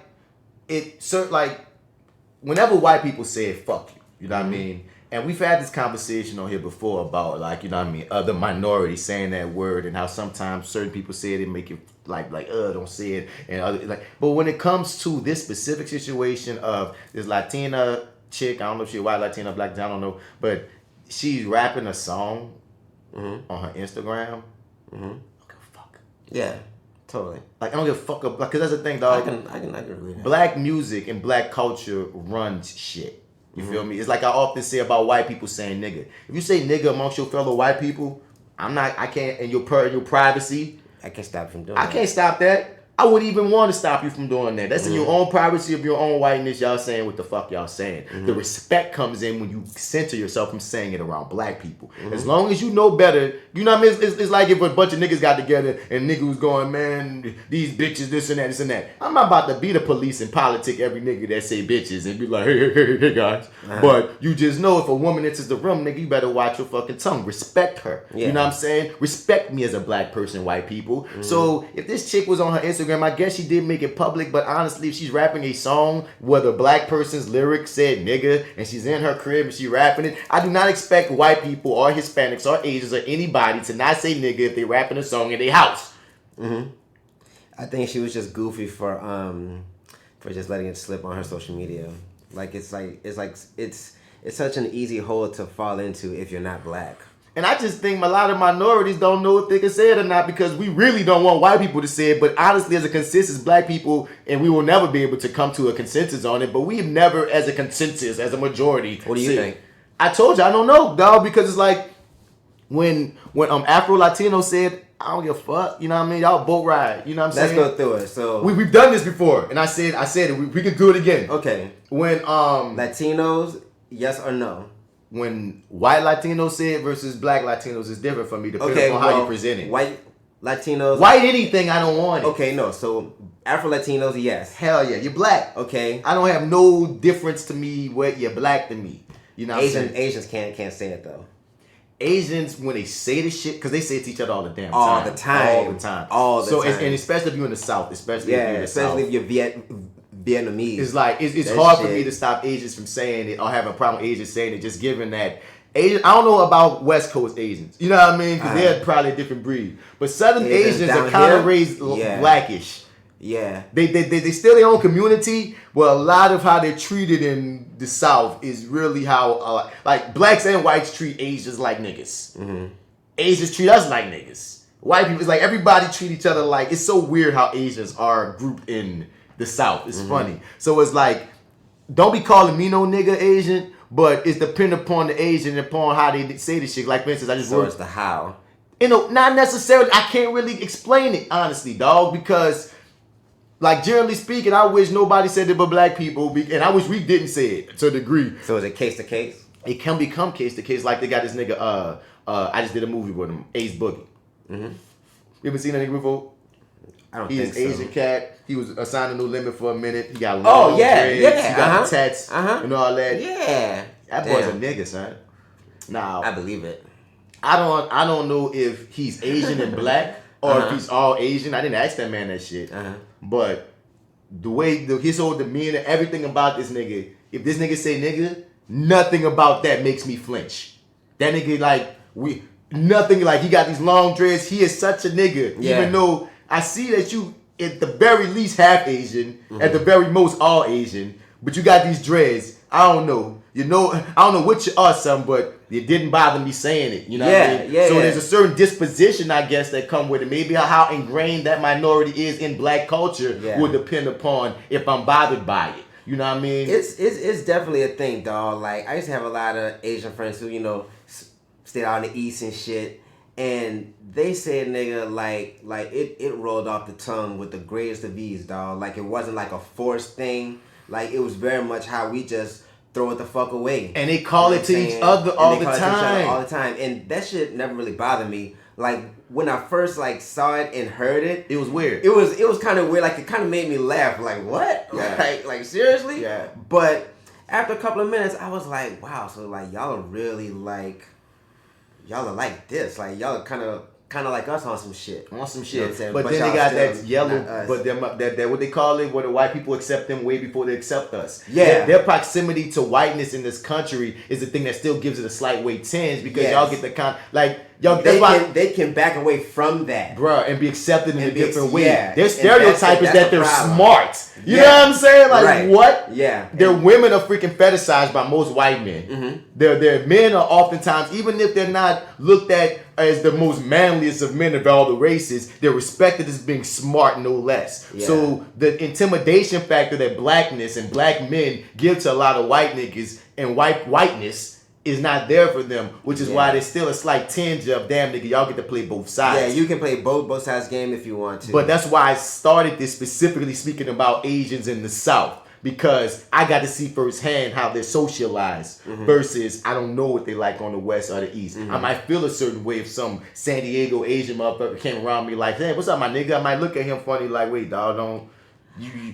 whenever white people say it, fuck you know what I mean? And we've had this conversation on here before about, like, you know what I mean, other minorities saying that word and how sometimes certain people say it and make it like don't say it, and other, like. But when it comes to this specific situation of this Latina chick, I don't know if she's white, Latina, black, I don't know, but she's rapping a song on her Instagram. I don't give a fuck. Yeah, totally. Like, I don't give a fuck up, because that's the thing, dog. I can agree with that. Black music and black culture runs shit. You feel me? It's like I often say about white people saying nigga. If you say nigga amongst your fellow white people, I can't, in your privacy, I can't stop you from doing that. I can't stop that. I wouldn't even want to stop you from doing that. That's in your own privacy of your own whiteness. Y'all saying what the fuck y'all saying. The respect comes in when you center yourself from saying it around black people. As long as you know better, you know what I mean? It's like if a bunch of niggas got together and nigga was going, man, these bitches, this and that, this and that. I'm not about to be the police and politic every nigga that say bitches and be like, hey guys. But you just know if a woman enters the room, nigga, you better watch your fucking tongue. Respect her. Yeah. You know what I'm saying? Respect me as a black person, white people. So if this chick was on her Instagram, I guess she did make it public, but honestly, if she's rapping a song where the black person's lyrics said nigga and she's in her crib and she rapping it, I do not expect white people or Hispanics or Asians or anybody to not say nigga if they rapping a song in their house. I think she was just goofy for just letting it slip on her social media. It's such an easy hole to fall into if you're not black. And I just think a lot of minorities don't know if they can say it or not, because we really don't want white people to say it. But honestly, as a consensus, black people, and we will never be able to come to a consensus on it, but we've never, as a consensus, as a majority. What do you think? I told you, I don't know, dog, because it's like when Afro Latino said, I don't give a fuck, you know what I mean? Y'all boat ride, you know what I'm saying? Let's go through it. So we've done this before, and I said it. We can do it again. Okay. When Latinos, yes or no? When white Latinos say it versus black Latinos is different for me, depending on how you present it. White Latinos. White anything, I don't want it. Okay, no. So Afro Latinos, yes. Hell yeah, you're black. Okay. I don't have no difference to me what you're black to me. You know what I'm saying? Asians can't say it though. Asians, when they say this shit, because they say it to each other all the damn time. All the time. So, and especially if you're in the South, especially if you're Vietnamese. It's like, it's hard for me to stop Asians from saying it or have a problem with Asians saying it, just given that Asian, I don't know about West Coast Asians. You know what I mean? Because they're probably a different breed. But Southern Asians are kind of raised blackish. Yeah. They still their own community, but a lot of how they're treated in the South is really how, like, blacks and whites treat Asians like niggas. Asians treat us like niggas. White people, it's like everybody treat each other like, it's so weird how Asians are grouped in the South. It's funny. So it's like, don't be calling me no nigga Asian, but it's dependent upon the Asian and upon how they say this shit. Like, for instance, I just it's the how. You know, not necessarily. I can't really explain it, honestly, dog, because, like, generally speaking, I wish nobody said it but black people, and I wish we didn't say it to a degree. So is it case to case? It can become case to case. Like, they got this nigga, I just did a movie with him, Ace Boogie. You ever seen that nigga before? I don't He's think so. Asian cat. He was assigned a new limit for a minute. He got long dreads. He got the tats and all that. Yeah. That boy's a nigga, son. Now I believe it. I don't know if he's Asian and black or if he's all Asian. I didn't ask that man that shit. But the way his whole demeanor, everything about this nigga. If this nigga say nigga, nothing about that makes me flinch. That nigga nothing like he got these long dreads. He is such a nigga. Yeah. Even though I see that you at the very least half Asian, at the very most all Asian, but you got these dreads. I don't know. I don't know what you are, son, but it didn't bother me saying it. You know what I mean? So there's a certain disposition, I guess, that come with it. Maybe how ingrained that minority is in black culture will depend upon if I'm bothered by it. You know what I mean? It's definitely a thing, dog. Like, I used to have a lot of Asian friends who, stayed out in the East and shit. And they said, nigga, like it rolled off the tongue with the greatest of ease, dog. Like, it wasn't like a forced thing. Like, it was very much how we just throw it the fuck away. And they call it to each other all the time. And that shit never really bothered me. Like, when I first saw it and heard it, it was weird. It was kind of weird. Like, it kind of made me laugh. Like, what? Yeah. Like seriously? Yeah. But after a couple of minutes, I was like, wow. So y'all are really y'all are like this. Like, y'all are kind of like us on some shit. On some You shit. know what I'm saying? But then they got that yellow, not but them that what they call it, where the white people accept them way before they accept us. Yeah. Their proximity to whiteness in this country is the thing that still gives it a slight weight tinge because y'all get the they can back away from that, bruh, and be accepted in a different way. Yeah. Their stereotype is that they're smart. You Yeah. know what I'm saying? Like, Right. what? Yeah. Their women are freaking fetishized by most white men. Their men are oftentimes, even if they're not looked at as the most manliest of men of all the races, they're respected as being smart, no less. Yeah. So the intimidation factor that blackness and black men give to a lot of white niggas and whiteness is not there for them, which is why there's still a slight tinge of, damn nigga, y'all get to play both sides. Yeah, you can play both sides game if you want to. But that's why I started this specifically speaking about Asians in the South, because I got to see firsthand how they're socialized versus I don't know what they like on the West or the East. I might feel a certain way if some San Diego Asian motherfucker came around me like, hey, what's up, my nigga? I might look at him funny like, wait, dog, don't...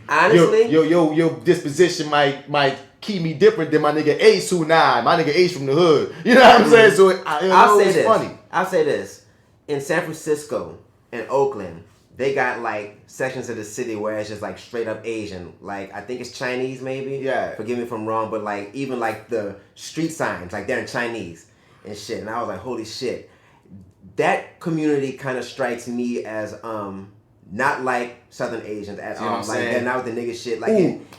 Honestly? Your disposition might keep me different than my nigga Ace who my nigga Ace from the hood. You know what I'm saying? So I'll say this. Funny. I'll say this. In San Francisco and Oakland, they got sections of the city where it's just straight up Asian. I think it's Chinese maybe. Yeah. Forgive me if I'm wrong, but even the street signs, they're in Chinese and shit. And I was like, holy shit. That community kind of strikes me as not like Southern Asians at all. They're not with the nigga shit.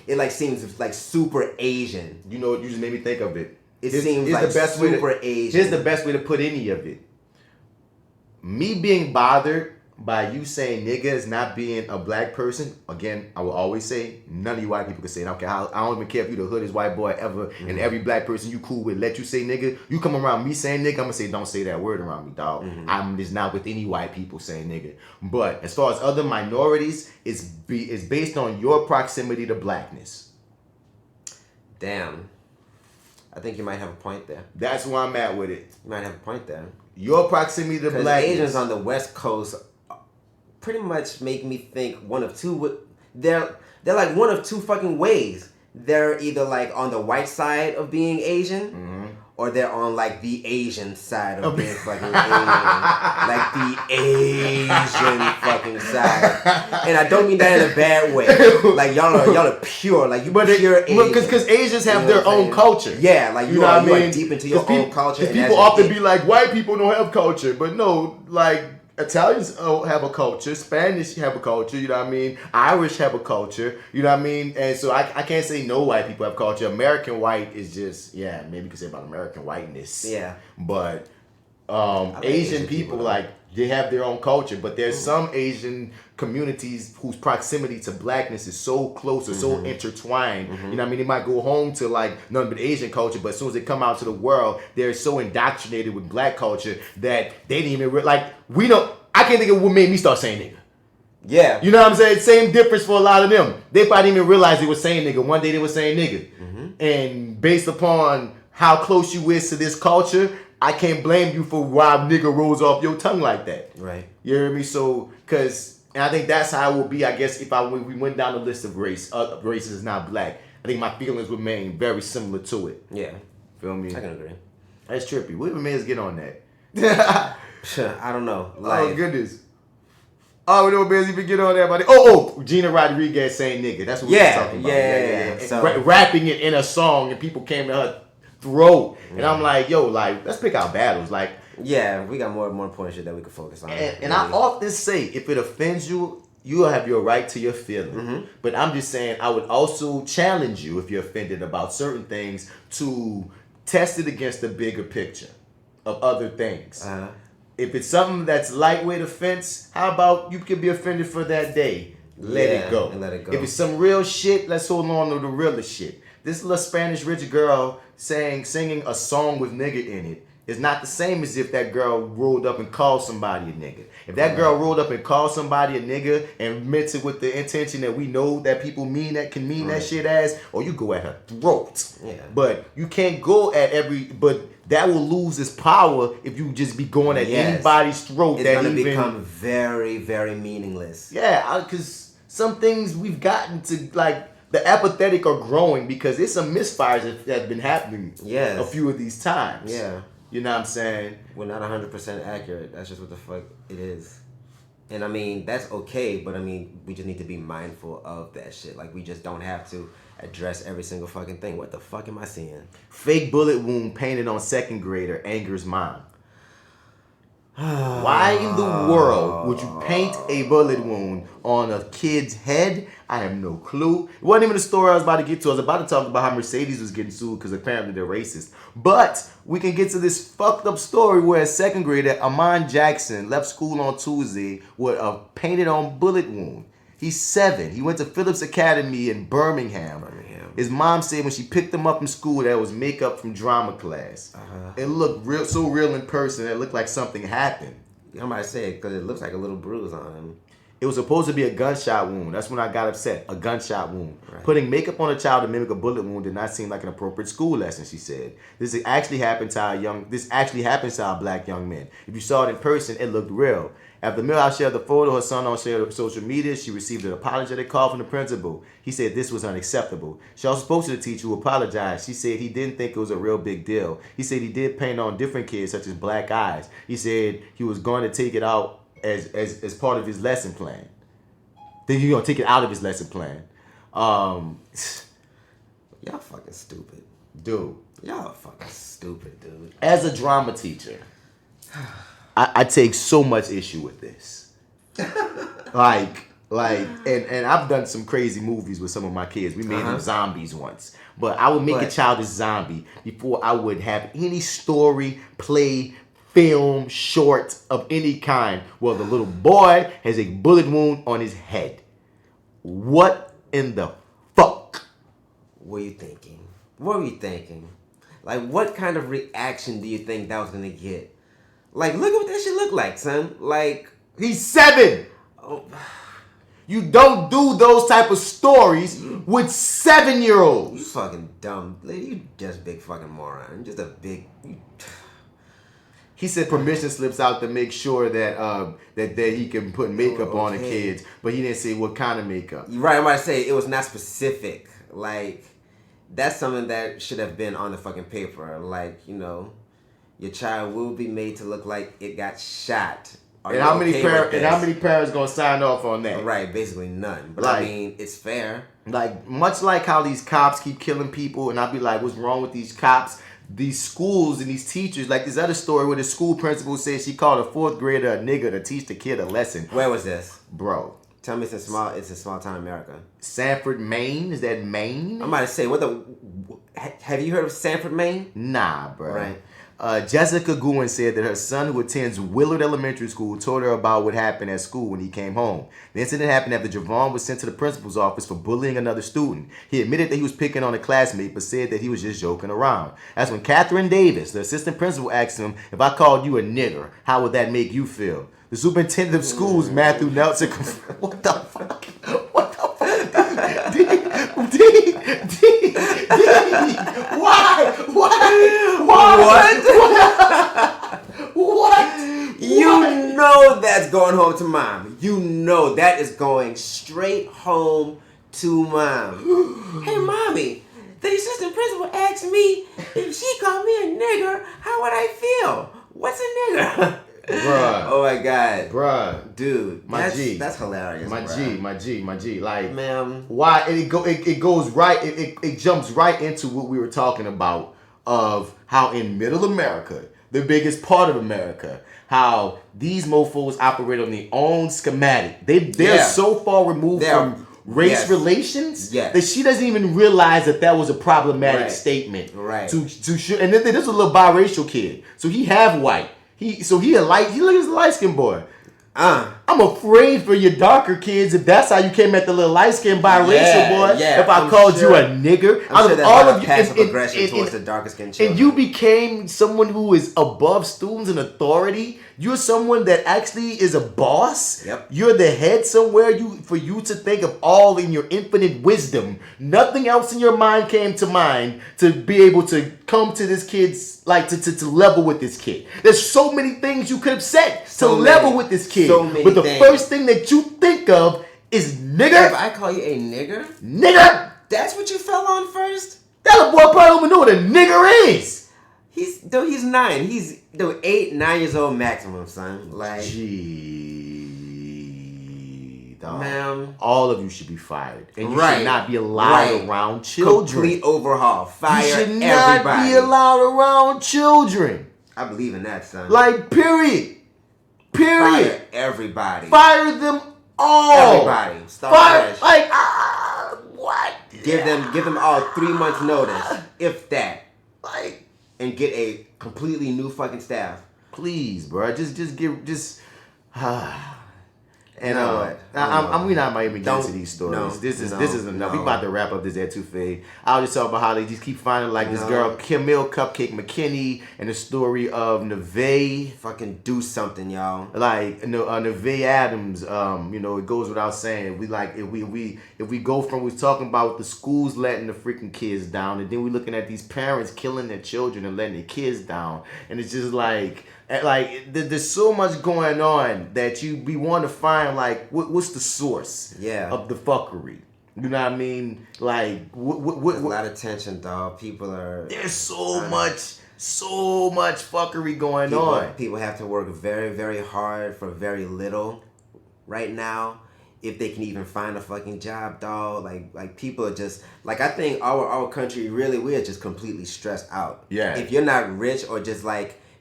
It seems super Asian. You know what you just made me think of it. It seems super Asian. Here's the best way to put any of it. Me being bothered by you saying nigga is not being a black person, again, I will always say, none of you white people can say it. I don't even care if you the hoodest white boy ever, and every black person you cool with let you say nigga. You come around me saying nigga, I'm going to say don't say that word around me, dog. I'm just not with any white people saying nigga. But as far as other minorities, it's based on your proximity to blackness. Damn. I think you might have a point there. That's where I'm at with it. You might have a point there. Your proximity to blackness. Asians on the West Coast pretty much make me think one of two. They're one of two fucking ways. They're either on the white side of being Asian, or they're on the Asian side of being fucking Asian. The Asian fucking side. And I don't mean that in a bad way. Y'all are pure. Pure Asian. Because Asians have their own culture. Yeah, you know what I mean? Are deep into your own culture. Because people often be like, white people don't have culture. But no, Italians have a culture, Spanish have a culture, you know what I mean? Irish have a culture, you know what I mean? And so I can't say no white people have culture. American white is just, maybe you could say about American whiteness. Yeah. But Asian people, they have their own culture. But there's some Asian communities whose proximity to blackness is so close or so intertwined. You know what I mean? They might go home to none but Asian culture, but as soon as they come out to the world, they're so indoctrinated with black culture that they didn't even I can't think of what made me start saying nigga. Yeah. You know what I'm saying? Same difference for a lot of them. They probably didn't even realize they were saying nigga. One day they were saying nigga. And based upon how close you is to this culture, I can't blame you for why nigga rolls off your tongue like that. Right. You hear me? So, because And I think that's how it would be, I guess, if we went down the list of races is not black. I think my feelings would remain very similar to it. Yeah. Feel me? I can agree. That's trippy. What mans get on that? I don't know. Oh, goodness. Oh, we know mans even get on that, buddy. Oh, Gina Rodriguez saying nigga. That's what we were talking about. Yeah. So, rapping it in a song and people came to her throat. And I'm like, yo, like, let's pick our battles. Like, yeah, we got more important shit that we can focus on. And I often say, if it offends you, you have your right to your feelings. Mm-hmm. But I'm just saying, I would also challenge you, if you're offended about certain things, to test it against the bigger picture of other things. Uh-huh. If it's something that's lightweight offense, how about you can be offended for that day? Let it go. And let it go. If it's some real shit, let's hold on to the realest shit. This little Spanish rich girl singing a song with nigga in it is not the same as if that girl rolled up and called somebody a nigga. If that girl rolled up and called somebody a nigga and meant it with the intention that we know that people mean that can mean that shit as, or you go at her throat. Yeah. But you can't go at but that will lose its power if you just be going at anybody's throat. It's gonna become very, very meaningless. Yeah, because some things we've gotten to, like, the apathetic are growing because there's some misfires that have been happening a few of these times. Yeah. You know what I'm saying? We're not 100% accurate. That's just what the fuck it is. And I mean, that's okay, but I mean, we just need to be mindful of that shit. Like, we just don't have to address every single fucking thing. What the fuck am I seeing? Fake bullet wound painted on second grader angers mom. Why in the world would you paint a bullet wound on a kid's head? I have no clue. It wasn't even the story I was about to get to. I was about to talk about how Mercedes was getting sued because apparently they're racist. But we can get to this fucked up story where a second grader, Amon Jackson, left school on Tuesday with a painted on bullet wound. He's 7. He went to Phillips Academy in Birmingham. His mom said when she picked him up from school that it was makeup from drama class. It looked so real in person. It looked like something happened. I'm about to say it because it looks like a little bruise on him. It was supposed to be a gunshot wound. That's when I got upset. A gunshot wound. Right. Putting makeup on a child to mimic a bullet wound did not seem like an appropriate school lesson, she said. This actually happens to our black young men. If you saw it in person, it looked real. After Millhouse shared the photo her son on social media, she received an apologetic call from the principal. He said this was unacceptable. She also spoke to the teacher who apologized. She said he didn't think it was a real big deal. He said he did paint on different kids, such as black eyes. He said he was going to take it out as part of his lesson plan. Then he's going to take it out of his lesson plan. Y'all fucking stupid. Dude. Y'all fucking stupid, dude. As a drama teacher, I take so much issue with this. like, and I've done some crazy movies with some of my kids. We made them zombies once. But I would make a child a zombie before I would have any story, play, film, short of any kind. Well, the little boy has a bullet wound on his head. What in the fuck were you thinking? What were you thinking? Like, what kind of reaction do you think that was gonna get? Like, look at what that shit look like, son. Like, he's 7. Oh. You don't do those type of stories with 7-year-olds. You fucking dumb. Lady, you just big fucking moron. Just a big... He said permission slips out to make sure that that he can put makeup on the kids, but he didn't say what kind of makeup. Right, I'm about to say it was not specific. Like, that's something that should have been on the fucking paper. Like, you know, your child will be made to look like it got shot. And how many parents gonna sign off on that? Right, basically none. But like, I mean, it's fair. Like, much like how these cops keep killing people, and I'll be like, what's wrong with these cops? These schools and these teachers, like this other story where the school principal said she called a 4th grader a nigger to teach the kid a lesson. Where was this? Bro. Tell me it's in small town America. Sanford, Maine? Is that Maine? I'm about to say, have you heard of Sanford, Maine? Nah, bro. Right. Jessica Gouen said that her son, who attends Willard Elementary School, told her about what happened at school when he came home. The incident happened after Javon was sent to the principal's office for bullying another student. He admitted that he was picking on a classmate, but said that he was just joking around. That's when Catherine Davis, the assistant principal, asked him, if I called you a nigger, how would that make you feel? The superintendent of schools, Matthew Nelson, what the fuck? What the fuck? Why? What? You know that's going home to mom. You know that is going straight home to mom. Hey, mommy, the assistant principal asked me if she called me a nigger, how would I feel? What's a nigger? Bruh. Oh my God. Bruh. Dude, My G. That's hilarious. My G. Like, ma'am. Why? And it goes right, it jumps right into what we were talking about of how in middle America, the biggest part of America, how these mofos operate on their own schematic. They're so far removed from race relations that she doesn't even realize that was a problematic statement. Right. To and then this was a little biracial kid. So he half white. He a light skinned boy. I'm afraid for your darker kids if that's how you came at the little light skinned biracial boy. Yeah, if I called you a nigger, I'm sure all of you passive aggression towards the darker skinned children. And you became someone who is above students in authority. You're someone that actually is a boss. Yep. You're the head somewhere. For you to think of all in your infinite wisdom, nothing else in your mind came to mind to be able to come to this kid's to level with this kid. There's so many things you could have said to level with this kid. But the first thing that you think of is nigger. If I call you a nigger? Nigger! That's what you fell on first? That little boy probably don't even know what a nigger is. He's 9. He's 8, 9 years old maximum, son. Like, gee, dog. Ma'am. All of you should be fired. And you should not be allowed around children. Complete overhaul. Fire everybody. You should not be allowed around children. I believe in that, son. Like, period. Fire everybody. Fire them all. Everybody. Start fresh. Like, what? Give them all 3 months notice, if that. Like, and get a completely new fucking staff. Please, bro. Just. And what? we not even get into these stories. No, this is enough. We about to wrap up this ETOUFEE. I was just talking about how they just keep finding this girl Camille Cupcake McKinney and the story of Neve. Fucking do something, y'all. Neve Adams. It goes without saying. If we go from we talking about the schools letting the freaking kids down, and then we looking at these parents killing their children and letting their kids down, and it's just there's so much going on that we want to find what's the source of the fuckery. You know what I mean? There's a lot of tension, dog. There's so much fuckery going on. People have to work very, very hard for very little right now. If they can even find a fucking job, dog. Like people are just I think our country really, we are just completely stressed out. Yeah. If you're not rich or just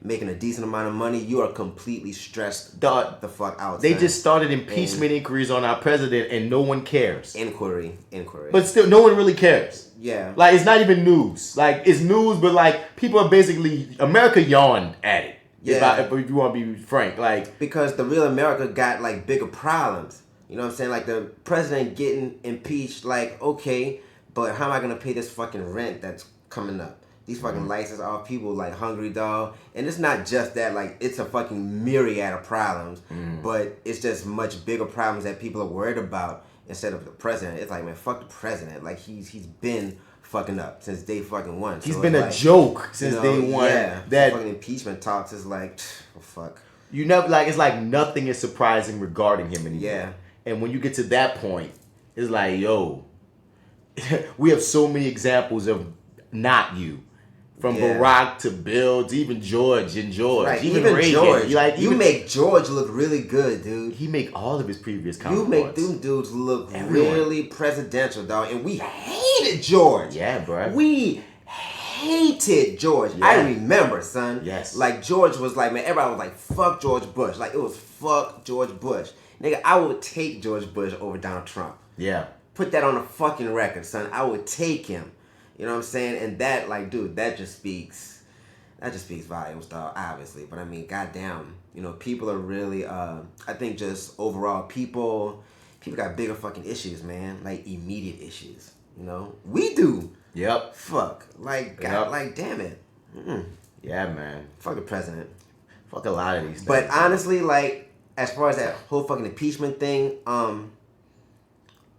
making a decent amount of money, you are completely stressed the fuck out. They just started impeachment inquiries on our president and no one cares. Inquiry. But still, no one really cares. Yeah. It's not even news. It's news, but people are basically, America yawned at it. Yeah. If you want to be frank. Because the real America got bigger problems. You know what I'm saying? The president getting impeached, okay, but how am I going to pay this fucking rent that's coming up? These fucking license off people hungry, dog. And it's not just that, it's a fucking myriad of problems, but it's just much bigger problems that people are worried about instead of the president. It's man, fuck the president. He's been fucking up since day fucking one. He's been a joke since day one. Yeah, that fucking impeachment talks is fuck. You know, it's nothing is surprising regarding him anymore. Yeah. And when you get to that point, it's yo, we have so many examples of not you. From Barack to Bill to even George. Right, even Reagan. George. You make George look really good, dude. He make all of his previous counterparts. You make them dudes look really presidential, dog. And we hated George. Yeah, bro. We hated George. Yeah. I remember, son. Yes. George was man, everybody was fuck George Bush. It was fuck George Bush. Nigga, I would take George Bush over Donald Trump. Yeah. Put that on the fucking record, son. I would take him. You know what I'm saying? And that, dude, that just speaks volumes, dog, obviously. But I mean, goddamn, people are really, I think just overall, people got bigger fucking issues, man. Immediate issues, We do. Yep. Fuck. God, damn it. Mm-mm. Yeah, man. Fuck the president. Fuck a lot of these things. But honestly, as far as that whole fucking impeachment thing, I'm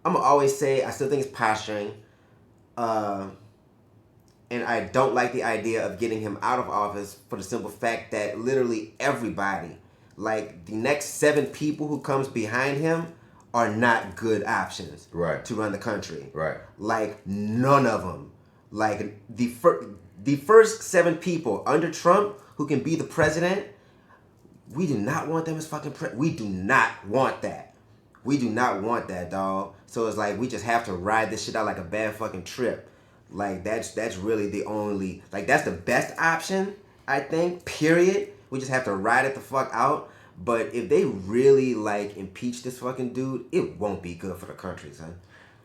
gonna always say, I still think it's posturing. And I don't like the idea of getting him out of office for the simple fact that literally everybody, like the next 7 people who comes behind him are not good options to run the country. Right. Like none of them. Like the first 7 people under Trump who can be the president, we do not want them as fucking we do not want that. We do not want that, dog. So it's like we just have to ride this shit out like a bad fucking trip. Like that's really the only, like that's the best option, I think, period. We just have to ride it the fuck out. But if they really like impeach this fucking dude, it won't be good for the country, son.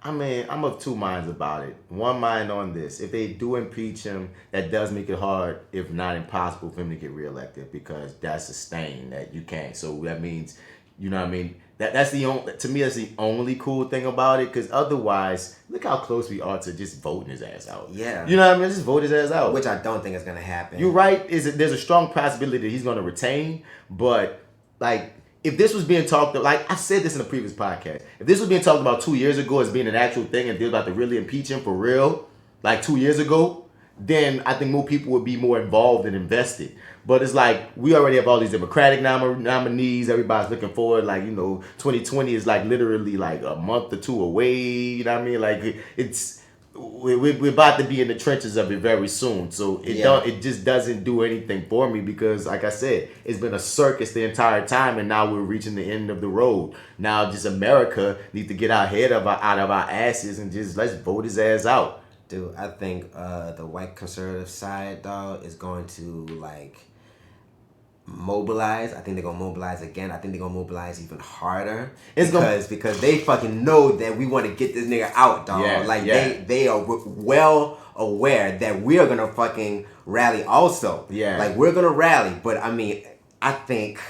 I mean, I'm of 2 minds about it. One mind on this. If they do impeach him, that does make it hard, if not impossible, for him to get reelected, because that's a stain that you can't. So that means, you know what I mean? That's the only, to me, that's the only cool thing about it, because otherwise, look how close we are to just voting his ass out. Yeah. You know what I mean? Just vote his ass out. Which I don't think is going to happen. You're right. There's a strong possibility that he's going to retain, but like, if this was being talked about, like I said this in a previous podcast, if this was being talked about 2 years ago as being an actual thing and they're about to really impeach him for real, like 2 years ago, then I think more people would be more involved and invested. But it's like, we already have all these Democratic nominees. Everybody's looking forward. Like, you know, 2020 is like literally like a month or 2 away. You know what I mean? Like, we're about to be in the trenches of it very soon. So it just doesn't do anything for me, because like I said, it's been a circus the entire time, and now we're reaching the end of the road. Now just America needs to get out of our asses and just let's vote his ass out. Dude, I think the white conservative side, dog, is going to like mobilize. I think they're gonna mobilize again. I think they're gonna mobilize even harder. Because they fucking know that we want to get this nigga out, dog. They are well aware that we are gonna fucking rally also. Yeah. Like we're gonna rally, but I mean, I think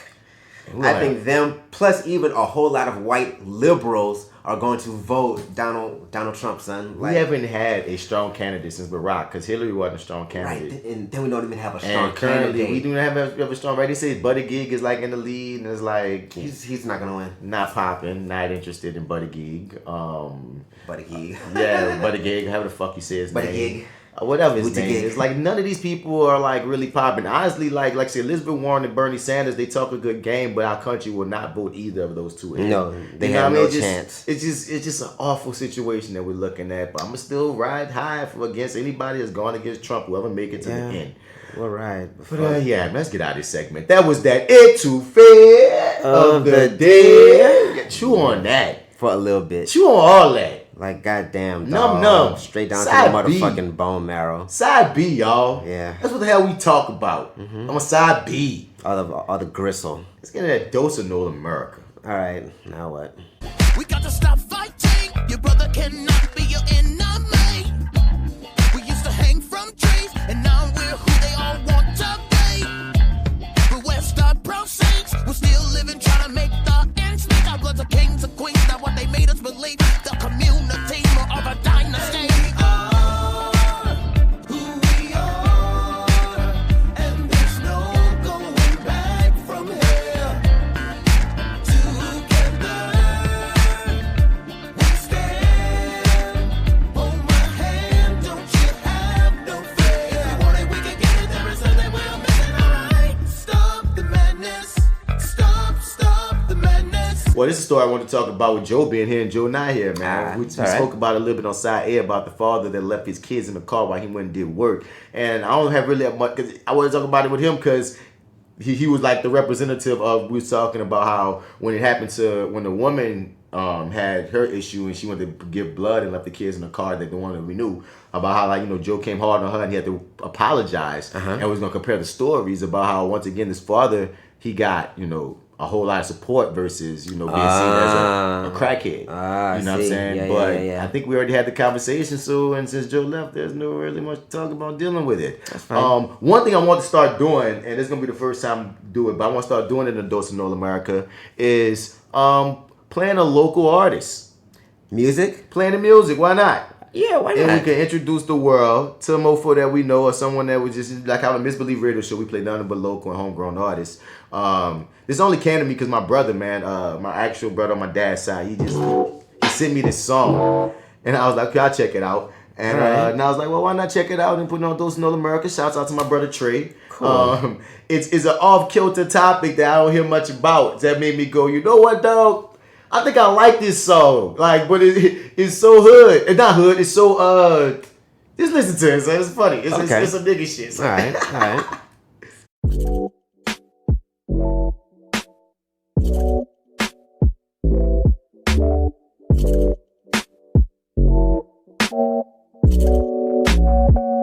them plus even a whole lot of white liberals are going to vote Donald Trump, son. Like, we haven't had a strong candidate since Barack, because Hillary wasn't a strong candidate. Right, and then we don't even have a strong and currently, candidate. we do not have a strong. Right, they say Buddy Gig is like in the lead, and it's like he's not gonna win. Not popping. Not interested in Buddy Gig. Buddy Gig. Yeah, Buddy Gig. However the fuck you say his name. Buddy Gig. Whatever his name is. Like, none of these people are like really popping. Honestly, like say Elizabeth Warren and Bernie Sanders, they talk a good game, but our country will not vote either of those two. No, they have no chance. It's just an awful situation that we're looking at. But I'm gonna still ride high against anybody that's going against Trump, whoever make it to the end. We're right. But let's get out of this segment. That was that ETOUFEE of the day. Chew on that for a little bit. Chew on all that. Like, goddamn, dog. Numb. Straight down side to the motherfucking bone marrow. Side B, y'all. Yeah. That's what the hell we talk about. Mm-hmm. I'm a side B. All the gristle. Let's get that dose of NOLA'Murica. All right, now what? We got to stop fighting. Your brother cannot be your enemy. We used to hang from trees, and now we're who they all want to be. But we're star-proud saints. We're still living, trying to make the ends meet. Our bloods are kings and queens, not what they made us believe. The community, more of a dynasty. We are who we are, and there's no going back from here. Together we stand. Hold my hand, don't you have no fear. If you want it, we can get it. There is nothing we're missing. Alright, stop the madness. Stop the madness. Well, this is a story I want to talk about with Joe being here and Joe not here, man. We spoke about it a little bit on side A about the father that left his kids in the car while he went and did work. And I don't have really that much, because I want to talk about it with him because he was like the representative of, we was talking about how when it happened to, when the woman had her issue and she wanted to give blood and left the kids in the car, that the one that we knew, about how, like, you know, Joe came hard on her and he had to apologize. And was going to compare the stories about how, once again, this father, he got, you know, a whole lot of support versus, you know, being seen as a crackhead. You know what I'm saying? But I think we already had the conversation, so, and since Joe left, there's no really much to talk about dealing with it. That's fine. One thing I want to start doing, and it's going to be the first time I do it, but I want to start doing it in a dose of NOLA'Murica, is playing a local artist. Music? Playing the music, why not? Yeah, why not? And we can introduce the world to a mofo that we know, or someone that was just like how a Misbelieve radio show, we play nothing but local and homegrown artists. This only came to me because my brother, man, my actual brother on my dad's side, he sent me this song, and I was like, okay, I'll check it out. And and I was like, well, why not check it out and put on those NolaMurica? Shouts out to my brother Trey. Cool. It's an off-kilter topic that I don't hear much about. That made me go, you know what, dog? I think I like this song. Like, but it's so hood. It's not hood. It's so just listen to it. So it's funny. It's some nigga shit. So. All right.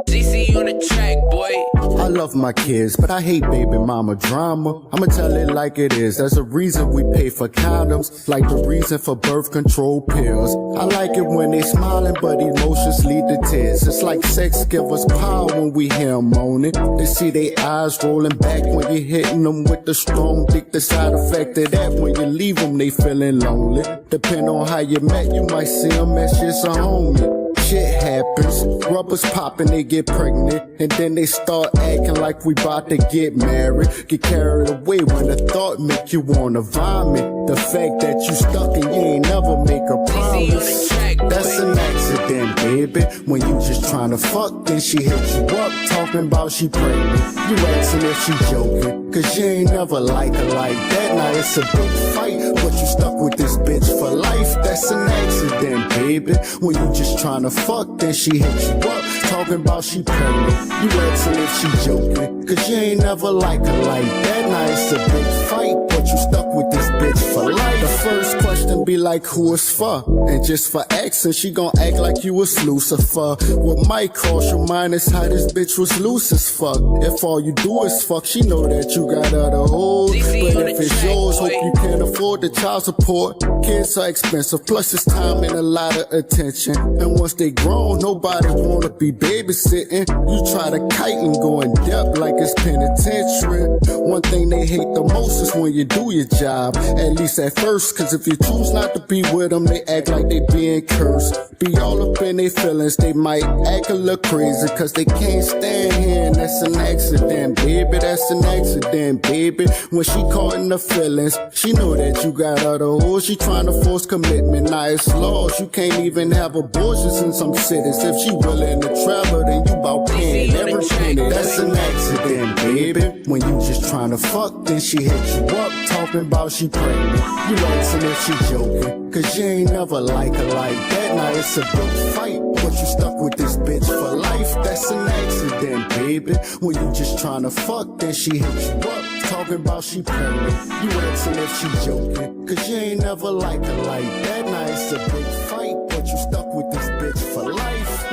DC on the track, boy. I love my kids, but I hate baby mama drama. I'ma tell it like it is. There's a reason we pay for condoms, like the reason for birth control pills. I like it when they smiling, but emotions lead to tears. It's like sex give us power when we hear them moaning. They see their eyes rolling back when you're hitting them with the strong dick. The side effect of that, when you leave them, they feeling lonely. Depend on how you met, you might see them as just a homie. Shit happens, rubbers popping, they get pregnant, and then they start acting like we bout to get married. Get carried away when the thought make you wanna vomit. The fact that you stuck and you ain't never make a promise, that's an accident, baby. When you just tryna fuck, then she hit you up, talking about she pregnant. You asking if she joking, cause you ain't never like her like that. Now it's a big fight, but you stuck with this bitch for life. That's an accident, baby. When you just tryna fuck, then she hit you up, talking about she pregnant. You asking if she joking, cause you ain't never like her like that. Now it's a big fight, but you stuck with this bitch for life. The first question be like, who is for? And just for asking, she gon' act like you was Lucifer. What might cross your mind is how this bitch was loose as fuck. If all you do is fuck, she know that you got other hoes. But if it's yours, hope you can afford the child support. Kids are expensive, plus it's time and a lot of attention. And once they grown, nobody wanna be babysitting. You try to kite and go in depth like it's penitentiary. One thing they hate the most is when you do your job, at least at first. Cause if you choose not to be with them, they act like they being cursed. Be all up in their feelings, they might act a little crazy, cause they can't stand here, and that's an accident, baby. That's an accident, baby. When she caught in the feelings, she know that you got other hoes. She tryna force commitment, now it's laws. You can't even have abortions in some cities. If she willing to travel, then you bout paying every penny. That's an accident, baby. When you just tryna fuck, then she hit you up, talking about she pregnant. You asking if she joking, cause you ain't never like her like that. Now it's a big fight, but you stuck with this bitch for life. That's an accident, baby. When you just tryna fuck, then she hit you up, talking about she pregnant. You asking if she joking, cause you ain't never like her like that. Now it's a big fight, but you stuck with this bitch for life.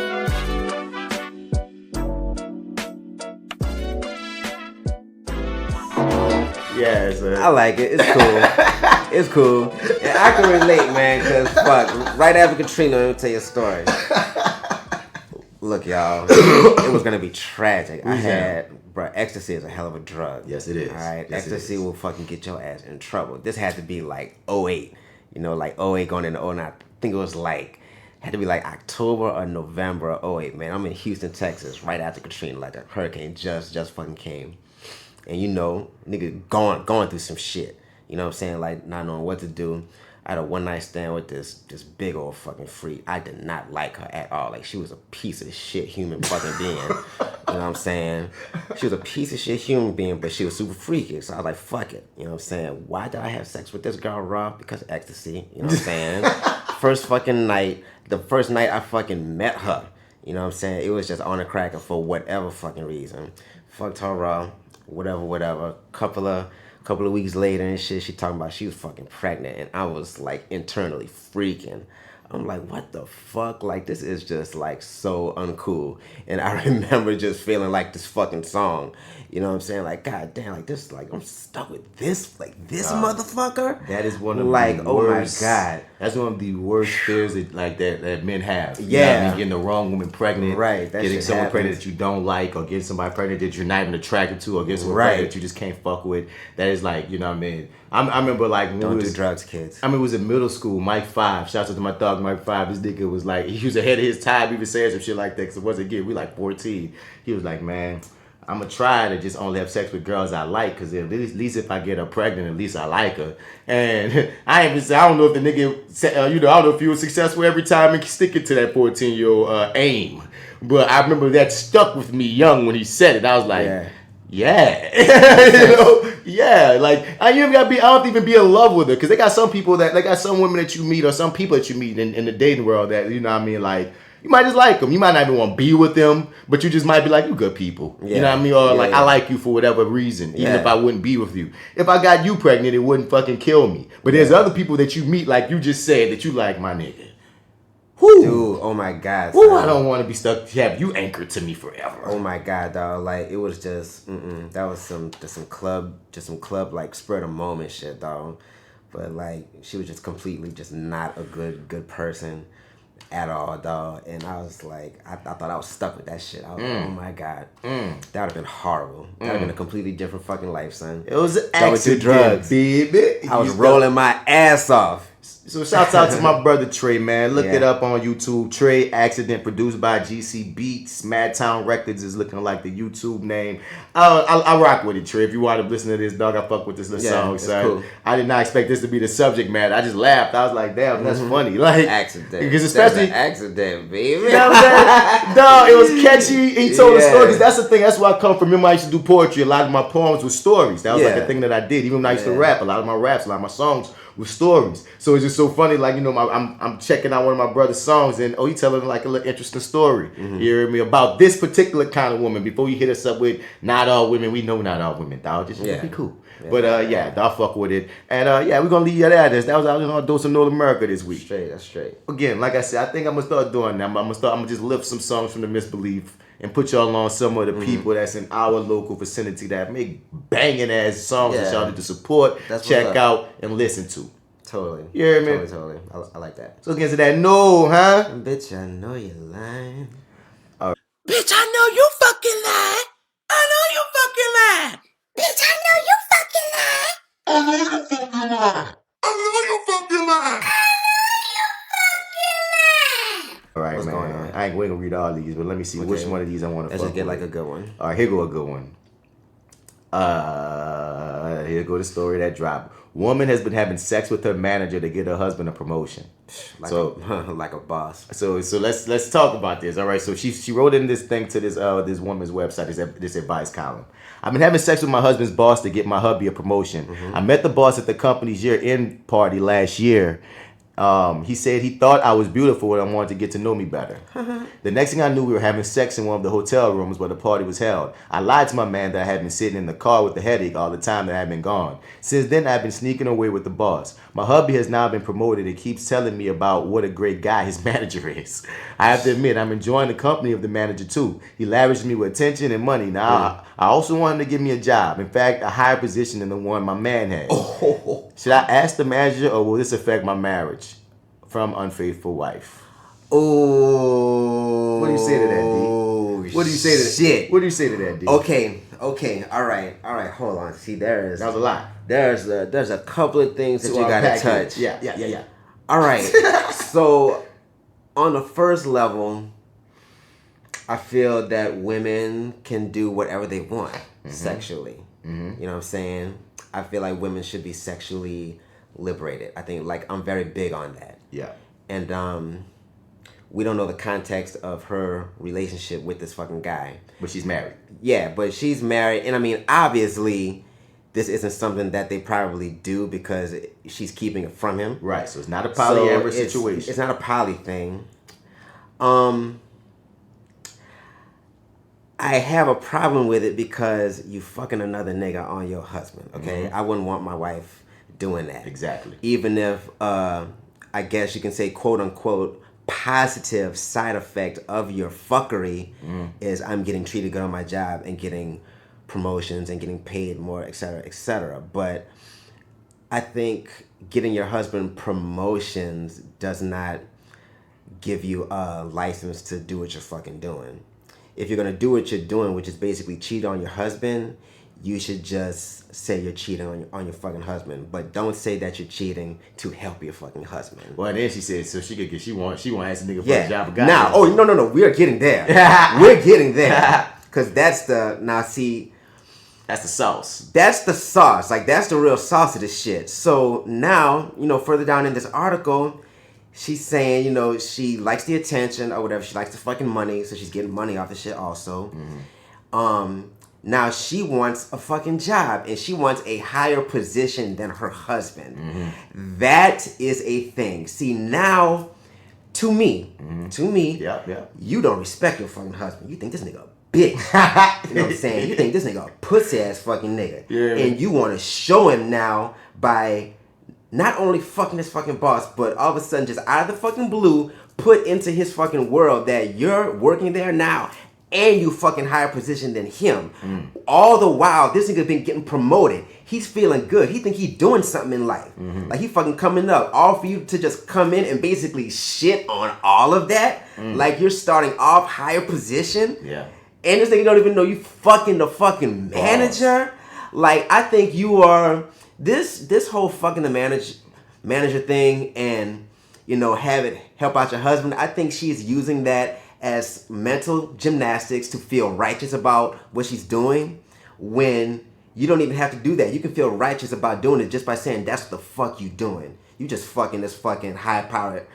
Yeah, I like it. It's cool. It's cool. And I can relate, man, because fuck, right after Katrina, let me tell you a story. Look, y'all, it was going to be tragic. I had, bro, ecstasy is a hell of a drug. Yes, it is. All right, yes, ecstasy will fucking get your ass in trouble. This had to be like 08, you know, like 08 going into 09. I think it was like, had to be like October or November of 08, man. I'm in Houston, Texas, right after Katrina, like the hurricane just fucking came. And you know, nigga going through some shit. You know what I'm saying? Like not knowing what to do. I had a one night stand with this big old fucking freak. I did not like her at all. Like she was a piece of shit human fucking being. You know what I'm saying? She was a piece of shit human being, but she was super freaky. So I was like, fuck it. You know what I'm saying? Why did I have sex with this girl, raw? Because of ecstasy. You know what I'm saying? First fucking night, the first night I fucking met her. You know what I'm saying? It was just on a cracker for whatever fucking reason. Fucked her raw. Whatever. Couple of weeks later and shit, she talking about she was fucking pregnant, and I was like internally freaking. I'm like, what the fuck? Like, this is just like so uncool. And I remember just feeling like this fucking song. You know what I'm saying? Like, god damn, like this, like I'm stuck with this, like this motherfucker. That is one of like, the oh worst. my god, that's one of the worst fears that that men have. You yeah, know what I mean? Getting the wrong woman pregnant, right? That getting someone happens. pregnant that you don't like, or getting somebody pregnant that you're not even attracted to, or getting someone pregnant that you just can't fuck with. That is like, you know what I mean? I remember like when don't do drugs, kids. I mean, it was in middle school. Mike 5, shout out to my dog Mike 5. This nigga was like, he was ahead of his time, even saying some shit like that. Cause it wasn't good. We like 14. He was like, man, I'm gonna try to just only have sex with girls I like, cause at least if I get her pregnant, at least I like her. And I don't know if the nigga, I don't know if he was successful every time and sticking to that 14-year-old aim. But I remember that stuck with me young when he said it. I was like, yeah, like I don't have to even be in love with her, because they got some women that you meet, or some people that you meet in the dating world that, you know what I mean, like, you might just like them. You might not even want to be with them, but you just might be like, you good people. Yeah. You know what I mean? Or I like you for whatever reason, even if I wouldn't be with you. If I got you pregnant, it wouldn't fucking kill me. But there's other people that you meet, like you just said, that you like, my nigga. Whew. Dude, oh my God. Whew, I don't want to be stuck, have you anchored to me forever. Oh my God, dog. Like, it was just, that was some club, like, spur of the moment shit, dog. But, like, she was just completely just not a good person at all, dog. And I was like, I thought I was stuck with that shit. I was like, oh my God. That would have been horrible. That would have been a completely different fucking life, son. It was an accident, drugs, baby. I was rolling my ass off. So shouts out to my brother Trey, man. Look it up on YouTube. Trey Accident, produced by GC Beats. Madtown Records is looking like the YouTube name. I rock with it, Trey. If you want to listen to this, dog, I fuck with this little song. So cool. I did not expect this to be the subject matter. I just laughed. I was like, damn, that's funny. Like, accident. Because especially accident, baby. You know what I'm saying? Dog, it was catchy. He told a story. Because that's the thing. That's where I come from. Remember, I used to do poetry. A lot of my poems were stories. That was like the thing that I did. Even when I used to rap, a lot of my raps, a lot of my songs with stories. So it's just so funny, like, you know, I'm checking out one of my brother's songs, and he telling like a little interesting story. You hear me? About this particular kind of woman. Before you hit us up with not all women, we know not all women, dog. Just be cool. But dog, fuck with it. And we're gonna leave you at that. That was our dose of NOLA'Murica this week. That's straight. Again, like I said, I think I'm gonna start doing that. I'm gonna just lift some songs from the Misbelief and put y'all on some of the people that's in our local vicinity that make banging ass songs that y'all need to support, check out, and listen to. Totally. You hear me? Totally. I like that. So against that, no, huh? Bitch, I know you're lying. Bitch, I know you fucking lying. I know you fucking lying. Bitch, I know you fucking lying. I know you fucking lying. I know you fucking lying. All right, what's going on? I ain't going to read all these, but let me see which one of these I want to fuck with. Let's just get like a good one. All right, here go a good one. Here go the story that dropped. Woman has been having sex with her manager to get her husband a promotion. Like a boss. So let's talk about this. All right. So she wrote in this thing to this woman's website, this advice column. I've been having sex with my husband's boss to get my hubby a promotion. I met the boss at the company's year-end party last year. He said he thought I was beautiful and wanted to get to know me better. The next thing I knew, we were having sex in one of the hotel rooms where the party was held. I lied to my man that I had been sitting in the car with the headache all the time that I had been gone. Since then, I've been sneaking away with the boss. My hubby has now been promoted and keeps telling me about what a great guy his manager is. I have to admit, I'm enjoying the company of the manager too. He lavishes me with attention and money. Now, I also want him to give me a job. In fact, a higher position than the one my man has. Should I ask the manager, or will this affect my marriage? From unfaithful wife. Oh. What do you say to that, D? What do you say to that? Shit. What do you say to that, D? Okay. All right. Hold on. See, that was a lot. There's a couple of things that you gotta touch. Yeah. All right. So, on the first level, I feel that women can do whatever they want sexually. You know what I'm saying? I feel like women should be sexually liberated. I think, like, I'm very big on that. Yeah. And we don't know the context of her relationship with this fucking guy. But she's married. Yeah, but she's married. And I mean, obviously, this isn't something that they probably do because she's keeping it from him. Right, so it's not a polyamorous situation. It's not a poly thing. I have a problem with it because you fucking another nigga on your husband, okay? I wouldn't want my wife doing that. Exactly. Even if, I guess you can say, quote unquote, positive side effect of your fuckery is I'm getting treated good on my job and getting promotions and getting paid more, et cetera, et cetera. But I think getting your husband promotions does not give you a license to do what you're fucking doing. If you're going to do what you're doing, which is basically cheat on your husband, you should just say you're cheating on your fucking husband, but don't say that you're cheating to help your fucking husband. Well, then she said so she could get she want to ask a nigga for a job. No, we are getting there. We're getting there. Because that's the, now see. That's the sauce. That's the sauce. Like, that's the real sauce of this shit. So now, further down in this article, she's saying, she likes the attention or whatever. She likes the fucking money. So she's getting money off the shit also. Now she wants a fucking job and she wants a higher position than her husband. That is a thing. See, now, to me, you don't respect your fucking husband. You think this nigga a bitch. You know what I'm saying? You think this nigga a pussy ass fucking nigga. Yeah. And you want to show him now by not only fucking his fucking boss, but all of a sudden just out of the fucking blue, put into his fucking world that you're working there now and you fucking higher position than him. All the while, this nigga been getting promoted. He's feeling good. He think he doing something in life. Like he fucking coming up. All for you to just come in and basically shit on all of that. Like you're starting off higher position. Yeah. And this nigga don't even know you fucking the fucking manager. Like I think you are this whole fucking the manager thing and have it help out your husband. I think she's using that as mental gymnastics to feel righteous about what she's doing when you don't even have to do that. You can feel righteous about doing it just by saying that's what the fuck you doing. You just fucking this fucking high-powered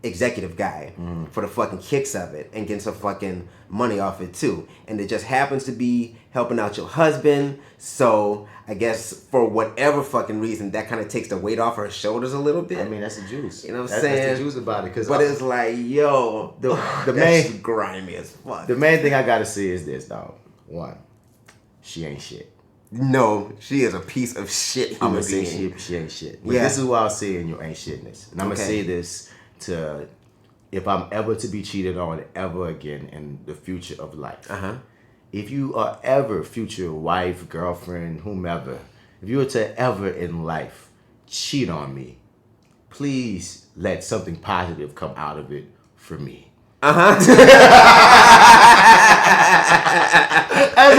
executive guy for the fucking kicks of it and getting some fucking money off it too. And it just happens to be helping out your husband. So I guess for whatever fucking reason, that kind of takes the weight off her shoulders a little bit. I mean, that's the juice. You know what I'm saying? That's the juice about it. But it's like, yo, the main grimy as fuck. The main thing I gotta say is this, dog. One, she ain't shit. No, she is a piece of shit. I'm gonna say she ain't shit. But this is what I'll say in your ain't shitness. And I'm gonna say this to if I'm ever to be cheated on ever again in the future of life. If you are ever future wife, girlfriend, whomever, if you were to ever in life cheat on me, please let something positive come out of it for me. That's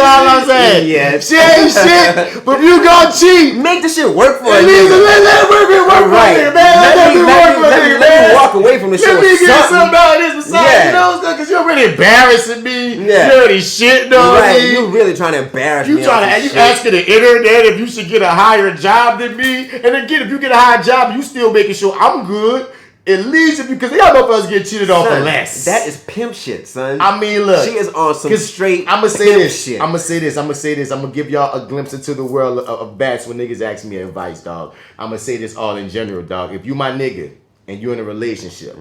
all I'm saying. Yeah. She ain't shit, but if you gon' cheat, make the shit work for you. Let it work for right. man. Let me walk away from the shit. Let me get something out of this besides, because you're really embarrassing me. Yeah. You're already shitting on me. You really trying to embarrass me. You asking the internet if you should get a higher job than me. And again, if you get a higher job, you still making sure I'm good. At least because y'all know if us get cheated on for less. That is pimp shit, son. I mean, look. She is on some straight I'm gonna say pimp this. shit. I'm gonna say this. I'm gonna give y'all a glimpse into the world of bats when niggas ask me advice, dog. I'm gonna say this all in general, dog. If you my nigga and you in a relationship,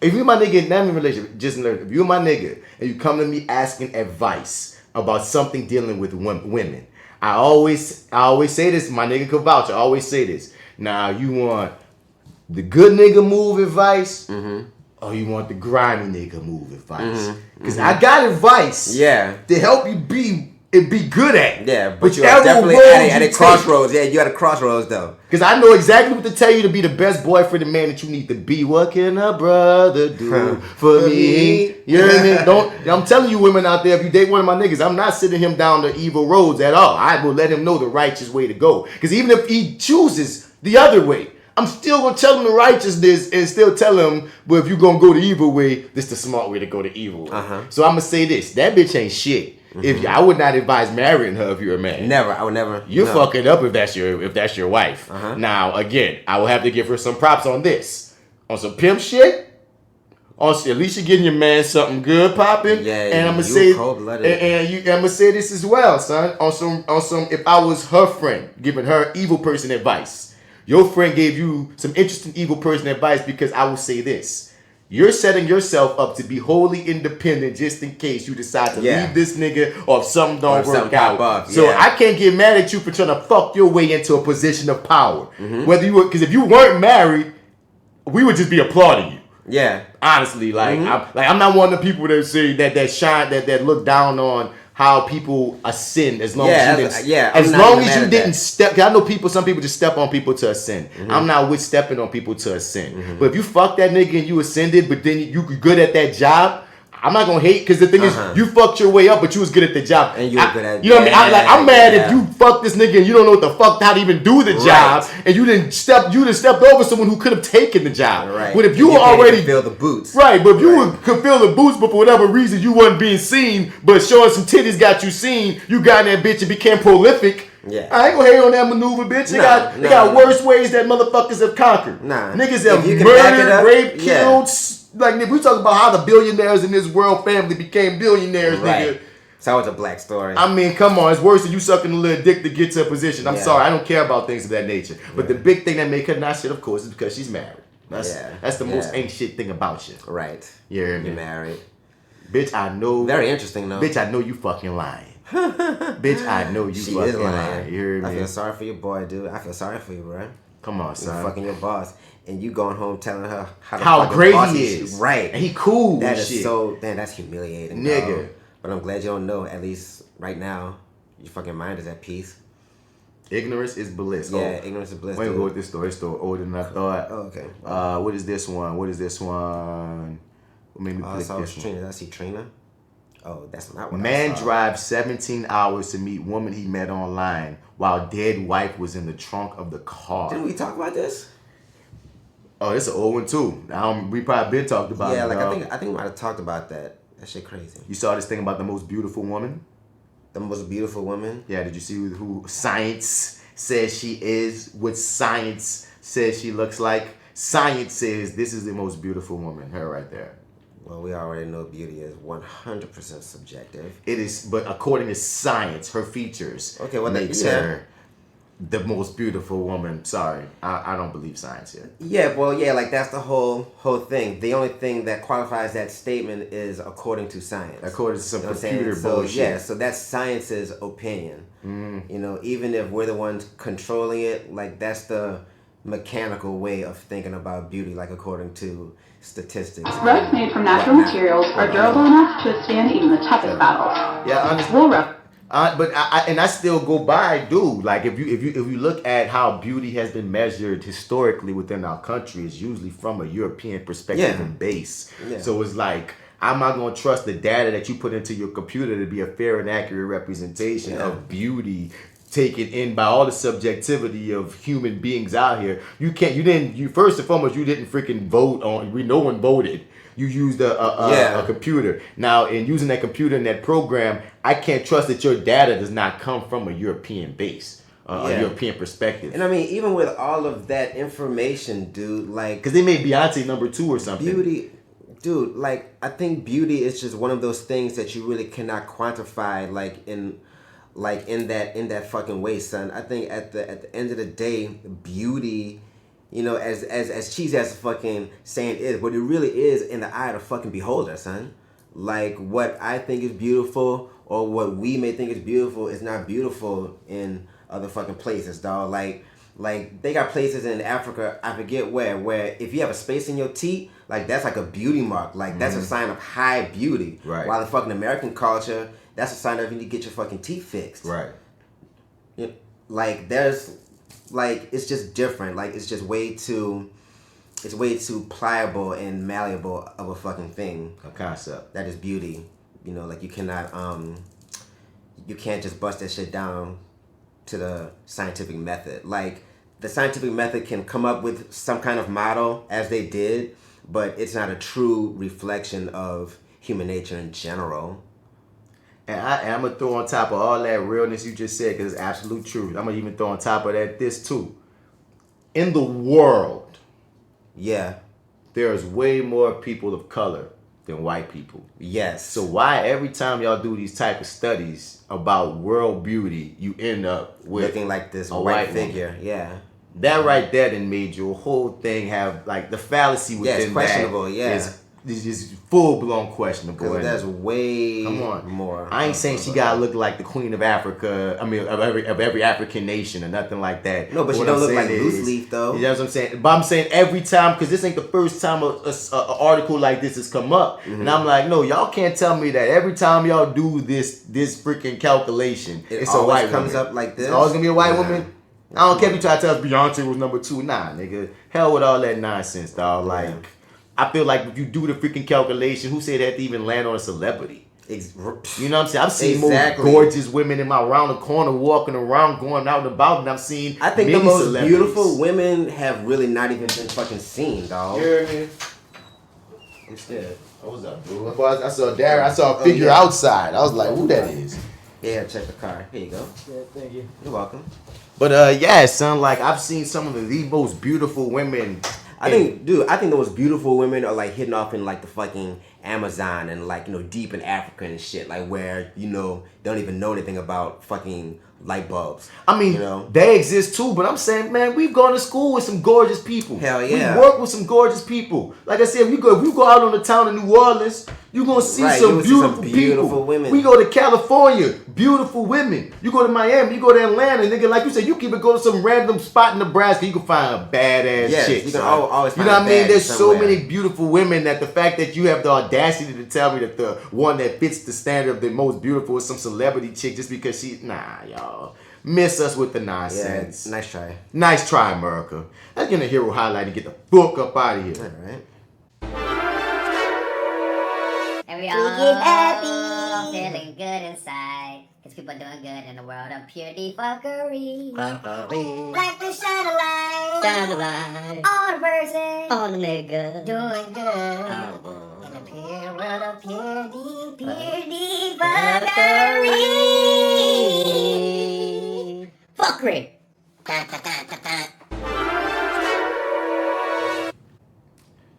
if you my nigga, not in a relationship, just learn. If you my nigga and you come to me asking advice about something dealing with women, I always say this. My nigga could vouch. I always say this. Now you want the good nigga move advice, or you want the grimy nigga move advice? Because I got advice, to help you be good at. Yeah, but you're definitely at a crossroads. Yeah, you at a crossroads though. Because I know exactly what to tell you to be the best boyfriend and man that you need to be. What can a brother do for me? You know what I mean? I'm telling you, women out there, if you date one of my niggas, I'm not sending him down the evil roads at all. I will let him know the righteous way to go. Because even if he chooses the other way, I'm still gonna tell him the righteousness and still tell him, but if you gonna go the evil way, this is the smart way to go the evil way. So I'm gonna say this: that bitch ain't shit. If I would not advise marrying her if you're a man. Never, I would never. You're fucking up if that's your wife. Now again, I will have to give her some props on this, on some pimp shit. At least you're getting your man something good popping. Yeah, and I'm gonna say, I'm gonna say this as well, son. On some, if I was her friend, giving her evil person advice. Your friend gave you some interesting evil person advice because I will say this. You're setting yourself up to be wholly independent just in case you decide to leave this nigga or if something don't work out. So I can't get mad at you for trying to fuck your way into a position of power. Whether you were, because if you weren't married, we would just be applauding you. Yeah. Honestly, like I'm not one of the people that say that look down on how people ascend as long as you didn't step. Cause I know some people just step on people to ascend. I'm not with stepping on people to ascend. But if you fuck that nigga and you ascended, but then you good at that job, I'm not gonna hate because the thing is, you fucked your way up, but you was good at the job. And you were good at you know what I mean? I'm mad if you fuck this nigga and you don't know what the fuck how to even do the job, and you didn't stepped over someone who could have taken the job. Right. But if you were already feel the boots, right? But if you could feel the boots, but for whatever reason you wasn't being seen, but showing some titties got you seen, you got in that bitch and became prolific. Yeah. I ain't gonna hate on that maneuver, bitch. They got worse ways that motherfuckers have conquered. Niggas have murdered, raped, killed. Like, if we talk about how the billionaires in this world family became billionaires, nigga. So it's a black story. I mean, come on. It's worse than you sucking a little dick to get to a position. I'm sorry. I don't care about things of that nature. But the big thing that make her not shit, of course, is because she's married. That's the most ain't shit thing about you. Right. You're married. Bitch, I know. Very interesting, though. Bitch, I know you fucking lying. Bitch, I know you fucking lying. You hear me? I feel sorry for your boy, dude. I feel sorry for you, bro. Come on, son. You're fucking your boss. And you going home telling her how great he is. Right. And he cool. That is shit. that's humiliating. Nigga. Dog. But I'm glad you don't know, at least right now, your fucking mind is at peace. Ignorance is bliss. Yeah, ignorance is bliss. Wait, go with this story. It's still older than I thought. Oh, okay. What is this one? What made me click this one? Trina. I see Trina. Oh, that's not what Man I saw. drives 17 hours to meet woman he met online while dead wife was in the trunk of the car. Didn't we talk about this? Oh, it's an old one too. We probably been talked about it. Yeah, like I think we might have talked about that. That shit crazy. You saw this thing about the most beautiful woman? The most beautiful woman? Yeah, did you see who science says she is? What science says she looks like? Science says this is the most beautiful woman. Her right there. Well, we already know beauty is 100% subjective. It is, but according to science, her features makes her the most beautiful woman. Sorry, I don't believe science here. Yeah, well, yeah, like that's the whole thing. The only thing that qualifies that statement is according to science. According to some computer bullshit. So, yeah, so that's science's opinion. You know, even if we're the ones controlling it, like that's the mechanical way of thinking about beauty, like according to statistics. Rugs made from natural materials are durable enough to withstand even the toughest battles. Yeah, honestly. But I still go by, dude. Like if you look at how beauty has been measured historically within our country, it's usually from a European perspective and base. Yeah. So it's like I'm not gonna trust the data that you put into your computer to be a fair and accurate representation of beauty taken in by all the subjectivity of human beings out here. You first and foremost, you didn't freaking vote on. No one voted. You used a computer. Now, in using that computer and that program, I can't trust that your data does not come from a European base, a European perspective. And I mean, even with all of that information, dude, like... Because they made Beyonce #2 or something. Beauty... Dude, like, I think beauty is just one of those things that you really cannot quantify, in that fucking way, son. I think at the end of the day, beauty... You know, as cheesy as the fucking saying is, but it really is in the eye of the fucking beholder, son. Like, what I think is beautiful or what we may think is beautiful is not beautiful in other fucking places, dog. Like they got places in Africa, I forget where if you have a space in your teeth, like that's like a beauty mark. Like that's a sign of high beauty. Right. While in fucking American culture, that's a sign of you need to get your fucking teeth fixed. Right. You know, like there's... Like, it's just different. Like, it's just way too pliable and malleable of a fucking thing. A concept. That is beauty. You know, like, you cannot, you can't just bust that shit down to the scientific method. Like, the scientific method can come up with some kind of model, as they did, but it's not a true reflection of human nature in general. And I'm going to throw on top of all that realness you just said, because it's absolute truth. I'm going to even throw on top of that this too. In the world, there's way more people of color than white people. Yes. So why every time y'all do these type of studies about world beauty, you end up with looking like this a white figure? Woman. Yeah. That right there then made your whole thing have, like, the fallacy within it's questionable, that is just full-blown questionable. Because that's way more. I ain't saying she gotta look like the Queen of Africa, I mean, of every African nation or nothing like that. No, but she don't look like loose leaf, though. You know what I'm saying? But I'm saying every time, because this ain't the first time an article like this has come up. Mm-hmm. And I'm like, no, y'all can't tell me that every time y'all do this freaking calculation, it's a white woman. Comes up like this? It's always gonna be a white woman? I don't care if you try to tell us Beyonce was #2. Nah, nigga. Hell with all that nonsense, dog. Like... I feel like if you do the freaking calculation, who said that to even land on a celebrity? You know what I'm saying? I've seen more gorgeous women in my around the corner walking around, going out and about, and I've seen I think the most beautiful women have really not even been fucking seen, dog. You hear me? Instead. What's up, dude? I saw Darren. I saw a figure outside. I was like, who that is? Yeah, check the car. Here you go. Yeah, thank you. You're welcome. But yeah, son, like I've seen some of the most beautiful women. I think the most beautiful women are like hidden off in like the fucking Amazon and like, you know, deep in Africa and shit, like where, you know, they don't even know anything about fucking light bulbs. I mean, you know, they exist too, but I'm saying, man, we've gone to school with some gorgeous people. Hell yeah. We work with some gorgeous people. Like I said, if you go out on the town of New Orleans, you're gonna see some beautiful people. Women. We go to California, beautiful women. You go to Miami, you go to Atlanta, nigga, like you said, you can even go to some random spot in Nebraska, you can find a badass chick. You can always find you know what I mean? There's somewhere. so many beautiful women that the fact that you have the audacity to tell me that the one that fits the standard of the most beautiful is some celebrity chick just because y'all. Miss us with the nonsense. Yeah, nice try. Nice try, America. Let's get a hero highlight and get the book up out of here. All right. And we all feeling good inside. Cause people doing good in the world of pure defuckery. Like the shine a light. On a person. On a nigga. Doing good. In the pure world of pure defuckery. Fuckery.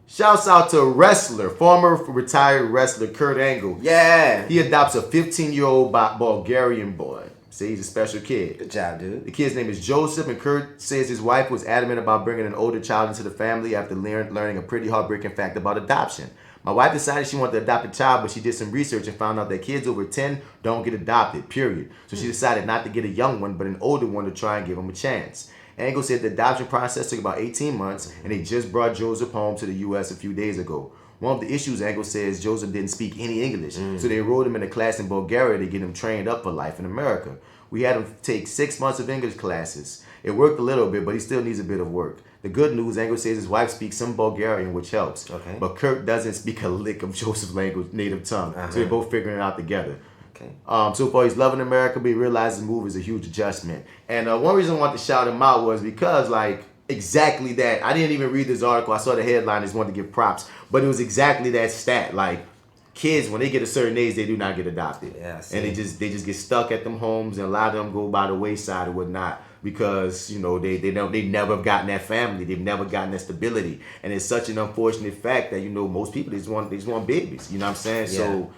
Shouts out to wrestler, former retired wrestler Kurt Angle. Yeah. He adopts a 15-year-old Bulgarian boy. Say he's a special kid. Good job, dude. The kid's name is Joseph, and Kurt says his wife was adamant about bringing an older child into the family after learning a pretty heartbreaking fact about adoption. My wife decided she wanted to adopt a child, but she did some research and found out that kids over 10 don't get adopted, period. So she decided not to get a young one, but an older one to try and give him a chance. Angle said the adoption process took about 18 months, and they just brought Joseph home to the U.S. a few days ago. One of the issues, Angle says, Joseph didn't speak any English, so they enrolled him in a class in Bulgaria to get him trained up for life in America. We had him take 6 months of English classes. It worked a little bit, but he still needs a bit of work. The good news, Angle says his wife speaks some Bulgarian, which helps. Okay. But Kurt doesn't speak a lick of Joseph's language, native tongue, so they're both figuring it out together. Okay. So far, he's loving America, but he realizes the move is a huge adjustment. And one reason I wanted to shout him out was because, like, exactly that. I didn't even read this article. I saw the headline. I just wanted to give props. But it was exactly that stat. Like, kids, when they get a certain age, they do not get adopted. Yeah, and they just get stuck at them homes, and a lot of them go by the wayside or whatnot. Because, you know, they never have gotten that family. They've never gotten that stability. And it's such an unfortunate fact that, you know, most people, they just want babies. You know what I'm saying? Yeah. So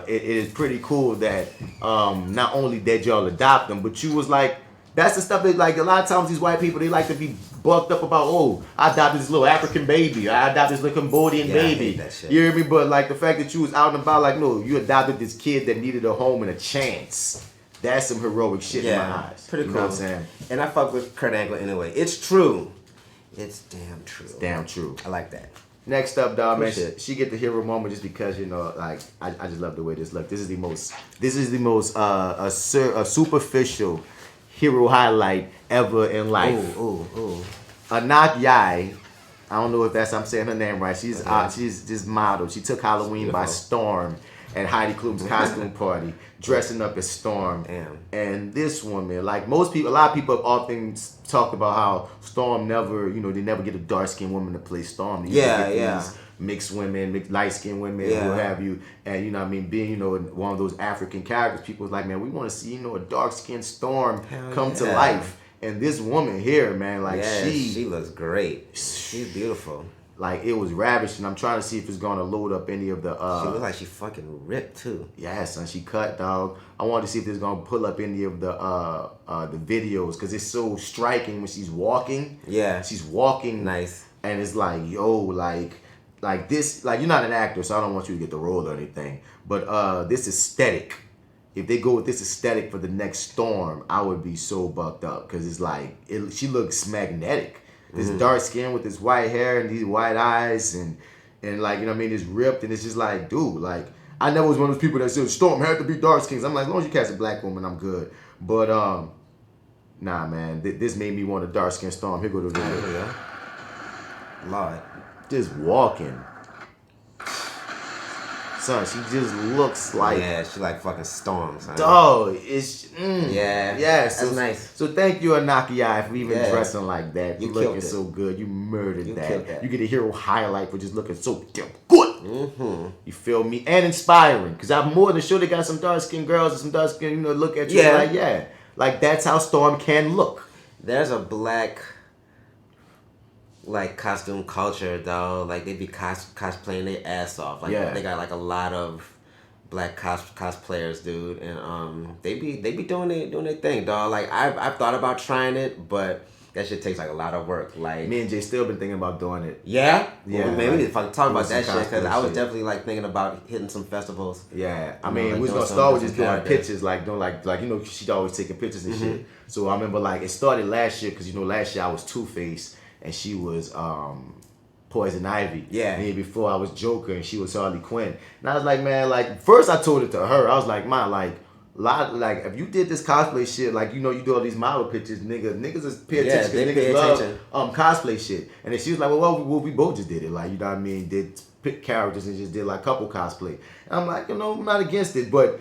it is pretty cool that not only did y'all adopt them, but you was like, that's the stuff that, like, a lot of times these white people, they like to be bucked up about, oh, I adopted this little African baby, I adopted this little Cambodian baby. I hate that shit. You hear me? But like the fact that you was out and about, like, no, you adopted this kid that needed a home and a chance. That's some heroic shit in my eyes. Pretty you cool. Know what I'm saying? And I fuck with Kurt Angle anyway. It's true. It's damn true. It's damn true. I like that. Next up, dog, man, Shit. she get the hero moment just because, you know, like, I just love the way this look. This is the most superficial hero highlight ever in life. Ooh. Anak Yai, I don't know if I'm saying her name right. She's this model. She took Halloween by storm at Heidi Klum's costume party, dressing up as Storm. Damn. And this woman, like most people, a lot of people have often talked about how Storm never, you know, they never get a dark-skinned woman to play Storm. They usually get these mixed women, light-skinned women, what have you. And, you know what I mean, being, you know, one of those African characters, people was like, man, we want to see, you know, a dark-skinned Storm come to life. And this woman here, man, like, she looks great. She's beautiful. Like, it was ravishing. I'm trying to see if it's gonna load up any of the she looks like she fucking ripped too. Yeah, son, she cut, dog. I wanted to see if it's gonna pull up any of the videos, because it's so striking when she's walking. Yeah. She's walking nice. And it's like, yo, like this, like, you're not an actor, so I don't want you to get the role or anything. But this aesthetic, if they go with this aesthetic for the next Storm, I would be so bucked up, because it's like, she looks magnetic. This dark skin with this white hair and these white eyes and like, you know what I mean, it's ripped, and it's just like, dude, like, I never was one of those people that said Storm had to be dark skins. I'm like, as long as you cast a black woman, I'm good. But nah, man, this made me want a dark skin Storm. Here go the video. Lord. just walking. Son, she just looks like... Yeah, she like fucking Storm, son. Dog, it's... Yeah. Yeah, that's nice. So thank you, Anakiai, for even dressing like that. You looking killed it. so good. You murdered You that. killed that. You get a hero highlight for just looking so damn good. Mm-hmm. You feel me? And inspiring. Because I'm more than sure they got some dark-skinned girls and some dark-skinned, look at you like, yeah. Like, that's how Storm can look. There's a black... like costume culture though, like they be cosplaying their ass off. Like they got like a lot of black cosplayers, dude, and they be doing their thing, dog. Like I've thought about trying it, but that shit takes like a lot of work. Like me and Jay still been thinking about doing it. Yeah, yeah. Well, man, we need to fucking talk about that shit because I was shit. definitely like thinking about hitting some festivals. Yeah, I You know, mean, like we was doing gonna some start with just different doing characters. pictures, like doing like she's always taking pictures and shit. So I remember like it started last year because last year I was Two-Face and she was Poison Ivy. Yeah. And the year before I was Joker and she was Harley Quinn. And I was like, man, like first I told it to her. I was like, man, like if you did this cosplay shit, like you do all these model pictures, niggas just pay attention because niggas love cosplay shit. And then she was like, well, we both just did it, like you know what I mean, did pick characters and just did like couple cosplay. And I'm like, I'm not against it, but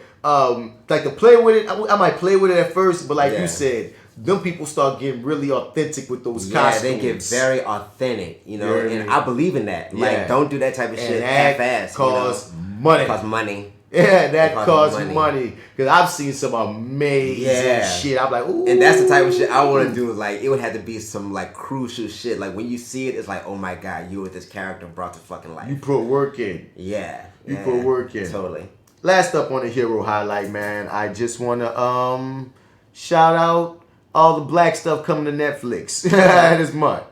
like to play with it, I might play with it at first, but like you said, them people start getting really authentic with those costumes. Yeah, they get very authentic, and I believe in that. Like, don't do that type of shit that fast. Costs money. Costs money. Yeah, that costs money. Because I've seen some amazing shit. I'm like, ooh. And that's the type of shit I want to do. Like, it would have to be some, like, crucial shit. Like, when you see it, it's like, oh my God, you with this character brought to fucking life. You put work in. Yeah. You put work in. Totally. Last up on the hero highlight, man, I just want to shout out all the black stuff coming to Netflix this month.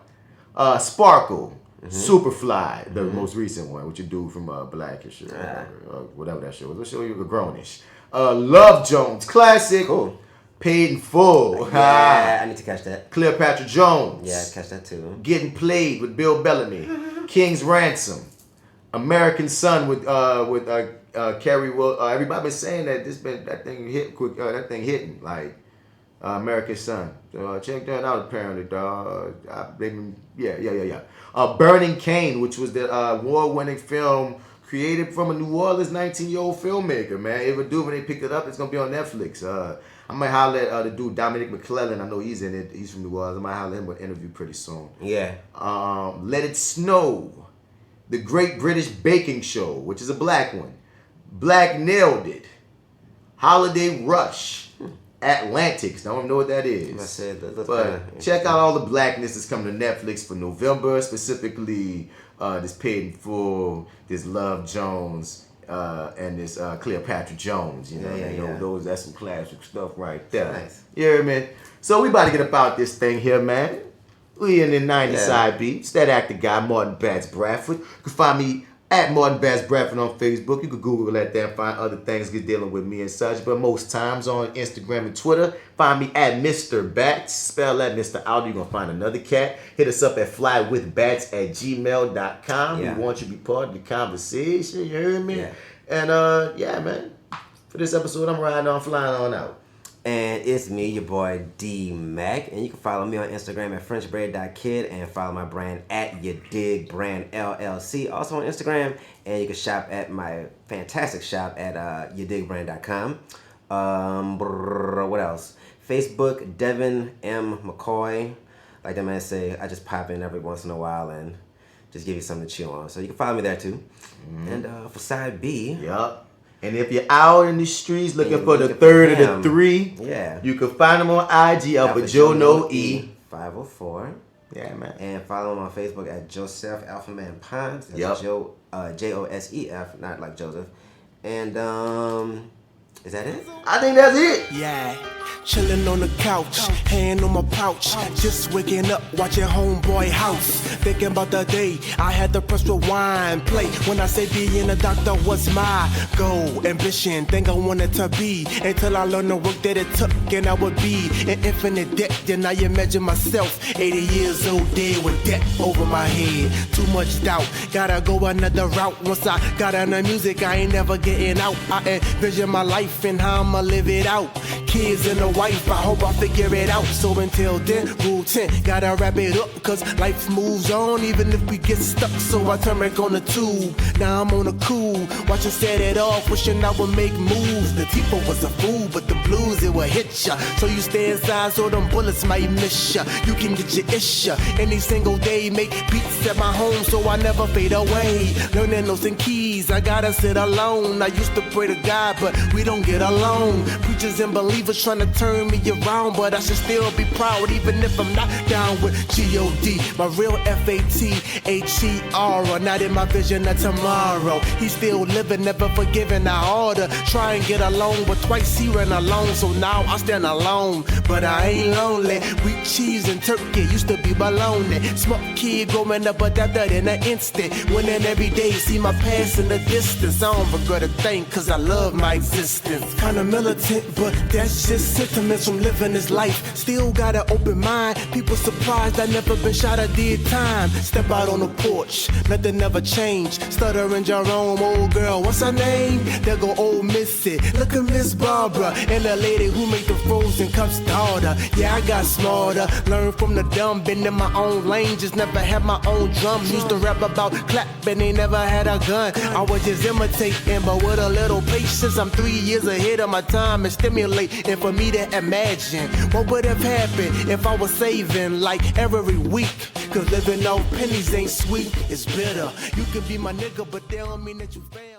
Sparkle. Superfly, the most recent one, which you do from Blackish or whatever that show was. What show you were grownish? Love Jones, classic. Cool. Paid in Full. Yeah, I need to catch that. Cleopatra Jones. Yeah, catch that too. Getting Played with Bill Bellamy. King's Ransom. American Son with Carrie Will. Everybody been saying that that thing hit quick. That thing hitting like. American Son. Check that out, apparently, dog. Burning Cane, which was the award-winning film created from a New Orleans 19-year-old filmmaker, man. Ava DuVernay picked it up. It's going to be on Netflix. I might holler at the dude, Dominic McClellan. I know he's in it. He's from New Orleans. I might holler at him with an interview pretty soon. Yeah. Let It Snow. The Great British Baking Show, which is a black one. Black Nailed It. Holiday Rush. Atlantics. I don't know what that is. But check out all the blackness that's coming to Netflix for November, specifically this Paid in Full, this Love Jones, and this Cleopatra Jones. Those that's some classic stuff right there. Nice. You hear me? So we about to get about this thing here, man. We in the 90s side B. It's that actor guy, Martin Bats Bradford. You can find me at Martin Bats Bradford on Facebook. You can Google that there and find other things dealing with me and such. But most times on Instagram and Twitter, find me at Mr. Bats. Spell that Mr. out. You're going to find another cat. Hit us up at flywithbats@gmail.com. Yeah. We want you to be part of the conversation. You heard me? Yeah. And man. For this episode, I'm riding on, flying on out. And it's me, your boy D Mac, and you can follow me on Instagram at FrenchBread.kid and follow my brand at Your Dig Brand LLC, also on Instagram, and you can shop at my fantastic shop at YourDigBrand.com. What else? Facebook, Devin M. McCoy. Like that man say, I just pop in every once in a while and just give you something to chew on. So you can follow me there too. And for side B. Yup. And if you're out in the streets looking for the third of the three, you can find them on IG, AlphaJo, no E. 504. Yeah, man. And follow him on Facebook at Joseph Alphaman Pons. That's Josef, not like Joseph. And is that it? I think that's it. Yeah. Chillin' on the couch, hand on my pouch. Just waking up, watching Homeboy House. Thinking about the day I had to press rewind play. When I say being a doctor was my goal, ambition, thing I wanted to be. Until I learned the work that it took, and I would be in infinite debt. Then I imagine myself 80 years old dead with debt over my head. Too much doubt, gotta go another route. Once I got on the music, I ain't never getting out. I envision my life life and how I'ma live it out. Kids and a wife, I hope I figure it out. So until then, rule 10, gotta wrap it up, cause life moves on even if we get stuck. So I turn back on the tube, now I'm on the cool, watching set it off, wishing I would make moves. The people was a fool, but the blues, it will hit ya. So you stay inside so them bullets might miss ya. You can get your issue any single day, make beats at my home so I never fade away. Learning notes and keys, I gotta sit alone. I used to pray to God, but we don't get along. Preachers and believers trying to turn me around, but I should still be proud even if I'm not down with G.O.D. My real F-A-T-H-E-R, not in my vision of tomorrow. He's still living, never forgiving. I oughta try and get along, but twice he ran alone, so now I stand alone. But I ain't lonely. Wheat, cheese, and turkey used to be baloney. Smart kid growing up, but that in an instant. Winning every day, see my past in the distance. I don't regret a thing, cause I love my existence. Kinda militant, but that's just sentiments from living this life. Still got an open mind. People surprised I never been shot, I did time. Step out on the porch, nothing never changed. Stuttering Jerome, old girl, what's her name? There go old Missy. Look at Miss Barbara, and the lady who made the frozen cups daughter. Yeah, I got smarter, learned from the dumb, been in my own lane, just never had my own drum. Used to rap about clapping, they never had a gun. I was just imitating, but with a little patience, I'm 3 years ahead of my time and stimulating for me to imagine what would have happened if I was saving like every week. Cause living off pennies ain't sweet, it's bitter. You can be my nigga, but they don't mean that you fam.